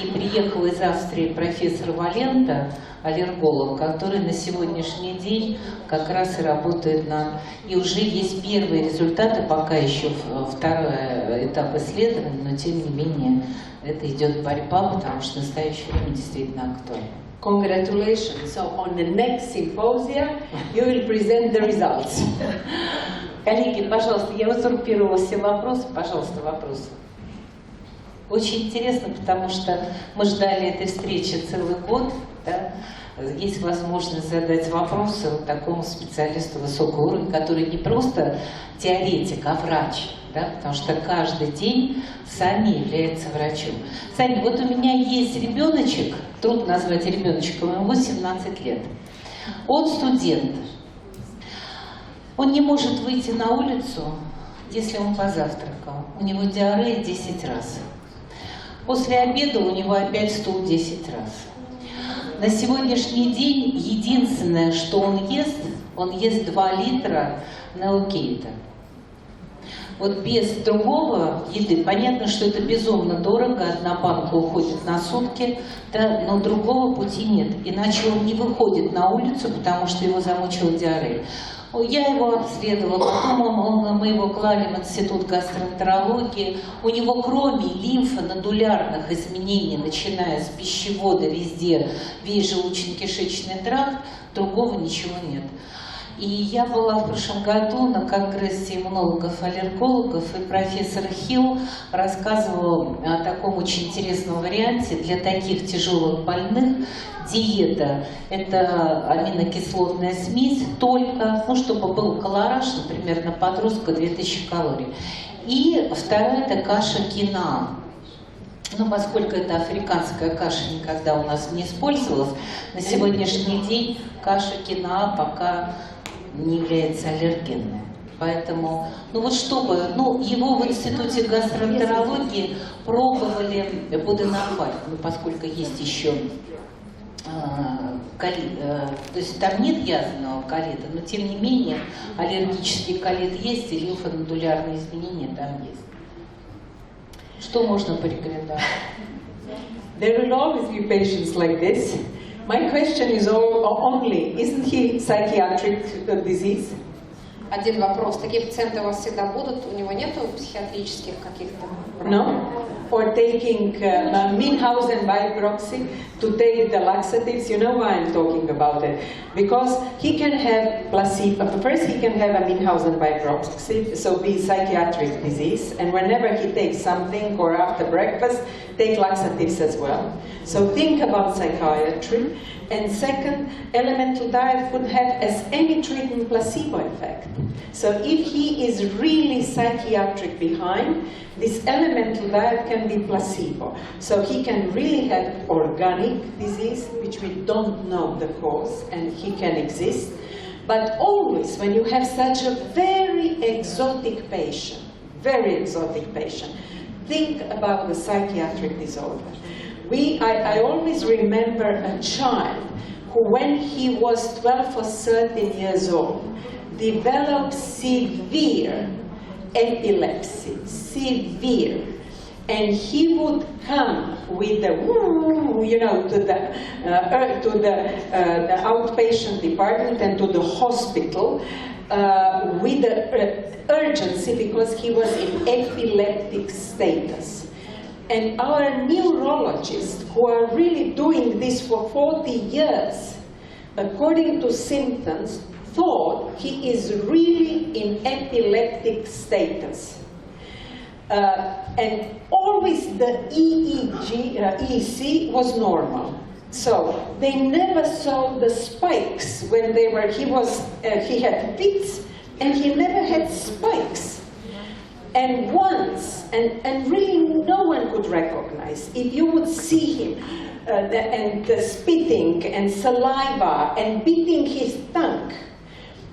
И приехал из Австрии профессор Валента, аллерголог, который на сегодняшний день как раз и работает и уже есть первые результаты, пока еще второй этап исследований, но тем не менее это идет борьба, потому что в настоящее время действительно актуально. Congratulations. So on the next symposium, you will present the results. Коллеги, пожалуйста, я узурпировала все вопросы. Пожалуйста, вопросы. Очень интересно, потому что мы ждали этой встречи целый год. Да? Есть возможность задать вопросы вот такому специалисту высокого уровня, который не просто теоретик, а врач. Да? Потому что каждый день Саня является врачом. Саня, вот у меня есть ребеночек, трудно назвать ребеночком, ему 17 лет. Он студент. Он не может выйти на улицу, если он позавтракал. У него диарея 10 раз. После обеда у него опять стул 10 раз. На сегодняшний день единственное, что он ест 2 литра наукейта. Вот без другого еды, понятно, что это безумно дорого, одна банка уходит на сутки, да, но другого пути нет. Иначе он не выходит на улицу, потому что его замучила диарея. Я его обследовала, потом мы его клали в институт гастроэнтерологии. У него кроме лимфонодулярных изменений, начиная с пищевода везде, весь желудочно-кишечный тракт, другого ничего нет. И я была в прошлом году на конгрессе иммунологов-аллергологов, и профессор Хилл рассказывал о таком очень интересном варианте для таких тяжелых больных. Диета – это аминокислотная смесь, только, чтобы был колораж, например, на подростка 2000 калорий. И вторая – это каша киноа. Но поскольку это африканская каша никогда у нас не использовалась, на сегодняшний день каша киноа пока не является аллергенной. Поэтому, его в институте гастроэнтерологии пробовали буденорфаль, ну, поскольку есть еще то есть там нет язвенного колита, но тем не менее аллергический колит есть и лимфонодулярные изменения там есть. Что можно порекомендовать? There will always be patients like this. My question is only, isn't he psychiatric disease? Один вопрос. Такие пациенты у вас всегда будут? У него нету психиатрических каких-то проблем? No? Or taking Minhausen by proxy to take the laxatives, you know why I'm talking about it. Because he can have placebo, first he can have a Minhausen by proxy, so be psychiatric disease, and whenever he takes something or after breakfast, take laxatives as well. So think about psychiatry. And second, elemental diet could have as any treatment placebo effect. So if he is really psychiatric behind, this elemental diet can be placebo. So he can really have organic disease, which we don't know the cause, and he can exist. But always when you have such a very exotic patient, think about the psychiatric disorder. I always remember a child who, when he was 12 or 13 years old, developed severe epilepsy, severe. And he would come with the, you know, to the outpatient department and to the hospital with the urgency because he was in epileptic status. And our neurologists, who are really doing this for 40 years, according to symptoms, thought he is really in epileptic status. And always the EEC was normal. So they never saw the spikes when they were, he had fits and he never had spikes. And once, and really no one could recognize, if you would see him and spitting and saliva and beating his tongue,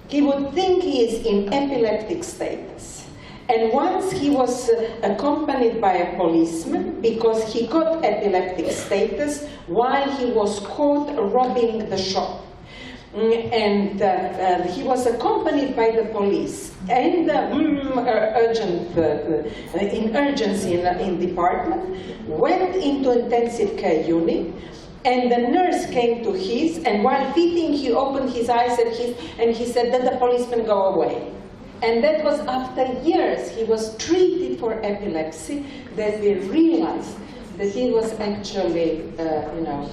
he would think he is in epileptic status. And once he was accompanied by a policeman because he got epileptic status while he was caught robbing the shop. And he was accompanied by the police and urgency in department, went into intensive care unit, and the nurse came to his, and while feeding he opened his eyes and he said, "Let the policeman go away." And that was after years he was treated for epilepsy that we realized that he was actually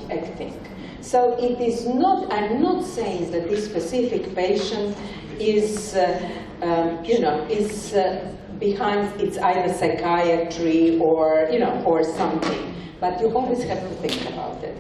acting. So it is not, I'm not saying that this specific patient is, behind, it's either psychiatry or, or something. But you always have to think about it.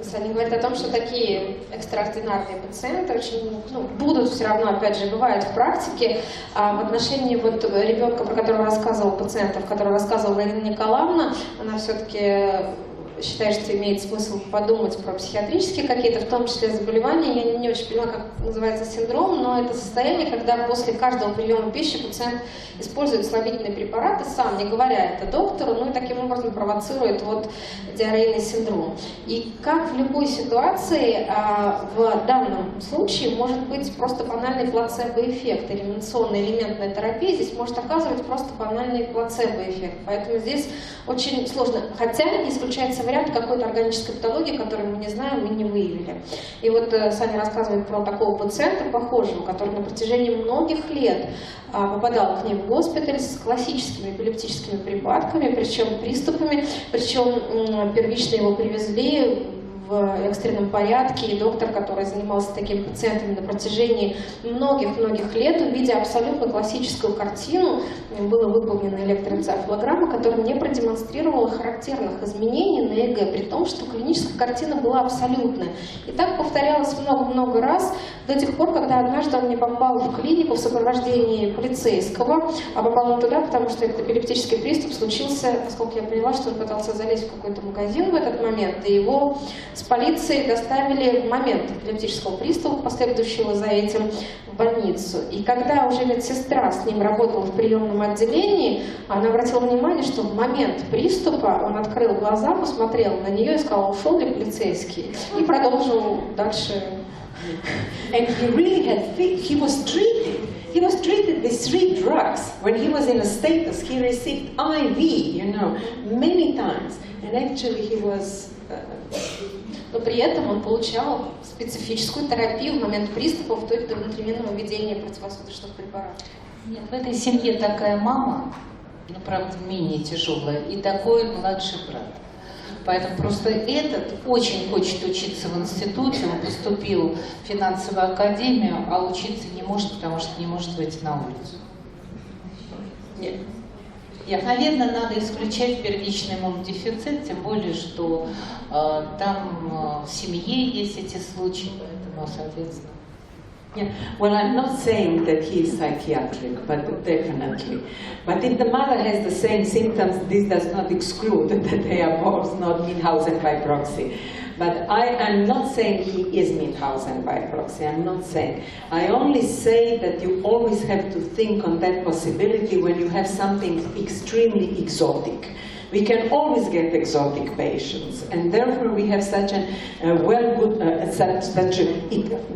Саня говорит о том, что такие экстраординарные пациенты очень, будут все равно, опять же, бывают в практике. В отношении вот ребенка, про которого рассказывал, пациентов, который рассказывала Галина Николаевна, она все-таки считает, что имеет смысл подумать про психиатрические какие-то, в том числе заболевания. Я не очень понимаю, как называется синдром, но это состояние, когда после каждого приема пищи пациент использует слабительные препараты сам, не говоря это доктору, и таким образом провоцирует диарейный синдром. И как в любой ситуации, в данном случае может быть просто банальный плацебо-эффект. Элиминационная элементная терапия здесь может оказывать просто банальный плацебо-эффект. Поэтому здесь очень сложно. Хотя не исключается вариант какой-то органической патологии, которую мы не знаем, мы не выявили. И вот Саня рассказывает про такого пациента похожего, который на протяжении многих лет попадал к ним в госпиталь с классическими эпилептическими припадками, причем приступами, причем первично его привезли в экстренном порядке, и доктор, который занимался такими пациентами на протяжении многих-многих лет, увидя абсолютно классическую картину, была выполнена электроэнцефалограмма, которая не продемонстрировала характерных изменений на ЭГ, при том, что клиническая картина была абсолютная. И так повторялось много-много раз, до тех пор, когда однажды он не попал в клинику в сопровождении полицейского, а попал он туда, потому что этот эпилептический приступ случился, насколько я поняла, что он пытался залезть в какой-то магазин в этот момент, и его с полицией доставили в момент эпилептического приступа, последующего за этим, в больницу. И когда уже медсестра с ним работала в приемном отделении, она обратила внимание, что в момент приступа он открыл глаза, посмотрел на нее и сказал, ушел ли полицейский, и продолжил дальше. And he really he was treated. He was treated with 3 drugs. When he was in a status, he received IV, you know, many times. And actually he was... Но при этом он получал специфическую терапию в момент приступа, вплоть до внутривенного введения противосудорожных препаратов. Нет, в этой семье такая мама, но, правда, менее тяжелая, и такой младший брат. Поэтому просто этот очень хочет учиться в институте, он поступил в финансовую академию, а учиться не может, потому что не может выйти на улицу. Нет. Наверное, надо исключать первичный иммунодефицит, тем более, что там в семье есть эти случаи, поэтому, соответственно. Yeah. Well, I'm not saying that he is psychiatric, but definitely. But if the mother has the same symptoms, this does not exclude that they are both not Münchhausen by proxy. But I am not saying he is Münchhausen by proxy. I'm not saying. I only say that you always have to think on that possibility when you have something extremely exotic. We can always get exotic patients, and therefore we have such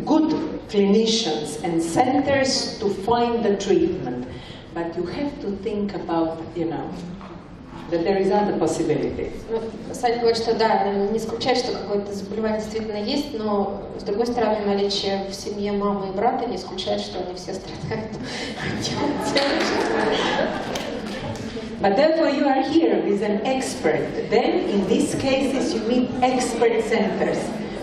good clinicians and centers to find the treatment. But you have to think about, you know, that there is other possibilities. Саня говорит, что да, не исключает, что какое-то заболевание действительно есть, но с другой стороны, наличие в семье мамы и брата не исключает, что они все страдают. But therefore you are here with an expert. Then in these cases you need expert centers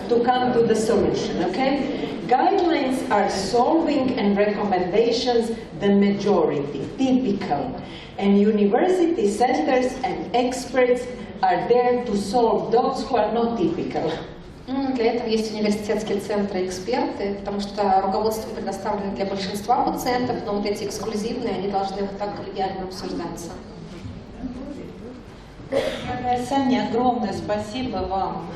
to come to the solution, okay? Guidelines are solving and recommendations the majority, typical. And university centers and experts are there to solve those who are not typical. Для этого есть университетские центры эксперты, потому что руководство предоставлено для большинства пациентов, но вот эти эксклюзивные, они должны вот так коллегиально обсуждаться. Саня, огромное спасибо вам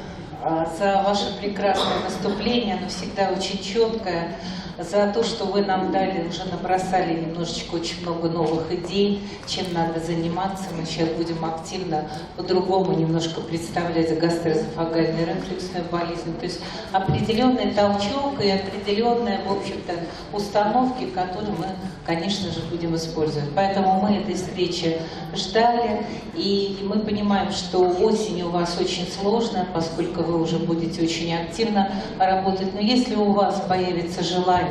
за ваше прекрасное выступление, оно всегда очень четкое, за то, что вы нам дали, уже набросали немножечко очень много новых идей, чем надо заниматься. Мы сейчас будем активно по-другому немножко представлять гастроэзофагальную рефлюксную болезнь. То есть определенный толчок и определенные, в общем-то, установки, которые мы, конечно же, будем использовать. Поэтому мы этой встречи ждали, и мы понимаем, что осень у вас очень сложная, поскольку вы уже будете очень активно работать. Но если у вас появится желание,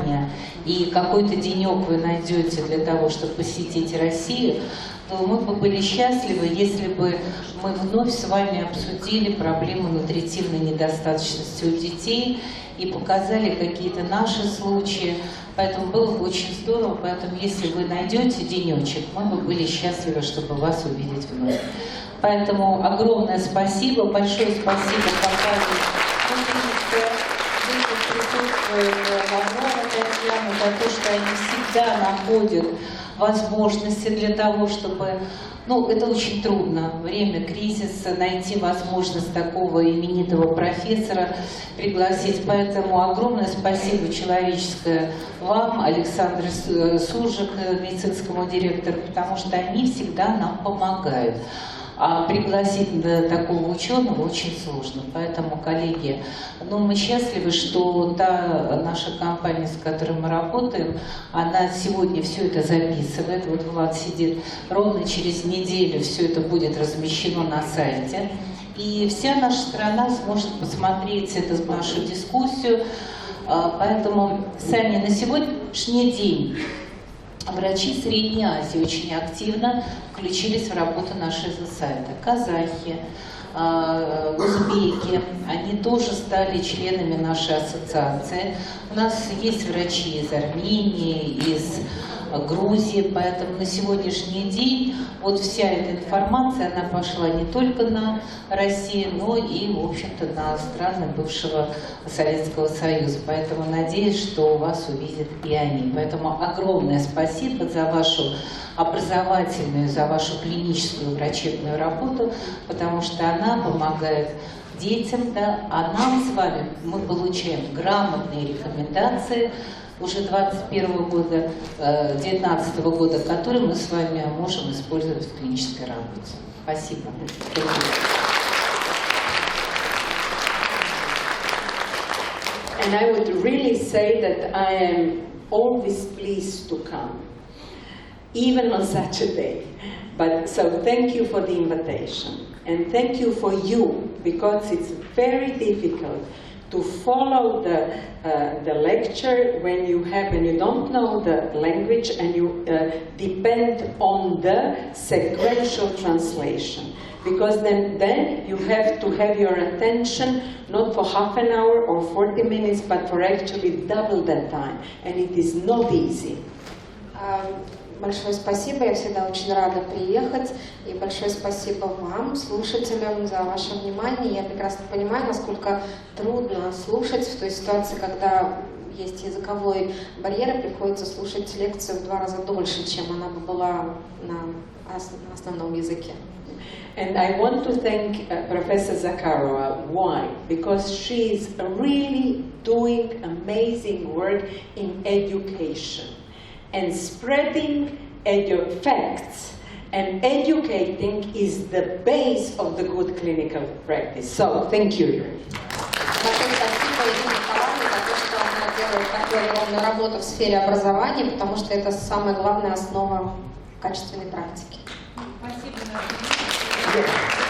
и какой-то денек вы найдете для того, чтобы посетить Россию, то мы бы были счастливы, если бы мы вновь с вами обсудили проблему нутритивной недостаточности у детей и показали какие-то наши случаи. Поэтому было бы очень здорово. Поэтому если вы найдете денечек, мы бы были счастливы, чтобы вас увидеть вновь. Поэтому огромное спасибо, большое спасибо компании за то, что они всегда находят возможности для того, чтобы, ну, это очень трудно, время кризиса, найти возможность такого именитого профессора пригласить. Поэтому огромное спасибо человеческое вам, Александру Суржик, медицинскому директору, потому что они всегда нам помогают. А пригласить такого ученого очень сложно. Поэтому, коллеги, ну, мы счастливы, что та наша компания, с которой мы работаем, она сегодня все это записывает. Вот Влад сидит, ровно через неделю все это будет размещено на сайте. И вся наша страна сможет посмотреть эту нашу дискуссию. Поэтому, Саня, на сегодняшний день врачи Средней Азии очень активно включились в работу нашего сайта. Казахи, узбеки, они тоже стали членами нашей ассоциации. У нас есть врачи из Армении, из Грузии, поэтому на сегодняшний день вот вся эта информация, она пошла не только на Россию, но и, в общем-то, на страны бывшего Советского Союза. Поэтому надеюсь, что вас увидят и они. Поэтому огромное спасибо за вашу образовательную, за вашу клиническую врачебную работу, потому что она помогает детям, да, а нам с вами мы получаем грамотные рекомендации уже 2021 года, 2019 года, которые мы с вами можем использовать в клинической работе. Спасибо. And I would really say that I am always pleased to come, even on such a day. But so thank you for the invitation, and thank you for you, because it's very difficult to follow the lecture when you don't know the language and you depend on the sequential translation. Because then you have to have your attention not for half an hour or 40 minutes, but for actually double that time. And it is not easy. Большое спасибо, я всегда очень рада приехать. И большое спасибо вам, слушателям, за ваше внимание. Я прекрасно понимаю, насколько трудно слушать в той ситуации, когда есть языковой барьер, и приходится слушать лекцию в 2 раза дольше, чем она бы была на основном языке. And I want to thank Professor Zakharova. Why? Because she is really doing amazing work in education and spreading facts. And educating is the base of the good clinical practice. So, thank you. Большое спасибо Ирине Николаевне за то, что она делает такую огромную работу в сфере образования, потому что это самая главная основа качественной практики. Спасибо. Yes.